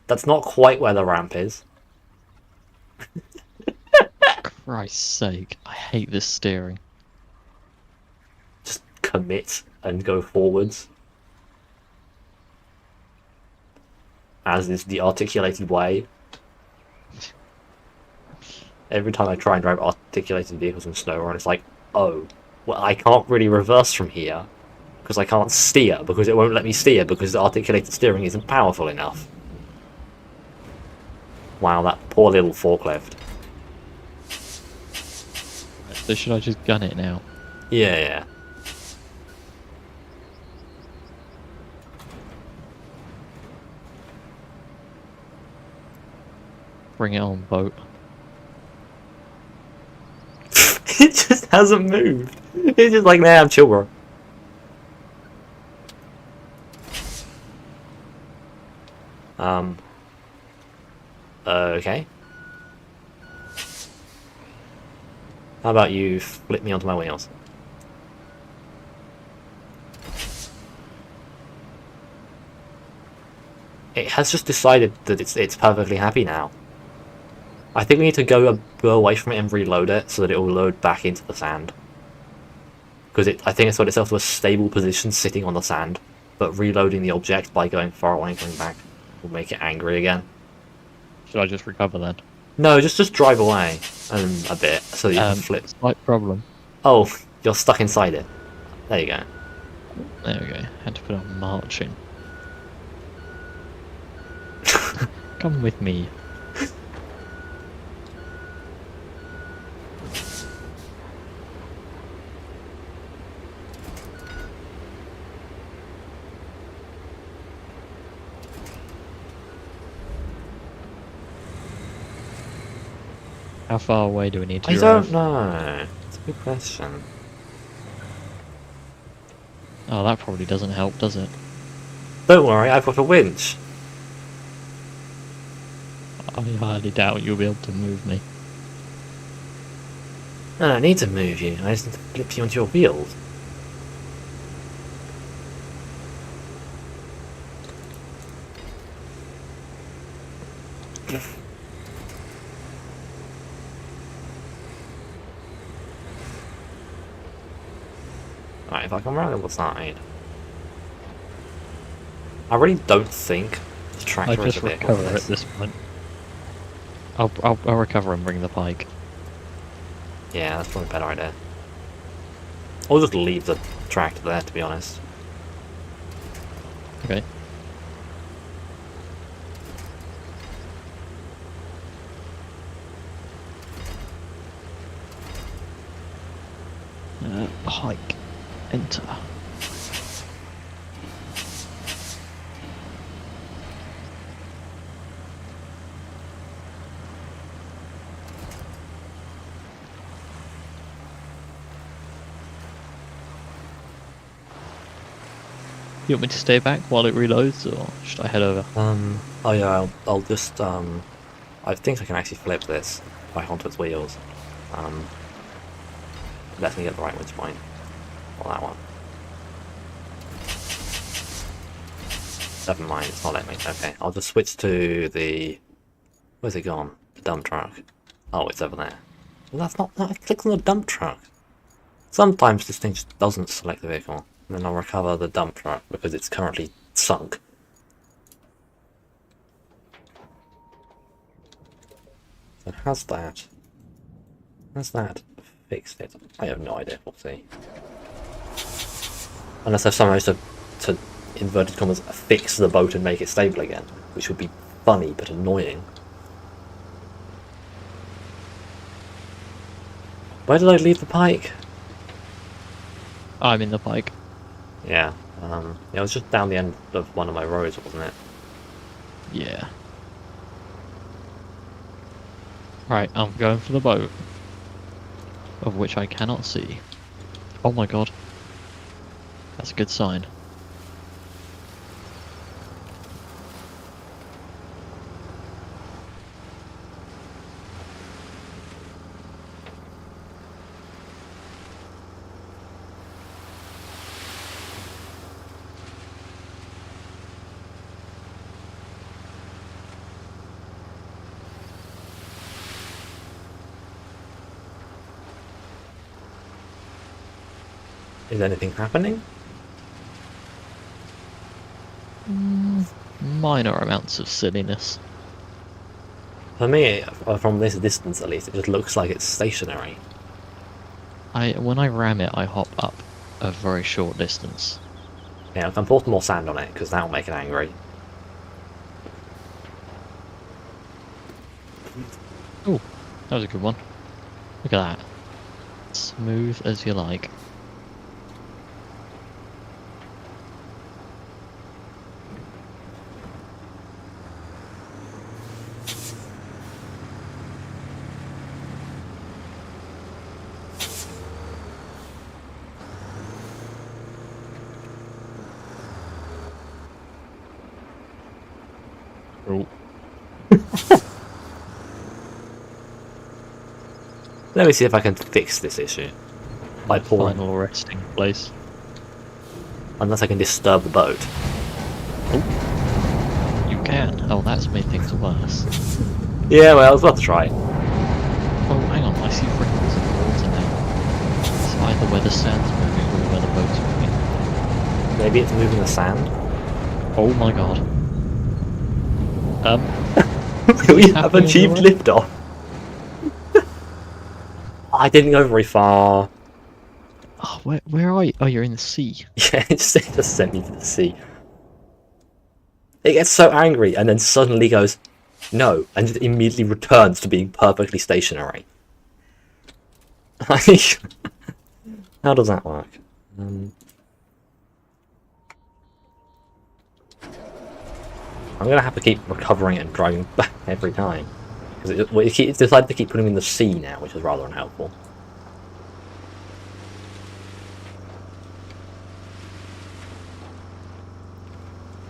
That's not quite where the ramp is. Christ's sake, I hate this steering. Just commit and go forwards. As is the articulated way. Every time I try and drive articulated vehicles in SnowRun, it's like, oh, well, I can't really reverse from here because I can't steer, because it won't let me steer because the articulated steering isn't powerful enough. Wow, that poor little forklift. So should I just gun it now? Yeah. Bring it on, boat. It just hasn't moved. It's just like, nah, I'm chill, bro. Okay. How about you flip me onto my wheels? It has just decided that it's perfectly happy now. I think we need to go away from it and reload it so that it will load back into the sand. Because I think it's got itself to a stable position sitting on the sand, but reloading the object by going far away and coming back will make it angry again. Should I just recover then? No, just drive away a bit so that you can flip. Slight problem. Oh, you're stuck inside it. There you go. There we go. Had to put on marching. Come with me. How far away do we need to I drive? don't know. It's a good question. Oh, that probably doesn't help, does it? Don't worry, I've got a winch. I highly doubt you'll be able to move me. I don't need to move you, I just need to flip you onto your wheels. Right, if I come around the other side. I really don't think the tractor I is just a vehicle recover for at this. this point. I'll recover and bring the pike. Yeah, that's probably a better idea. Or just leave the tractor there, to be honest. Okay. Pike. Enter. You want me to stay back while it reloads, or should I head over? Oh yeah, I'll just, I think I can actually flip this back onto its wheels. Let me get the right winch point. Or that one. Never mind, it's not letting me. Okay, I'll just switch to the... Where's it gone? The dump truck. Oh, it's over there. Well, that's not... No, I clicked on the dump truck. Sometimes this thing just doesn't select the vehicle. And then I'll recover the dump truck because it's currently sunk. So has that fixed it? I have no idea. We'll see. Unless there's some way to inverted commas fix the boat and make it stable again, which would be funny but annoying. Where did I leave the Pike? I'm in the Pike. Yeah, it was just down the end of one of my roads, wasn't it? Yeah. Right, I'm going for the boat, of which I cannot see. Oh my god. That's a good sign. Is anything happening? Minor amounts of silliness. For me, from this distance at least, it just looks like it's stationary. When I ram it, I hop up a very short distance. Yeah, I can pour some more sand on it, because that'll make it angry. Oh, that was a good one. Look at that. Smooth as you like. Oh. Let me see if I can fix this issue. By pouring. Final resting place. Unless I can disturb the boat. Oh. You can. Oh, that's made things worse. Yeah, well, I was about to try. Oh, hang on. I see ripples in the water now. It's either where the sand's moving or where the boat's moving. Maybe it's moving the sand? Oh my god. We have achieved liftoff. I didn't go very far. Oh, where are you? Oh, you're in the sea. Yeah, it just sent me to the sea. It gets so angry and then suddenly goes, no, and just immediately returns to being perfectly stationary. How does that work? I'm gonna have to keep recovering and driving back every time. Because it's decided to keep putting me in the sea now, which is rather unhelpful.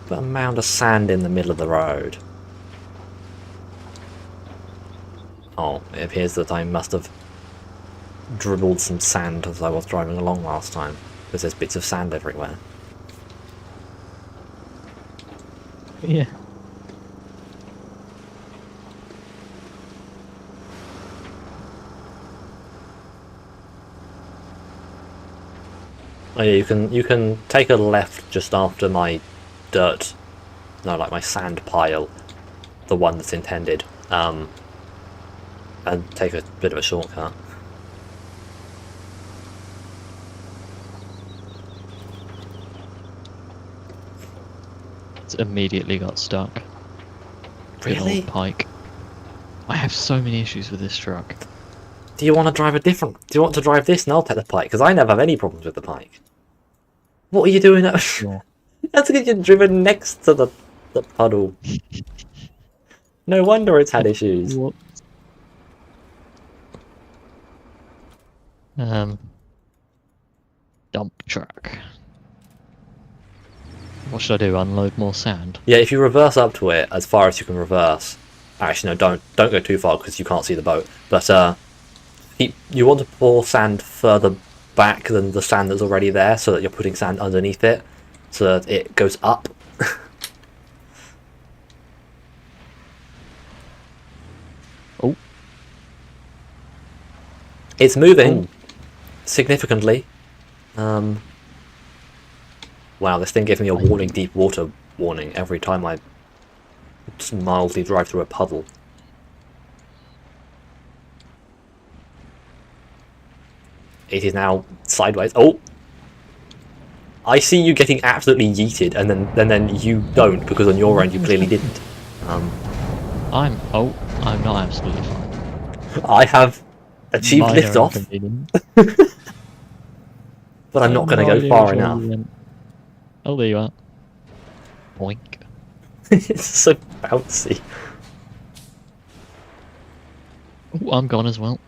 Put a mound of sand in the middle of the road. Oh, it appears that I must have dribbled some sand as I was driving along last time, because there's bits of sand everywhere. Yeah. Oh yeah, you can take a left just after my like my sand pile, the one that's intended, and take a bit of a shortcut. It's immediately got stuck. Good Really? old Pike. I have so many issues with this truck. Do you want to drive a different... Do you want to drive this and I'll take the pike? Because I never have any problems with the pike. What are you doing? That's because you're driven next to the puddle. No wonder it's had issues. What? Dump truck. What should I do? Unload more sand? Yeah, if you reverse up to it as far as you can reverse. Actually, no, don't go too far because you can't see the boat. But you want to pour sand further back than the sand that's already there, so that you're putting sand underneath it, so that it goes up. Oh. It's moving significantly. Wow, this thing gives me a warning, deep water warning every time I just mildly drive through a puddle. It is now sideways. Oh! I see you getting absolutely yeeted, and then you don't, because on your end you clearly didn't. I'm not absolutely fine. I have achieved Minor liftoff, inconvenience. but I'm not going to go far enough. Oh, there you are. Boink. It's so bouncy. Ooh, I'm gone as well.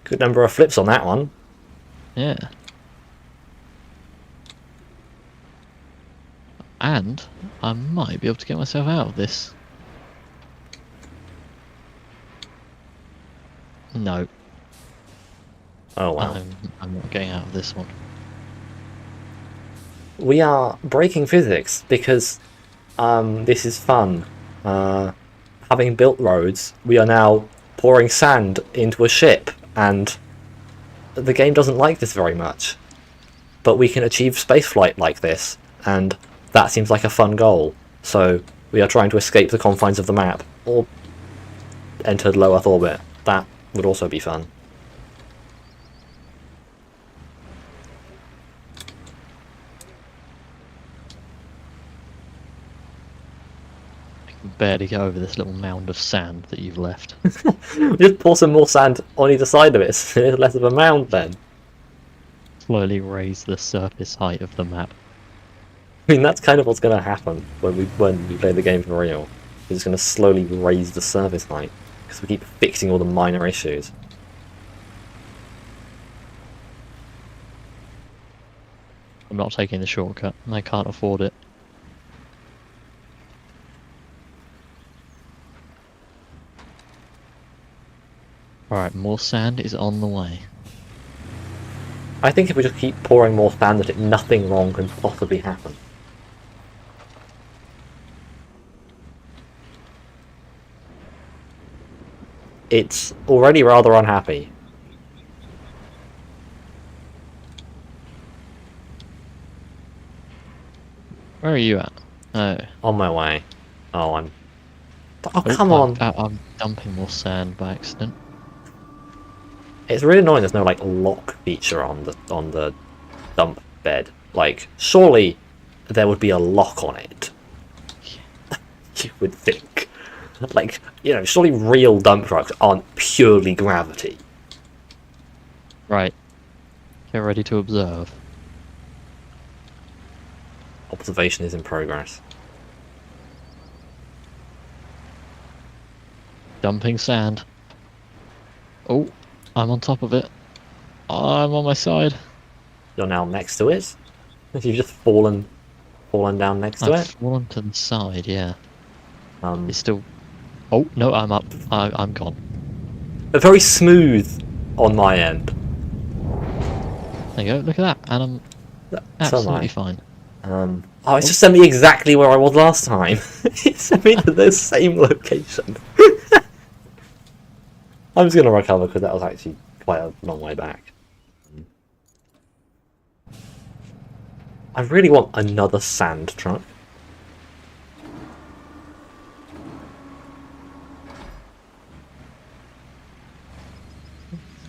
Good number of flips on that one. Yeah. And I might be able to get myself out of this. No. Oh wow. I'm not getting out of this one. We are breaking physics because this is fun. Having built roads, we are now pouring sand into a ship, and the game doesn't like this very much. But we can achieve spaceflight like this, and that seems like a fun goal. So we are trying to escape the confines of the map, or enter low Earth orbit. That would also be fun. Barely get over this little mound of sand that you've left. Just pour some more sand on either side of it, so it's less of a mound then. Slowly raise the surface height of the map. I mean, that's kind of what's going to happen when we play the game for real. We're just going to slowly raise the surface height, because we keep fixing all the minor issues. I'm not taking the shortcut, and I can't afford it. Alright, more sand is on the way. I think if we just keep pouring more sand at it, nothing wrong can possibly happen. It's already rather unhappy. Where are you at? Oh. On my way. Oh, come on! I'm dumping more sand by accident. It's really annoying there's no, like, lock feature on the dump bed. Like, surely there would be a lock on it. You would think. Like, you know, surely real dump trucks aren't purely gravity. Right. Get ready to observe. Observation is in progress. Dumping sand. Oh, I'm on top of it. I'm on my side. You're now next to it? You've just fallen down next to I've it? fallen to the side, yeah. Um, It's still... Oh, no, I'm up. I'm gone. But very smooth on my end. There you go, look at that. And I'm So am absolutely I. fine. Oh, it's just sent me exactly where I was last time. It sent me to the same location. I'm just going to recover because that was actually quite a long way back. I really want another sand truck.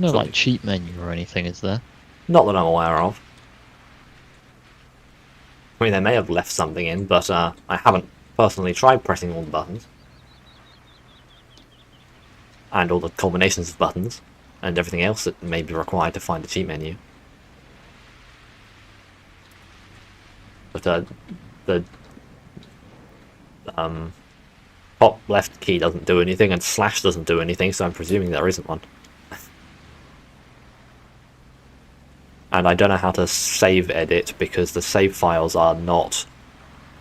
No, like, cheat menu or anything, is there? Not that I'm aware of. I mean, they may have left something in, but I haven't personally tried pressing all the buttons. and all the combinations of buttons, and everything else that may be required to find the cheat menu. But the top left key doesn't do anything, and slash doesn't do anything, so I'm presuming there isn't one. And I don't know how to save edit because the save files are not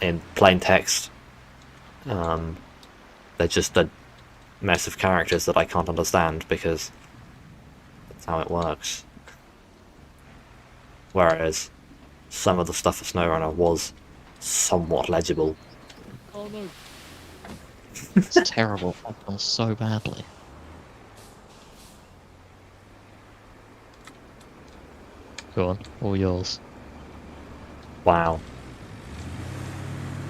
in plain text. They're just a mess of characters that I can't understand because that's how it works. Whereas some of the stuff for SnowRunner was somewhat legible. Oh no. It's terrible. I feel so badly. Go on, all yours. Wow.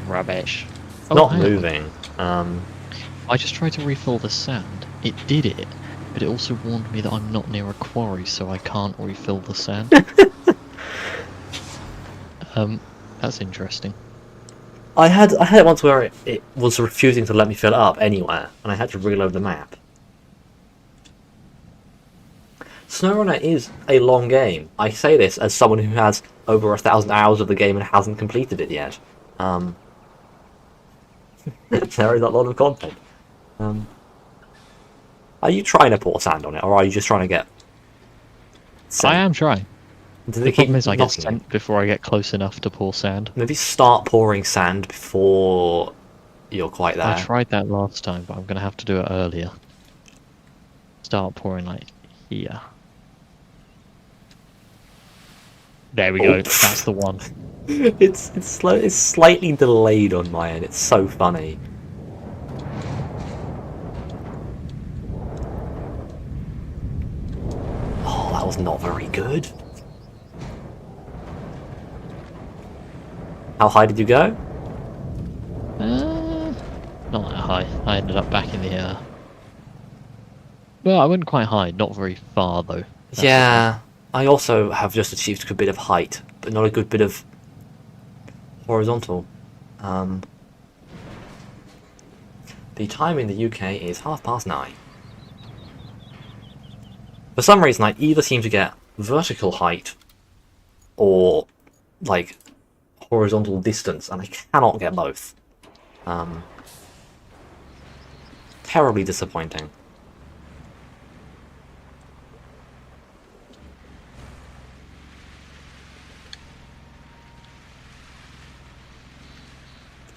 Rubbish. It's not moving. I just tried to refill the sand. It did it, but it also warned me that I'm not near a quarry, so I can't refill the sand. That's interesting. I had it once where it was refusing to let me fill it up anywhere, and I had to reload the map. SnowRunner is a long game. I say this as someone who has over 1,000 hours of the game and hasn't completed it yet. There is a lot of content. Are you trying to pour sand on it, or are you just trying to get sand? I am trying. Does The it keep problem is I get knocking you? sent before I get close enough to pour sand. Maybe start pouring sand before you're quite there. I tried that last time, but I'm going to have to do it earlier. Start pouring like here. There we go. That's the one. It's slow. It's slightly delayed on my end. It's so funny. Oh, that was not very good. How high did you go? Not that high. I ended up back in the air. Well, I went quite high. Not very far though. That's Yeah, I also have just achieved a good bit of height, but not a good bit of horizontal. The time in the UK is 9:30. For some reason, I either seem to get vertical height or like horizontal distance, and I cannot get both. Terribly disappointing.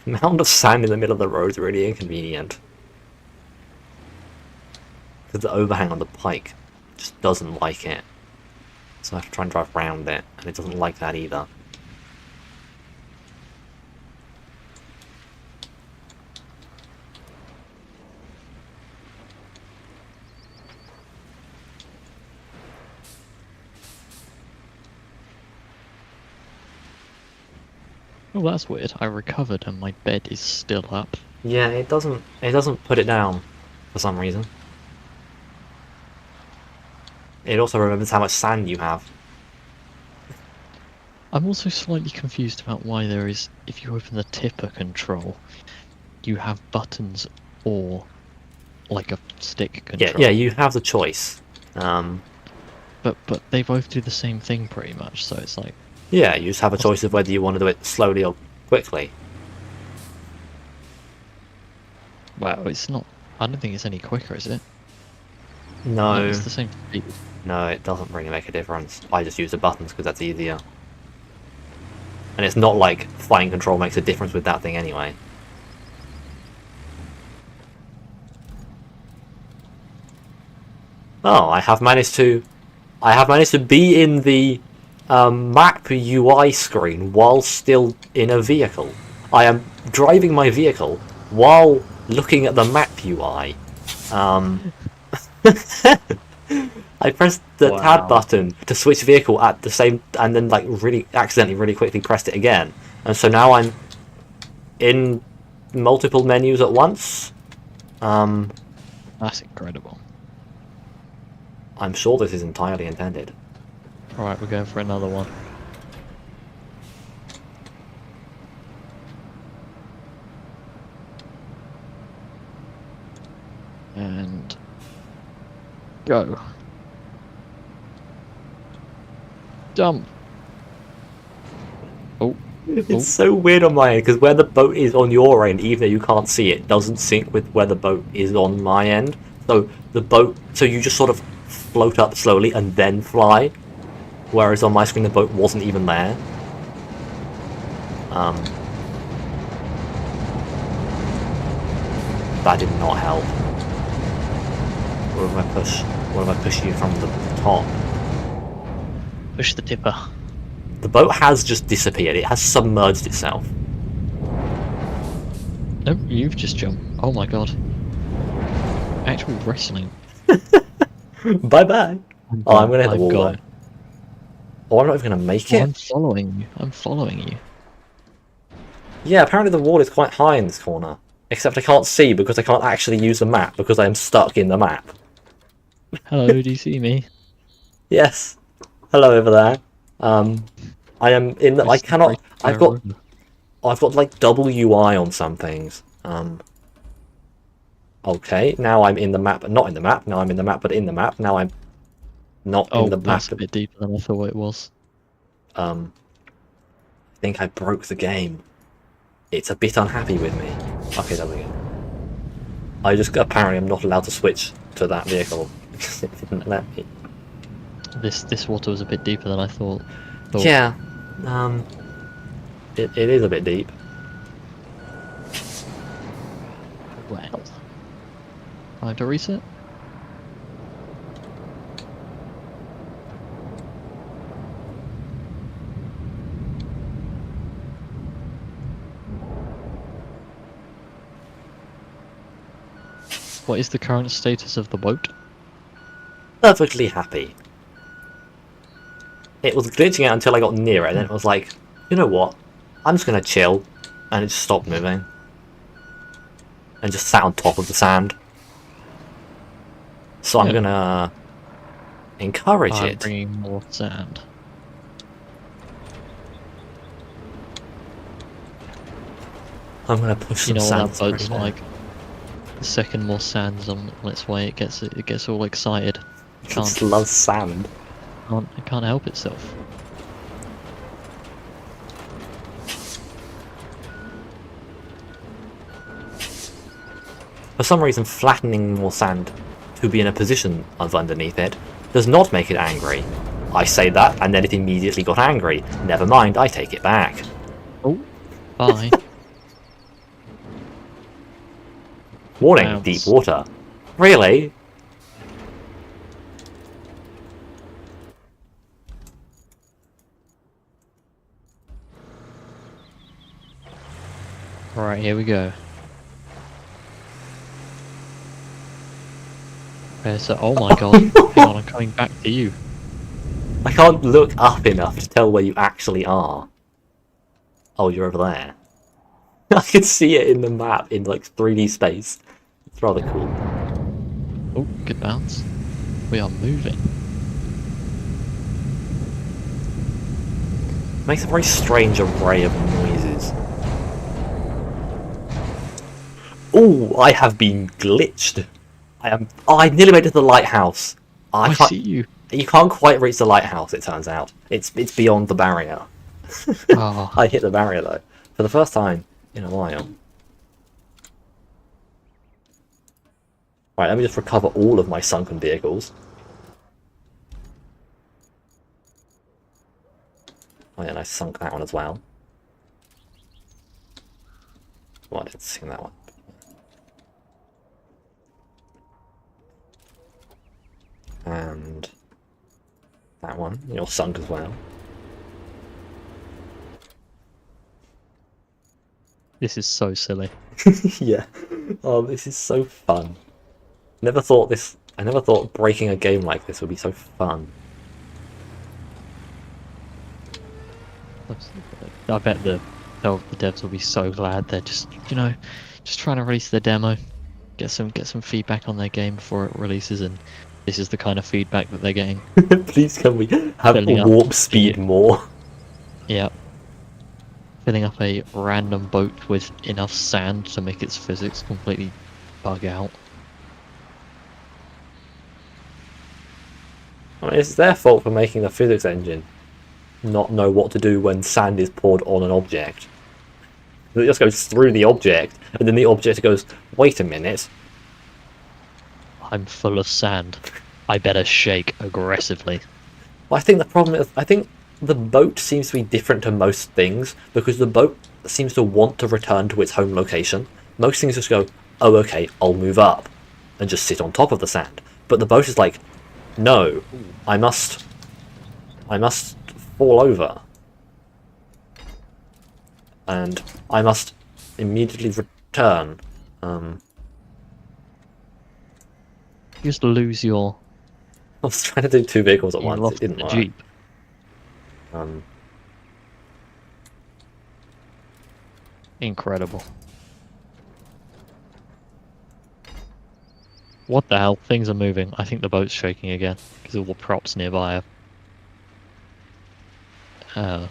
The amount of sand in the middle of the road is really inconvenient. Because the overhang on the pike just doesn't like it. So I have to try and drive around it, and it doesn't like that either. Oh, that's weird. I recovered and my bed is still up. Yeah, it doesn't put it down for some reason. It also remembers how much sand you have. I'm also slightly confused about why there is, if you open the tipper control, you have buttons or like a stick control. Yeah, you have the choice. But they both do the same thing pretty much, so it's like... Yeah, you just have a choice of whether you want to do it slowly or quickly. Wow, it's not... I don't think it's any quicker, is it? No, It's the same speed. no, it doesn't really make a difference. I just use the buttons because that's easier. And it's not like flying control makes a difference with that thing anyway. Oh, I have managed to be in the map UI screen while still in a vehicle. I am driving my vehicle while looking at the map UI. I pressed the tab button to switch vehicle at the same, and then like really accidentally really quickly pressed it again, and so now I'm in multiple menus at once. That's incredible. I'm sure this is entirely intended. Alright, we're going for another one. And Go. Jump. Oh. It's so weird on my end, because where the boat is on your end, even though you can't see it, doesn't sync with where the boat is on my end. So so you just sort of float up slowly and then fly, whereas on my screen the boat wasn't even there. That did not help. What if I push? What if I push you from the top? Push the tipper. The boat has just disappeared. It has submerged itself. No, you've just jumped. Oh my god. Actual wrestling. Bye bye. Oh, I'm gonna hit the wall gone. though. Oh, I'm not even gonna make it. I'm following you. I'm following you. Yeah, apparently the wall is quite high in this corner. Except I can't see because I can't actually use the map because I am stuck in the map. Hello, do you see me? Yes. Hello over there. I am in the. I cannot. I've got like WI on some things. Okay, now I'm in the map, not in the map. Now I'm in the map, but in the map. Now I'm not in the map. That's a bit deeper than I thought it was. I think I broke the game. It's a bit unhappy with me. Okay, there we go. I just apparently am not allowed to switch to that vehicle because it didn't let me. This water was a bit deeper than I thought. Yeah, it is a bit deep. Well, time to reset. What is the current status of the boat? Perfectly happy. It was glitching out until I got near it, and then it was like, you know what? I'm just gonna chill, and it just stopped moving, and just sat on top of the sand. So I'm gonna encourage it. Bringing more sand. I'm gonna push some You know sand. what that boat's like. The second more sand's on its way, it gets all excited. It just loves sand. It can't help itself. For some reason, flattening more sand to be in a position of underneath it does not make it angry. I say that, and then it immediately got angry. Never mind, I take it back. Oh, bye. Warning, Bounce. deep water. Really? Alright, here we go. So, oh my god, hang on, I'm coming back to you. I can't look up enough to tell where you actually are. Oh, you're over there. I can see it in the map in like 3D space. It's rather cool. Oh, good bounce. We are moving. Makes a very strange array of noises. Oh, I have been glitched. I nearly made it to the lighthouse. I can't, see you. You can't quite reach the lighthouse, it turns out. It's beyond the barrier. Oh. I hit the barrier though, for the first time in a while. Right, let me just recover all of my sunken vehicles. Oh yeah, and I sunk that one as well. Well, I didn't sink that one. And that one, you're sunk as well. This is so silly. Yeah. Oh, this is so fun. I never thought breaking a game like this would be so fun. I bet the devs will be so glad they're just trying to release their demo, get some feedback on their game before it releases, and this is the kind of feedback that they're getting. Please can we have warp speed more? Yeah. Filling up a random boat with enough sand to make its physics completely bug out. I mean, it's their fault for making the physics engine not know what to do when sand is poured on an object. It just goes through the object, and then the object goes, wait a minute. I'm full of sand. I better shake aggressively. Well, I think the problem is, I think the boat seems to be different to most things, because the boat seems to want to return to its home location. Most things just go, oh, okay, I'll move up, and just sit on top of the sand. But the boat is like, no, I must fall over. And I must immediately return. You just lose your... I was trying to do 2 vehicles at You once, lost it didn't the work. Jeep. Incredible. What the hell? Things are moving. I think the boat's shaking again because all the props nearby are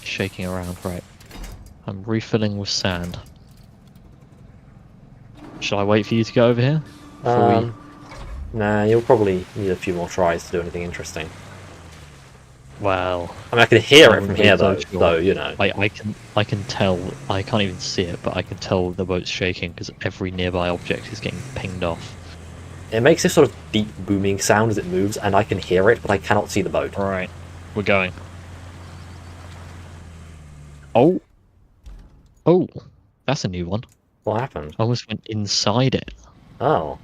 shaking around. Right. I'm refilling with sand. Shall I wait for you to go over here? Before Nah, you'll probably need a few more tries to do anything interesting. Well, I mean, I can hear it I'm from really here, so though, sure. so, you know. I can tell. I can't even see it, but I can tell the boat's shaking because every nearby object is getting pinged off. It makes this sort of deep booming sound as it moves, and I can hear it, but I cannot see the boat. Alright, we're going. Oh! Oh! That's a new one. What happened? I almost went inside it. Oh.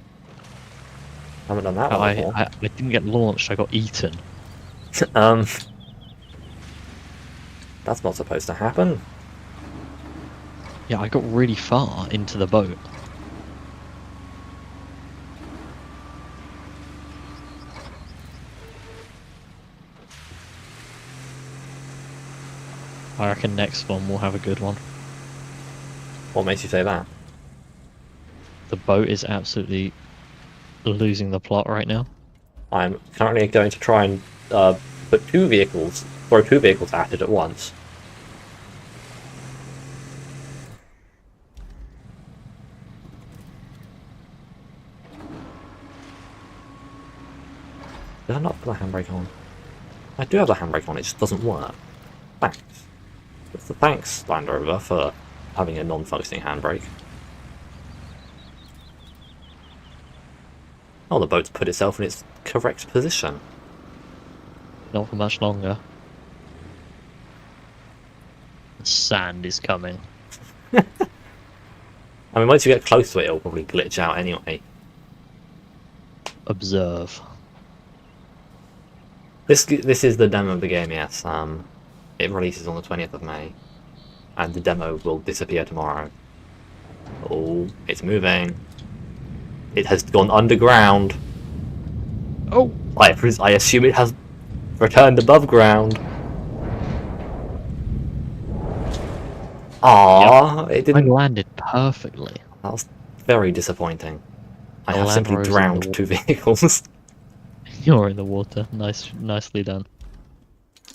I haven't done that one before. I didn't get launched, I got eaten. That's not supposed to happen. Yeah, I got really far into the boat. I reckon next one we'll have a good one. What makes you say that? The boat is absolutely losing the plot right now. I'm currently going to try and throw 2 vehicles at it at once. Did I not put the handbrake on? I do have the handbrake on, it just doesn't work. Thanks. Thanks, Land Rover, for having a non-functioning handbrake. Oh, the boat's put itself in its correct position. Not for much longer. The sand is coming. I mean, once you get close to it, it'll probably glitch out anyway. Observe. This is the demo of the game, yes. It releases on the 20th of May. And the demo will disappear tomorrow. Oh, it's moving. It has gone underground. Oh! I assume it has returned above ground. Ah, it I didn't. landed perfectly. That was very disappointing. I The have Land simply Rover's in drowned the 2 vehicles. You're in the water. Nicely done.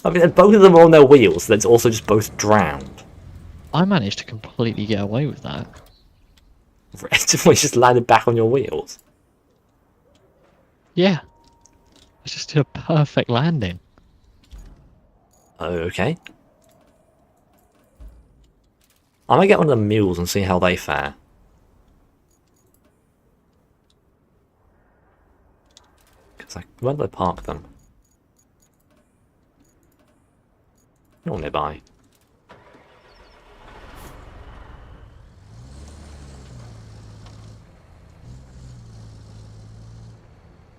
I mean, both of them are on their wheels, so it's also just both drowned. I managed to completely get away with that. We just landed back on your wheels. Yeah. I just did a perfect landing. Okay. I might get one of the mules and see how they fare. Where do I park them? All nearby.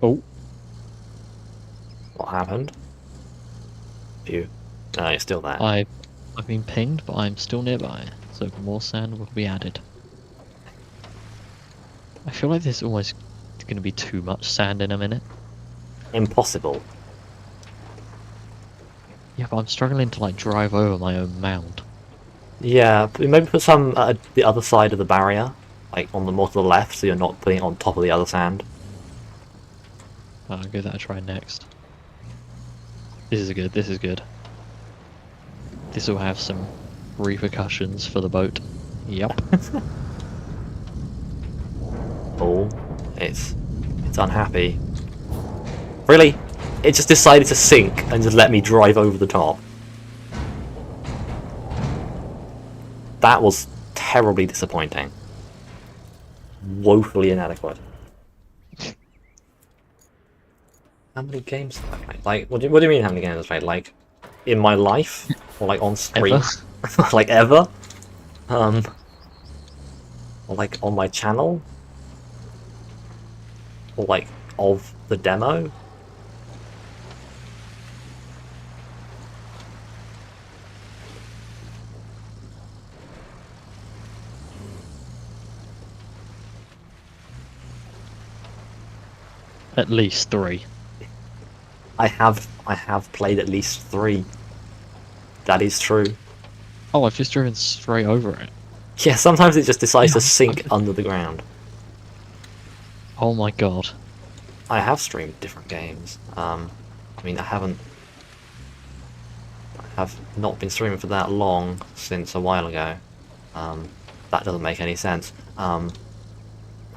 Oh. What happened? Phew. Oh, you're still there. I've been pinged, but I'm still nearby, so more sand will be added. I feel like there's almost going to be too much sand in a minute. Impossible. Yeah, but I'm struggling to like drive over my own mound. Yeah, maybe put some at the other side of the barrier, like on the more to the left, so you're not putting it on top of the other sand. I'll give that a try next. This is good. This is good. This will have some repercussions for the boat. Yep. Oh, it's unhappy. Really? It just decided to sink and just let me drive over the top. That was terribly disappointing. Woefully inadequate. How many games have I played? Like, what do you mean how many games have I played? Like, in my life? Or like on screen? Like ever? Or like on my channel? Or like of the demo? At least 3. I have played at least 3. That is true. Oh, I've just driven straight over it. Yeah, sometimes it just decides to sink under the ground. Oh my god. I have streamed different games. I mean, I have not been streaming for that long since a while ago. That doesn't make any sense. I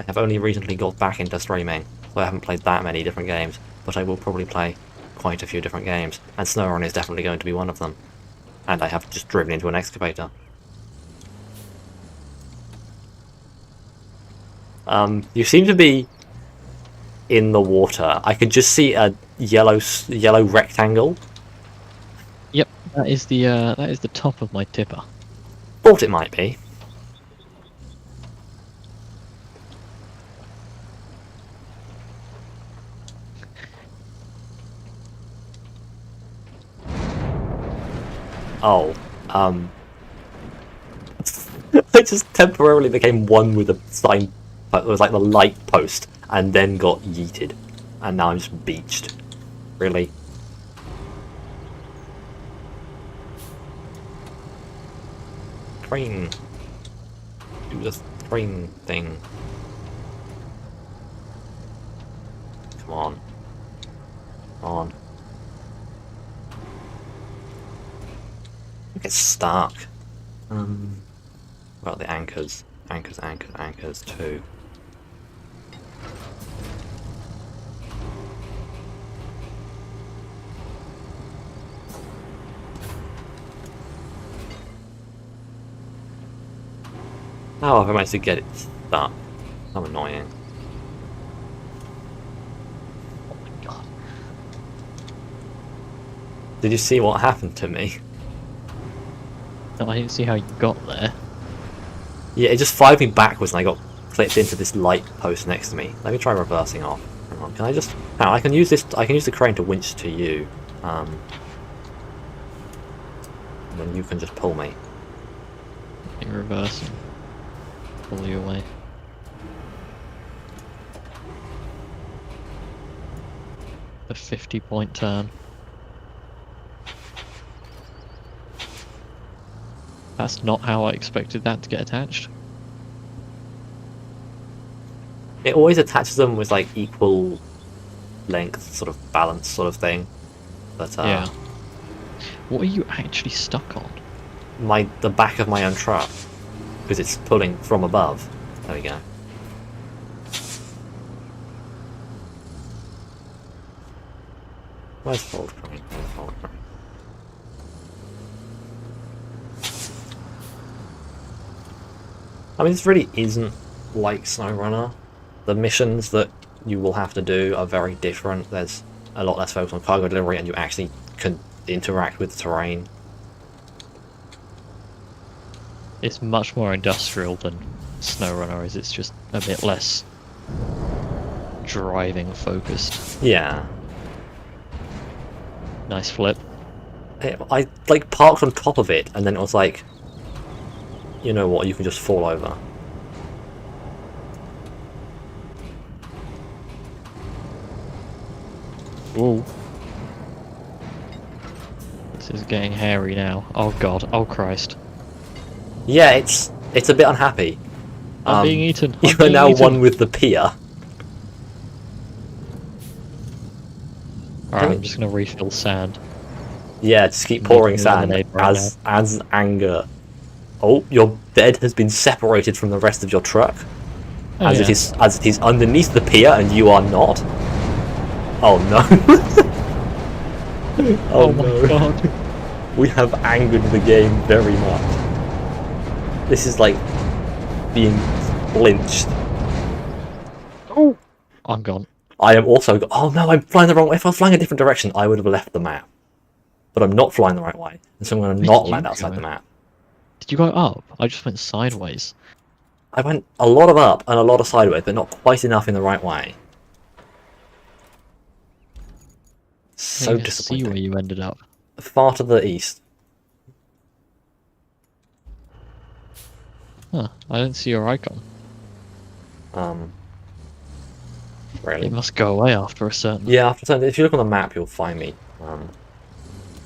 have only recently got back into streaming, so I haven't played that many different games, but I will probably play quite a few different games, and SnowRun is definitely going to be one of them. And I have just driven into an excavator. You seem to be in the water. I could just see a yellow rectangle. Yep, that is the top of my tipper. Thought it might be. Oh, I just temporarily became one with a sign. It was like the light post, and then got yeeted, and now I'm just beached. Really? Train. Do the train thing. Come on. Come on. Get stuck. Well, the anchors. Anchors too. Oh, I've managed to get it stuck. So annoying. Oh my god. Did you see what happened to me? No, I didn't see how you got there. Yeah, it just fired me backwards and I got clipped into this light post next to me. Let me try reversing off. Hang on, can I just... Hang on, I can use the crane to winch to you. And then you can just pull me. You reverse and pull you away. The 50-point turn. That's not how I expected that to get attached. It always attaches them with like equal length, sort of balance sort of thing. But Yeah. What are you actually stuck on? the back of my own truck, because it's pulling from above. There we go. Where's Fold Crane? Where's Fold Crane? I mean, this really isn't like SnowRunner. The missions that you will have to do are very different. There's a lot less focus on cargo delivery, and you actually can interact with the terrain. It's much more industrial than SnowRunner is. It's just a bit less driving focused. Yeah. Nice flip. I like parked on top of it, and then it was like, you know what, you can just fall over. Whoa. This is getting hairy now. Oh god. Oh Christ. Yeah, it's a bit unhappy. I'm being eaten. You are now one with the pier. Alright, I'm just gonna refill sand. Yeah, just keep pouring sand as anger. Oh, your bed has been separated from the rest of your truck. Oh, as yeah. it is underneath the pier and you are not. Oh no. Oh my no. god. We have angered the game very much. This is like being flinched. Oh, I'm gone. I am also. Oh no, I'm flying the wrong way. If I was flying a different direction, I would have left the map. But I'm not flying the right way, and so I'm going to Where not did land you outside go? the map. Did you go up? I just went sideways. I went a lot of up and a lot of sideways, but not quite enough in the right way. I So didn't even see where disappointing. you ended up. Far to the east. Huh, I didn't see your icon. Really. It must go away after a certain... Yeah, if you look on the map, you'll find me.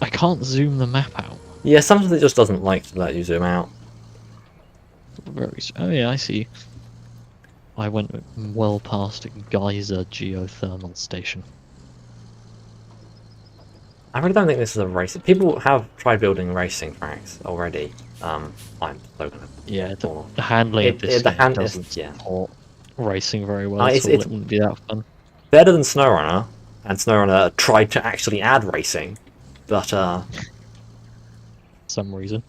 I can't zoom the map out. Yeah, sometimes it just doesn't like to let you zoom out. Oh yeah, I see. I went well past Geyser Geothermal Station. I really don't think this is a racing. People have tried building racing tracks already. I'm so gonna. Yeah, the handling of this game doesn't support racing very well, so it's it wouldn't be that fun. better than SnowRunner, and SnowRunner tried to actually add racing, but For some reason.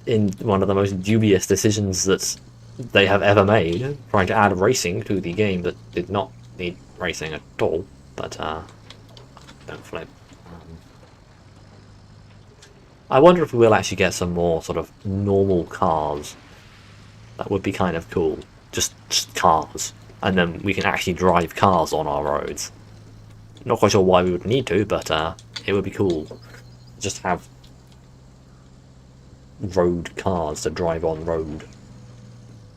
in one of the most dubious decisions that they have ever made, trying to add racing to the game that did not need racing at all. But don't flip. I wonder if we will actually get some more sort of normal cars. That would be kind of cool. Just cars. And then we can actually drive cars on our roads. Not quite sure why we would need to, but it would be cool. Just have road cars to drive on road.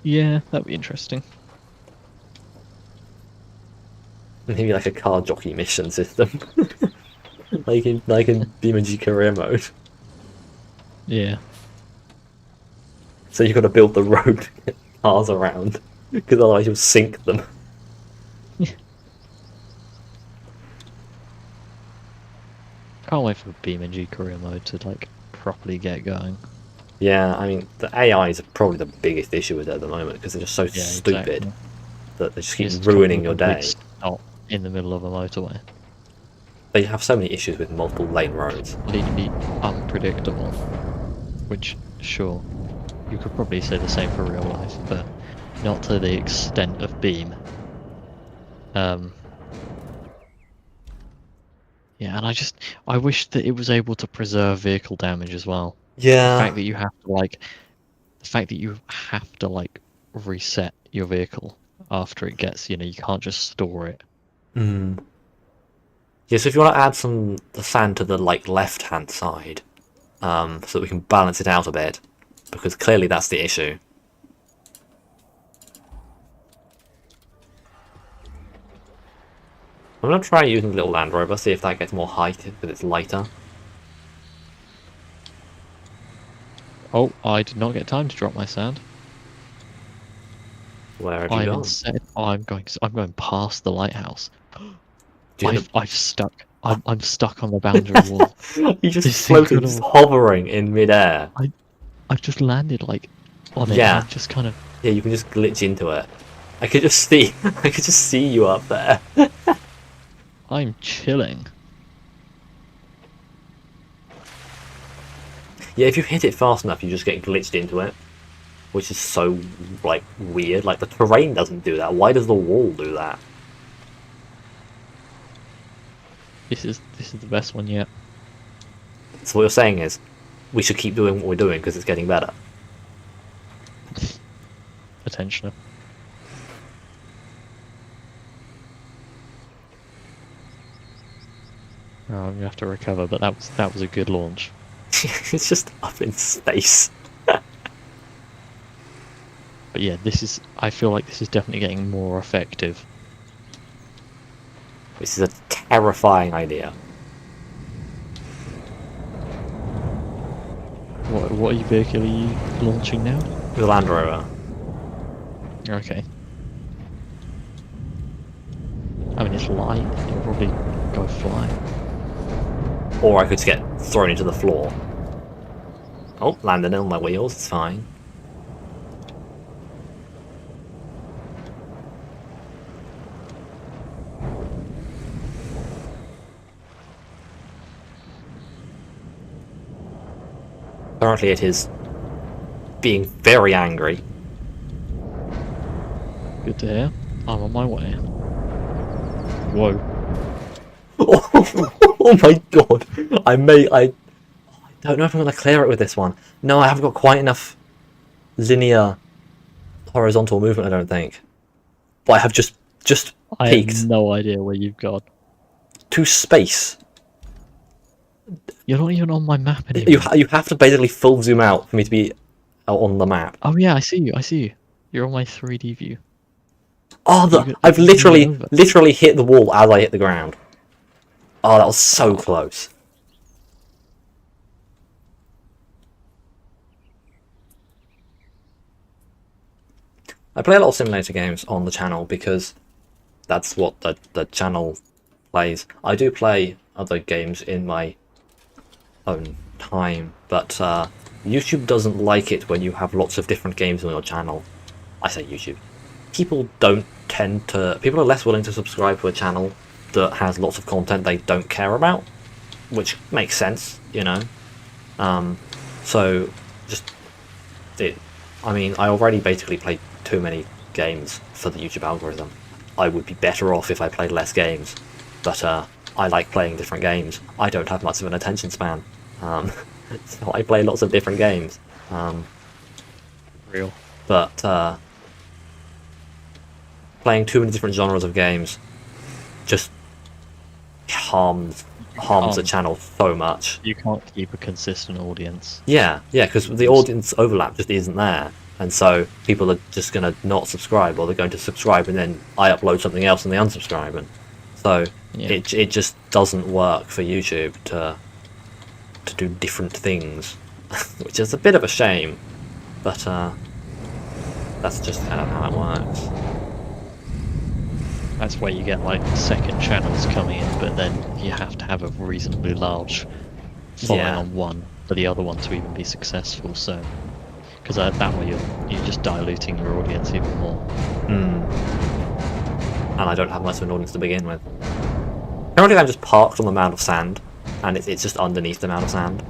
Yeah, that'd be interesting. Maybe like a car jockey mission system. like in BeamNG career mode. Yeah. So you've got to build the road to get cars around, because otherwise you'll sink them. Can't wait for BeamNG career mode to like properly get going. Yeah, I mean, the AIs are probably the biggest issue with it at the moment, because they're just so Yeah, stupid exactly. that they just keep It's ruining your complete day. stop in the middle of a motorway. They have so many issues with multiple lane roads. Completely unpredictable. Which, sure, you could probably say the same for real life, but not to the extent of Beam. Yeah, and I wish that it was able to preserve vehicle damage as well. The fact that you have to reset your vehicle after it gets, you can't just store it. Mm. Yeah, so if you want to add the sand to the left-hand side, so that we can balance it out a bit, because clearly that's the issue. I'm gonna try using the little Land Rover, see if that gets more height because it's lighter. Oh, I did not get time to drop my sand. Where have you gone? I'm going past the lighthouse. Do you I'm stuck. I'm stuck on the boundary wall. You just It's floating, just incredible. hovering in midair. I've just landed on it. Yeah. And I've just kind of. Yeah, you can just glitch into it. I could just see you up there. I'm chilling. Yeah, if you hit it fast enough, you just get glitched into it, which is so weird. Like the terrain doesn't do that. Why does the wall do that? This is the best one yet. So what you're saying is, we should keep doing what we're doing because it's getting better. Potentially. Oh, I'm gonna have to recover, but that was a good launch. It's just up in space. But yeah, I feel like this is definitely getting more effective. This is a terrifying idea. What vehicle are you launching now? The Land Rover. Okay. I mean, it's light. It'll probably go fly. Or I could just get thrown into the floor. Oh, landed on my wheels, it's fine. Apparently it is being very angry. Good to hear. I'm on my way. Whoa. Oh my god! I don't know if I'm going to clear it with this one. No, I haven't got quite enough linear horizontal movement, I don't think. But I have just I peeked have no idea where you've gone. to space. You're not even on my map anymore. You have to basically full zoom out for me to be on the map. Oh yeah, I see you. I see you. You're on my 3D view. Oh, I've you can move over. literally hit the wall as I hit the ground. Oh, that was so close. I play a lot of simulator games on the channel because that's what the channel plays. I do play other games in my own time, but YouTube doesn't like it when you have lots of different games on your channel. I say YouTube. People are less willing to subscribe to a channel that has lots of content they don't care about, which makes sense, you know. So I mean, I already basically played too many games for the YouTube algorithm. I would be better off if I played less games, but I like playing different games. I don't have much of an attention span, so I play lots of different games. Real. But playing too many different genres of games just harms the channel so much. You can't keep a consistent audience. Yeah, because the audience overlap just isn't there, and so people are just going to not subscribe, or they're going to subscribe and then I upload something else and they unsubscribe, and so it just doesn't work for YouTube to do different things, which is a bit of a shame, but that's just kind of how it works. That's where you get like second channels coming in, but then you have to have a reasonably large following on one for the other one to even be successful. So, because that way you're just diluting your audience even more. And I don't have much of an audience to begin with. Currently, I'm just parked on the mound of sand, and it's just underneath the mound of sand.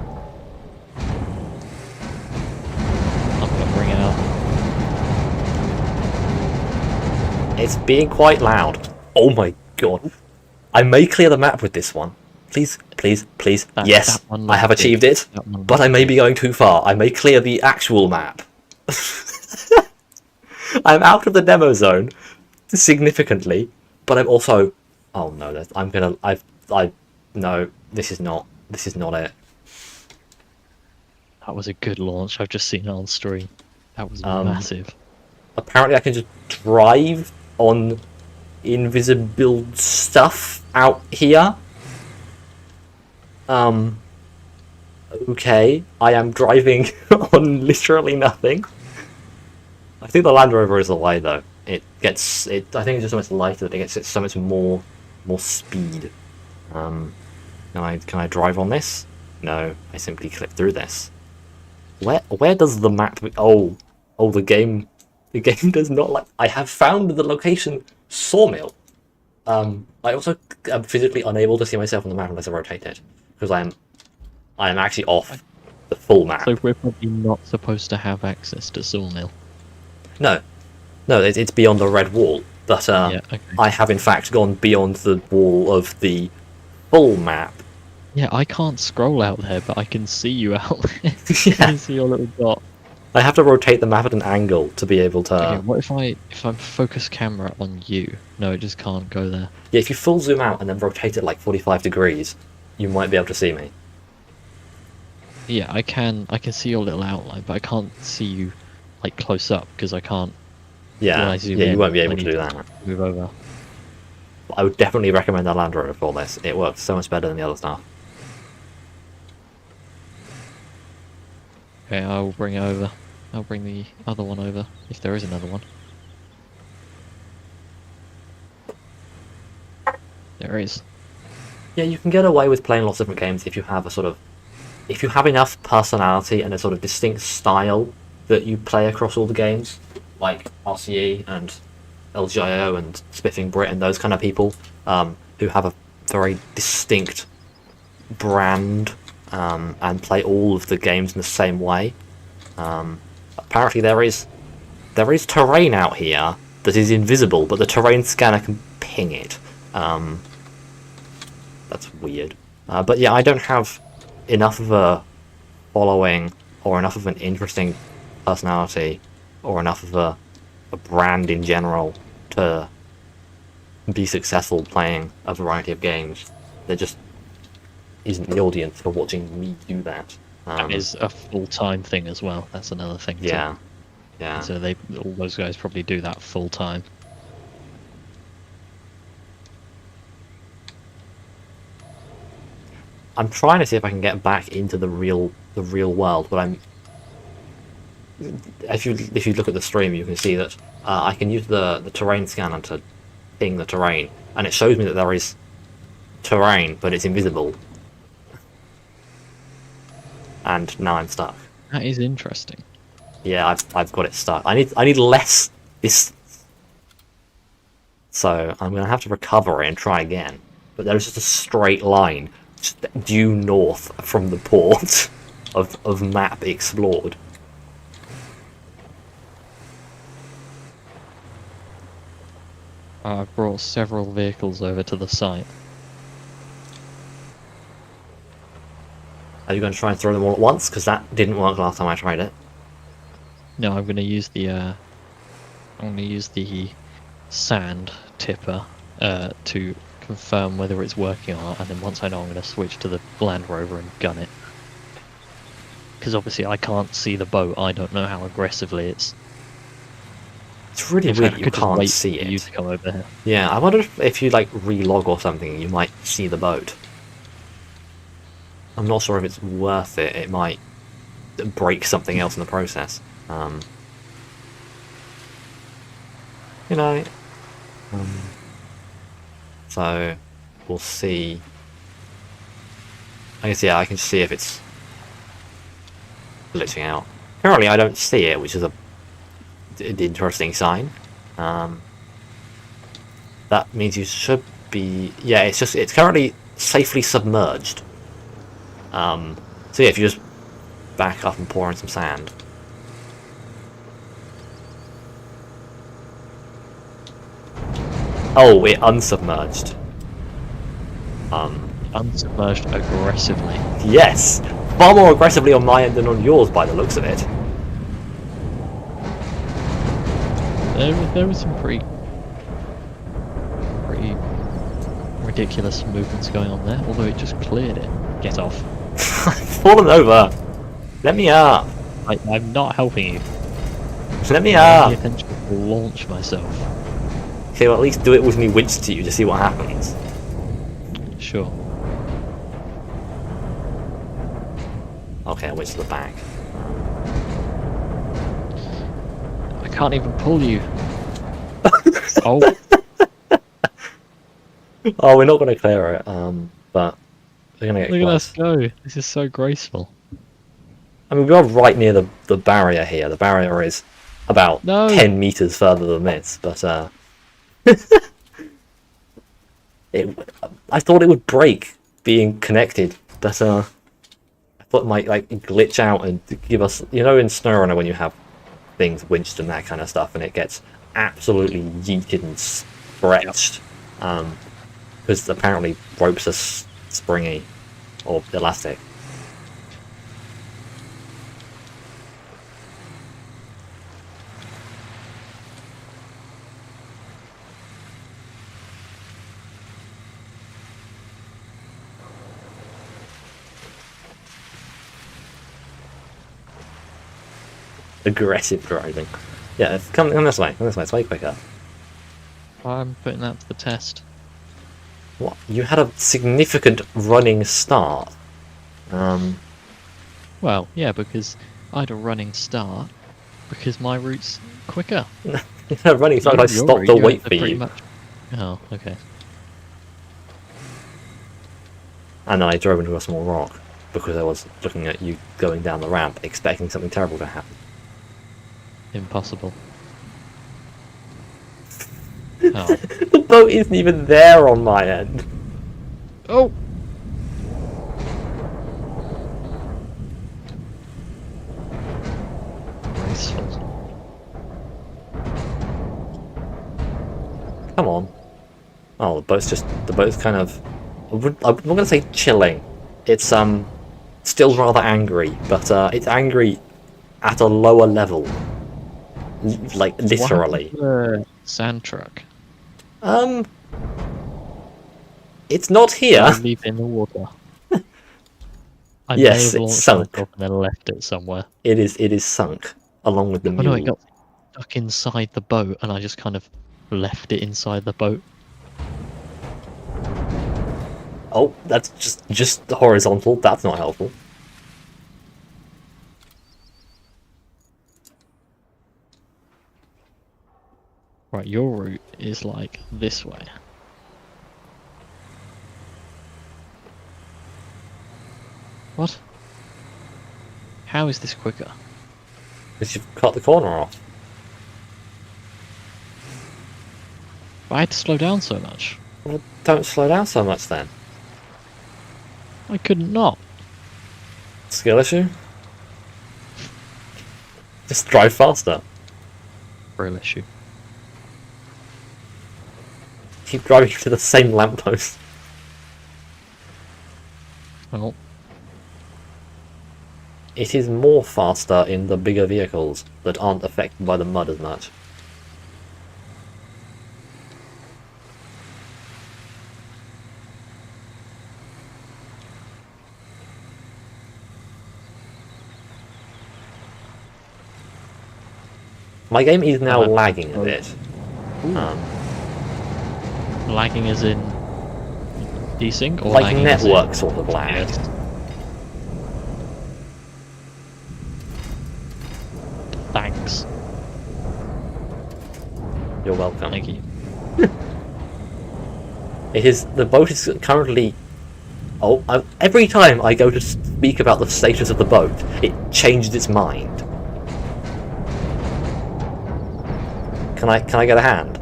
I'm gonna bring it out. It's being quite loud. Oh my god. I may clear the map with this one. Please, please, please. Yes, I have achieved it, but I may be going too far. I may clear the actual map. I'm out of the demo zone significantly, but I'm also... Oh no, no, this is not it. That was a good launch. I've just seen it on stream. That was massive. Apparently I can just drive on invisible stuff out here. Okay, I am driving on literally nothing. I think the Land Rover is a lie though. I think it's just so much lighter that it gets so much more speed. Can I drive on this? No, I simply click through this. Where does the map... Oh, the game does not like... I have found the location Sawmill. I also am physically unable to see myself on the map unless I rotate it, because I am actually off the full map. So we're probably not supposed to have access to Sawmill. No, it's beyond the red wall, but okay. I have in fact gone beyond the wall of the full map. Yeah, I can't scroll out there, but I can see you out there. Yeah. I can see your little dot. I have to rotate the map at an angle to be able to... Okay, what if I focus camera on you? No, it just can't go there. Yeah, if you full zoom out and then rotate it like 45 degrees, you might be able to see me. Yeah, I can see your little outline, but I can't see you like close up because I can't. Yeah, you won't be able to do that. Move over. I would definitely recommend the Land Rover for this. It works so much better than the other stuff. Okay, I'll bring it over. I'll bring the other one over, if there is another one. There is. Yeah, you can get away with playing lots of different games if you have if you have enough personality and a sort of distinct style that you play across all the games, like RCE and LGIO and Spiffing Brit and those kind of people, who have a very distinct brand and play all of the games in the same way. Apparently there is terrain out here that is invisible, but the terrain scanner can ping it. That's weird. But yeah, I don't have enough of a following, or enough of an interesting personality, or enough of a brand in general to be successful playing a variety of games. There just isn't the audience for watching me do that. That is a full-time thing as well. That's another thing. Yeah, too. yeah. So all those guys probably do that full-time. I'm trying to see if I can get back into the real world, but if you look at the stream, you can see that I can use the terrain scanner to ping the terrain, and it shows me that there is terrain, but it's invisible. And now I'm stuck. That is interesting. Yeah, I've got it stuck. I need less distance. So I'm gonna have to recover it and try again. But there's just a straight line just due north from the port of map explored. I've brought several vehicles over to the site. Are you going to try and throw them all at once? Because that didn't work last time I tried it. No, I'm going to use the sand tipper to confirm whether it's working or not, and then once I know, I'm going to switch to the Land Rover and gun it. Because obviously I can't see the boat. I don't know how aggressively it's. It's really weird you can't see it. You to come over here. Yeah, I wonder if you like relog or something, you might see the boat. I'm not sure if it's worth it. It might break something else in the process. You know. So we'll see. I guess yeah, I can see if it's glitching out. Currently, I don't see it, which is an interesting sign. That means you should be. Yeah, it's currently safely submerged. So yeah, if you just back up and pour in some sand. Oh, it unsubmerged. Unsubmerged aggressively. Yes! Far more aggressively on my end than on yours by the looks of it. There was some pretty ridiculous movements going on there, although it just cleared it. Get off. I've fallen over! Let me up! I'm not helping you. Let me I up! attention to launch myself. Okay, well at least do it with me winched to you to see what happens. Sure. Okay, I went to the back. I can't even pull you. Oh. Oh, we're not going to clear it, but we're going to get Look at close. us go. This is so graceful. I mean, we are right near the barrier here. The barrier is about No. 10 meters further than this, but I thought it would break being connected, but I thought it might like glitch out and give us, you know, in SnowRunner when you have things winched and that kind of stuff, and it gets absolutely yeeted and stretched, because apparently ropes are springy or elastic. Aggressive driving. Yeah, come this way. Come this way. It's way quicker. I'm putting that to the test. What? You had a significant running start. Well, yeah, because I had a running start, because my route's quicker. You had a running start. I Your stopped route, to you're wait for pretty you, much- Oh, okay. and then I drove into a small rock because I was looking at you going down the ramp, expecting something terrible to happen. Impossible. Oh. The boat isn't even there on my end. Oh! Oh, the boat's kind of. I'm not gonna say chilling. It's still rather angry, but it's angry at a lower level. Like literally. What happened to the sand truck? Um, it's not Did here. I leave it in the water? I may Yes, have it's launched sunk. myself and then left it somewhere. It is sunk along with the Oh no, it mule. got stuck inside the boat, and I just kind of left it inside the boat. Oh, that's just horizontal. That's not helpful. Right, your route is like this way. What? How is this quicker? Because you've cut the corner off. I had to slow down so much. Well, don't slow down so much then. I couldn't not. Skill issue? Just drive faster. Real issue. Keep driving to the same lamppost. Well, It is more faster in the bigger vehicles that aren't affected by the mud as much. My game is now lagging a bit. lagging as in desync or Like lagging as in- network sort of lag. Yes. Thanks. You're welcome. Thank you. The boat is currently. Oh, every time I go to speak about the status of the boat, it changes its mind. Can I get a hand?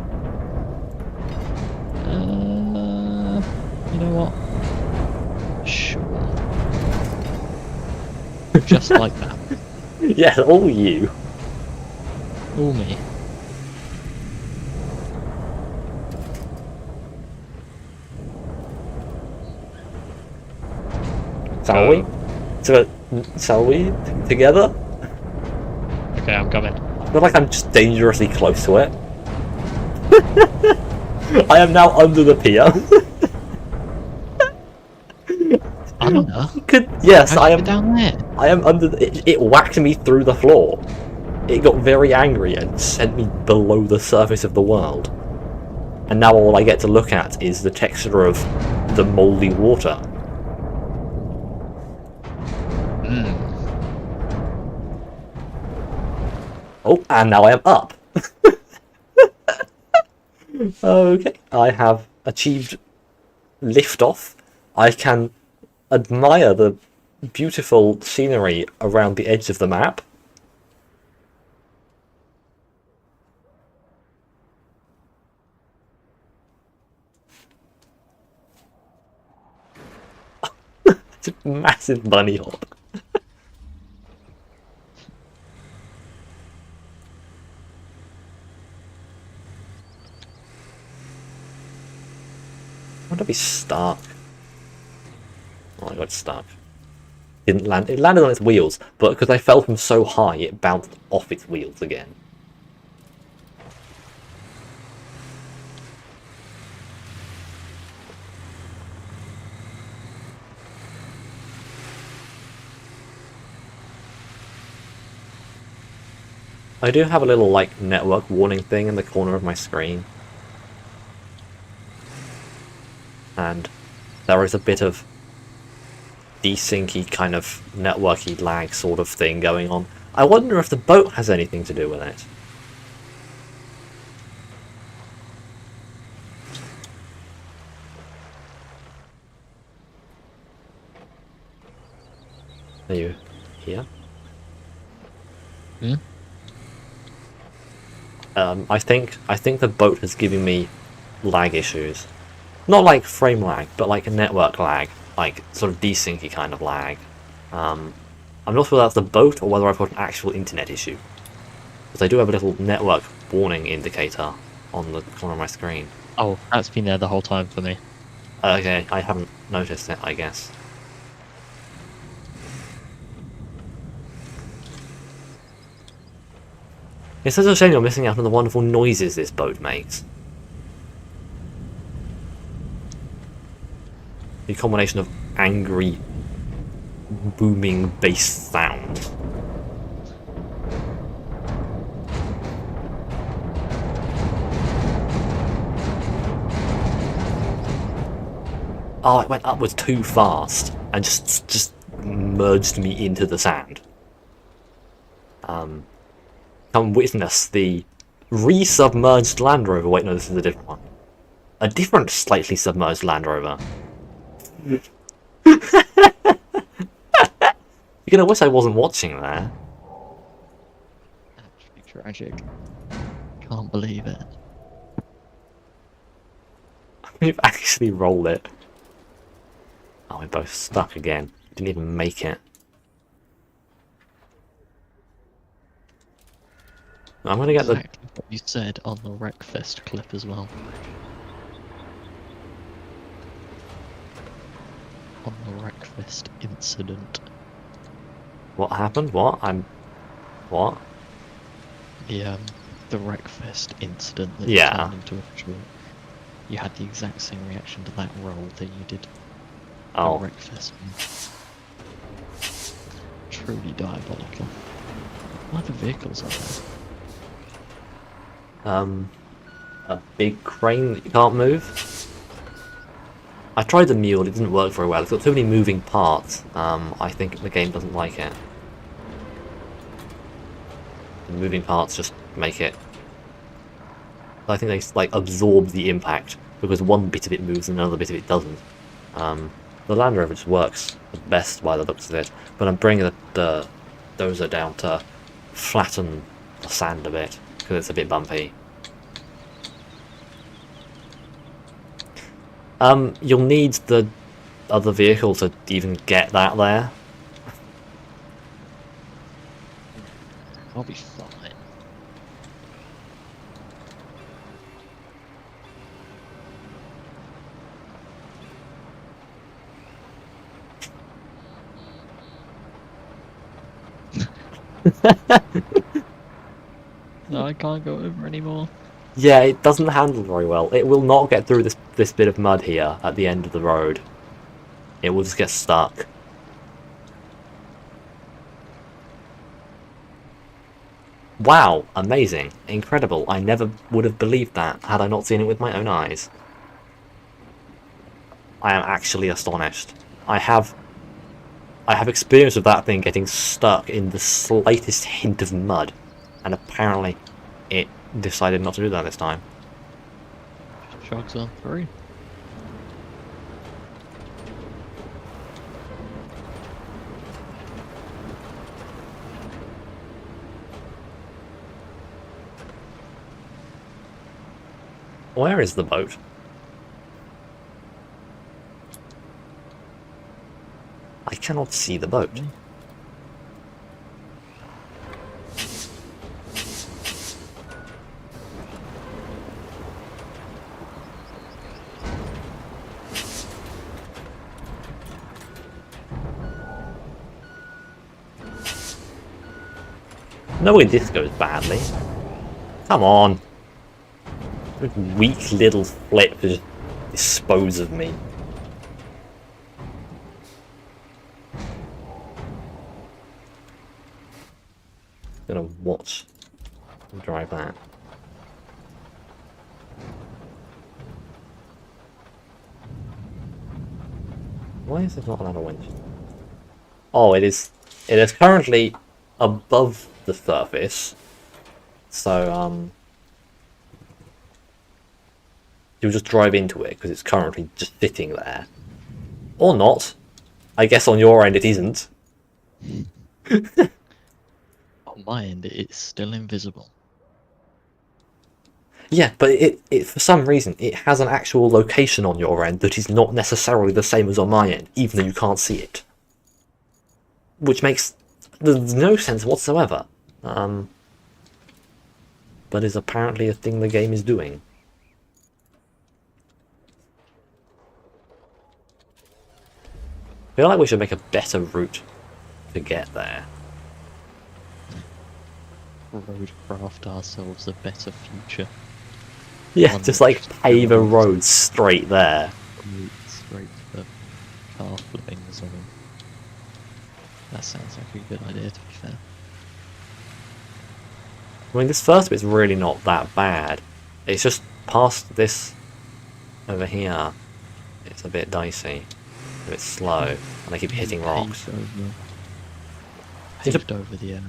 You know what? Sure. Just like that. Yes, all you. All me. Shall we? Shall we together? Okay, I'm coming. I feel like I'm just dangerously close to it. I am now under the pier. Under? Yes, How I did you am get down there. I am under. It whacked me through the floor. It got very angry and sent me below the surface of the world. And now all I get to look at is the texture of the mouldy water. Oh, and now I am up. Okay, I have achieved liftoff. I can admire the beautiful scenery around the edge of the map. It's a massive bunny hop. I want to be stuck. Oh, I got stuck. Didn't land. It landed on its wheels, but because I fell from so high, it bounced off its wheels again. I do have a little, like, network warning thing in the corner of my screen. And there is a bit of desyncy kind of networky lag sort of thing going on. I wonder if the boat has anything to do with it. Are you here? Hmm? I think the boat is giving me lag issues. Not like frame lag, but like a network lag, like sort of desyncy kind of lag. I'm not sure that's the boat or whether I've got an actual internet issue. Because I do have a little network warning indicator on the corner of my screen. Oh, that's been there the whole time for me. Okay, I haven't noticed it, I guess. It's such a shame you're missing out on the wonderful noises this boat makes. The combination of angry, booming bass sound. Oh, it went upwards too fast and just merged me into the sand. Come witness the re-submerged Land Rover. Wait, no, this is a different one. A different slightly submerged Land Rover. You're gonna wish I wasn't watching there. Actually tragic. Can't believe it. We've actually rolled it. Oh, we're both stuck again. Didn't even make it. I'm gonna get the... Exactly what you said on the Wreckfest clip as well. On the Wreckfest incident. What happened? What? What? The Wreckfest incident that Yeah. turned into a short. You had the exact same reaction to that roll that you did Oh. at Wreckfest. Truly diabolical. What other vehicles are there? A big crane that you can't move. I tried the mule, it didn't work very well. It's got too many moving parts. I think the game doesn't like it. The moving parts just make it... I think they like absorb the impact because one bit of it moves and another bit of it doesn't. The Land Rover just works the best by the looks of it, but I'm bringing the dozer down to flatten the sand a bit because it's a bit bumpy. You'll need the other vehicle to even get that there. I'll be fine. No, I can't go over anymore. Yeah, it doesn't handle very well. It will not get through this bit of mud here at the end of the road. It will just get stuck. Wow, amazing, incredible. I never would have believed that had I not seen it with my own eyes. I am actually astonished. I have experience of that thing getting stuck in the slightest hint of mud, and apparently it decided not to do that this time. Shogs on 3. Where is the boat? I cannot see the boat. No way this goes badly. Come on. Weak little flip to just dispose of me. Gonna watch and drive that. Why is it not allowed a winch? Oh, it is. It is currently above the surface, so you'll just drive into it because it's currently just sitting there, or not. I guess on your end it isn't. On my end, it's still invisible. Yeah, but it for some reason it has an actual location on your end that is not necessarily the same as on my end, even though you can't see it. Which makes there's no sense whatsoever. But is apparently a thing the game is doing. I feel like we should make a better route to get there. RoadCraft ourselves a better future. Yeah, One just that like pave a buildings road straight there. straight for car flipping zone. That sounds like a good idea, to be fair. I mean, this first bit's really not that bad. It's just past this over here. It's a bit dicey, a bit slow, and I keep hitting rocks. Paved over the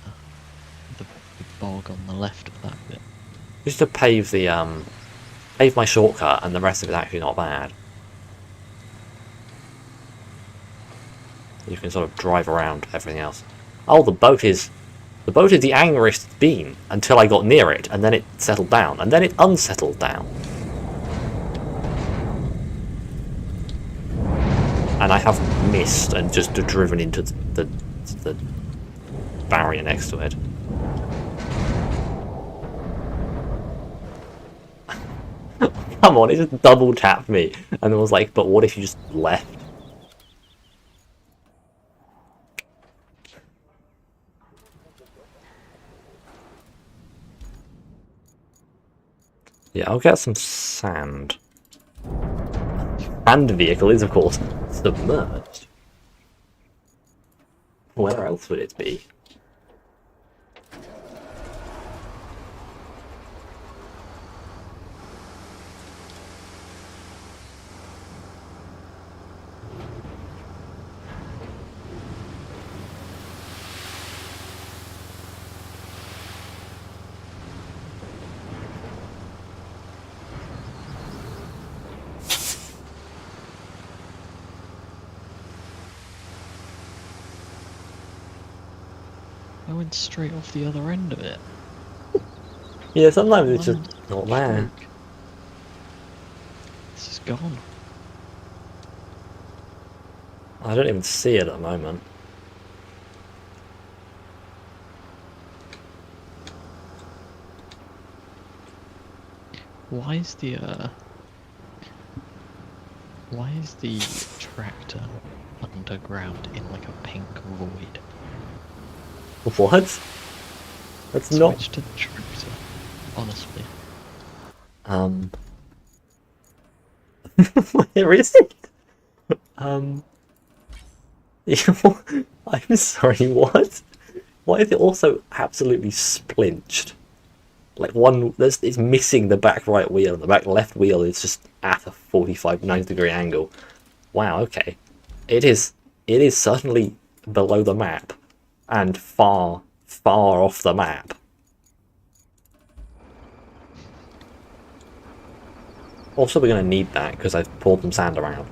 bog on the left of that bit. Just to pave the pave my shortcut, and the rest of it's actually not bad. You can sort of drive around everything else. Oh, the boat is the angriest it's been until I got near it, and then it settled down, and then it unsettled down. And I have missed and just driven into the barrier next to it. Come on, it just double tapped me, and it was like, but what if you just left? Yeah, I'll get some sand. And the vehicle is, of course, submerged. Where else would it be? I went straight off the other end of it. Yeah, sometimes it's just not there. This is gone. I don't even see it at the moment. Why is the tractor underground in like a pink void? What? That's not. Switch to the tractor, honestly. Where is it? I'm sorry, what? Why is it also absolutely splinched? Like it's missing the back right wheel, and the back left wheel is just at a 90 degree angle. Wow, okay. It is certainly below the map, and far off the map. Also, we're going to need that because I've poured some sand around.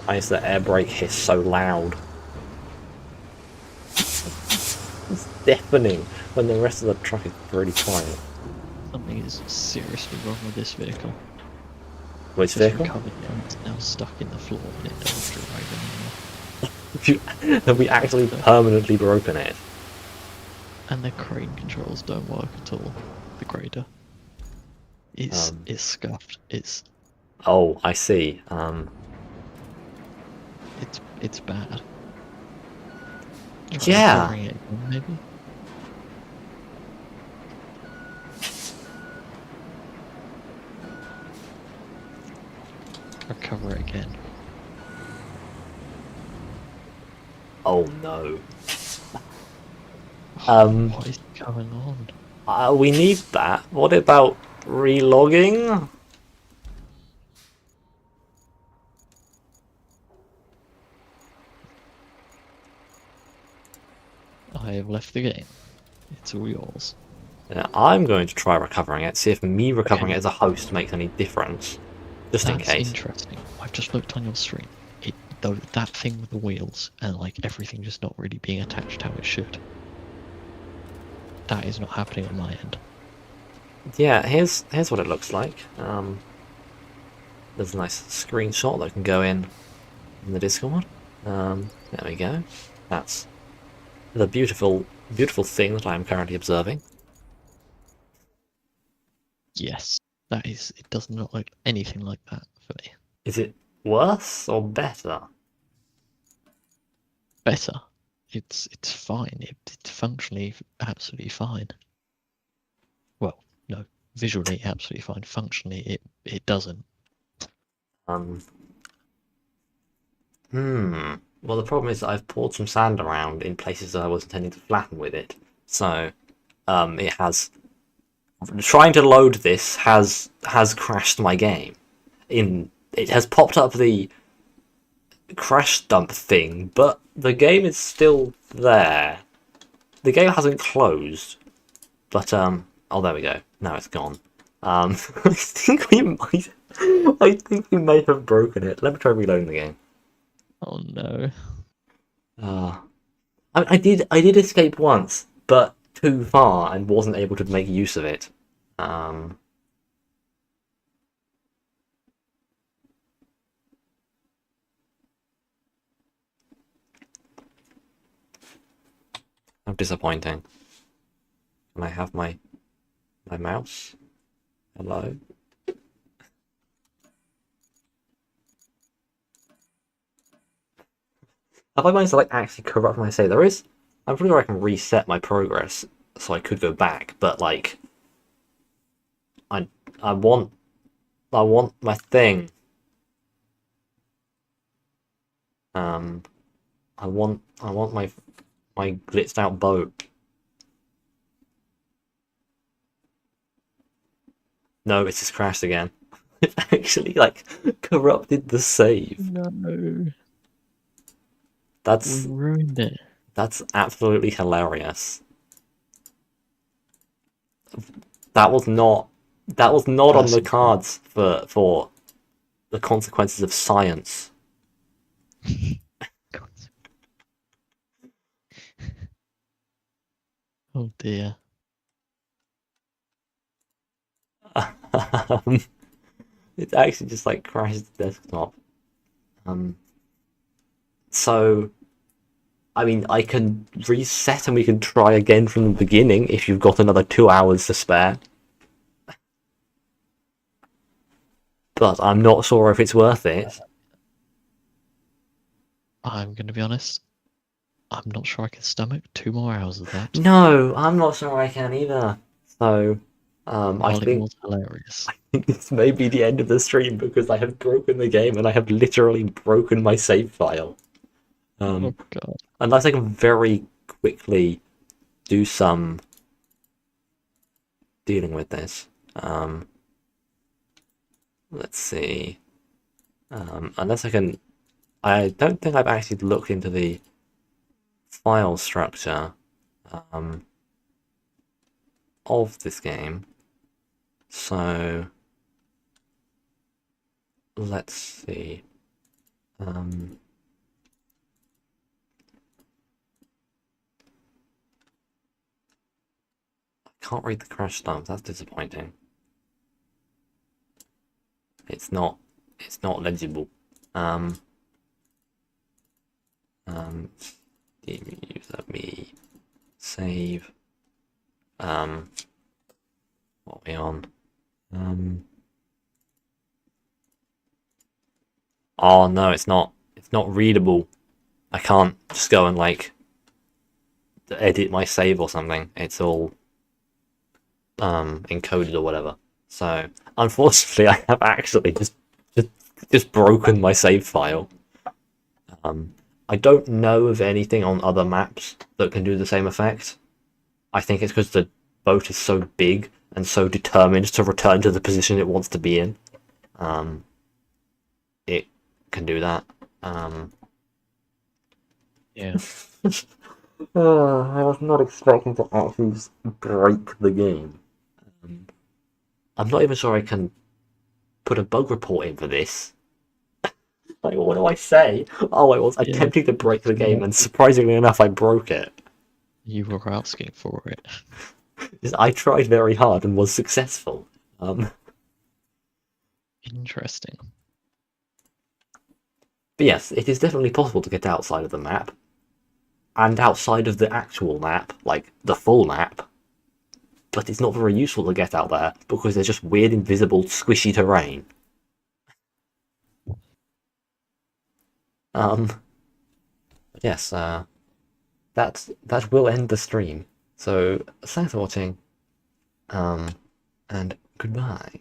Why is the air brake hiss so loud? It's deafening when the rest of the truck is really quiet. Something is seriously wrong with this vehicle. Which vehicle? Recovered and it's now stuck in the floor and it doesn't drive anymore. Have we actually permanently broken it? And the crane controls don't work at all. The grader. It's scuffed. Oh, I see. It's bad. Yeah. Recovering it, maybe. Recover it again. Oh no. What is going on? We need that. What about relogging? I have left the game. It's all yours. Yeah, I'm going to try recovering it, see if me recovering it as a host makes any difference. Just in That's case. interesting. I've just looked on your stream. That thing with the wheels and like everything just not really being attached how it should. That is not happening on my end. Yeah, here's what it looks like. there's a nice screenshot that can go in the Discord. There we go. That's the beautiful thing that I am currently observing. Yes, that is. It does not look anything like that for me. Is it worse or better? Better. It's fine. It's functionally absolutely fine. Well, no, visually absolutely fine. Functionally, it doesn't. Well, the problem is that I've poured some sand around in places that I was intending to flatten with it. So, it has... Trying to load this has crashed my game. It has popped up the crash dump thing, but the game is still there. The game hasn't closed. But, oh, there we go. Now it's gone. I think we may have broken it. Let me try reloading the game. Oh no. I did escape once, but too far and wasn't able to make use of it. I'm disappointing. Can I have my mouse? Hello? Have I managed to like actually corrupt my save? I'm pretty sure I can reset my progress, so I could go back. But like, I want my thing. I want my glitched out boat. No, it's just crashed again. It actually like corrupted the save. No. That's We ruined it. That's absolutely hilarious. That was not on the cards for the consequences of science. Oh dear. It's actually just like crashed the desktop. So, I mean, I can reset and we can try again from the beginning if you've got another 2 hours to spare. But I'm not sure if it's worth it. I'm going to be honest. I'm not sure I can stomach 2 more hours of that. No, I'm not sure I can either. So, I think was hilarious. I think this may be the end of the stream because I have broken the game and I have literally broken my save file. Oh god. Unless I can very quickly do some dealing with this. Let's see. Unless I can... I don't think I've actually looked into the file structure of this game. So... Let's see. Can't read the crash stamps, that's disappointing. It's not legible. Steam user me save. What are we on? Oh no, it's not readable. I can't just go and like edit my save or something. It's all encoded or whatever. So unfortunately, I have actually just broken my save file. I don't know of anything on other maps that can do the same effect. I think it's because the boat is so big and so determined to return to the position it wants to be in. It can do that. Yeah. I was not expecting to actually just break the game. I'm not even sure I can put a bug report in for this. Like, what do I say? Oh, I was attempting to break the game, and surprisingly enough, I broke it. You were asking for it. I tried very hard and was successful. Interesting. But yes, it is definitely possible to get outside of the map, and outside of the actual map, like the full map, but it's not very useful to get out there because there's just weird, invisible, squishy terrain. But yes, that will end the stream. So thanks for watching, and goodbye.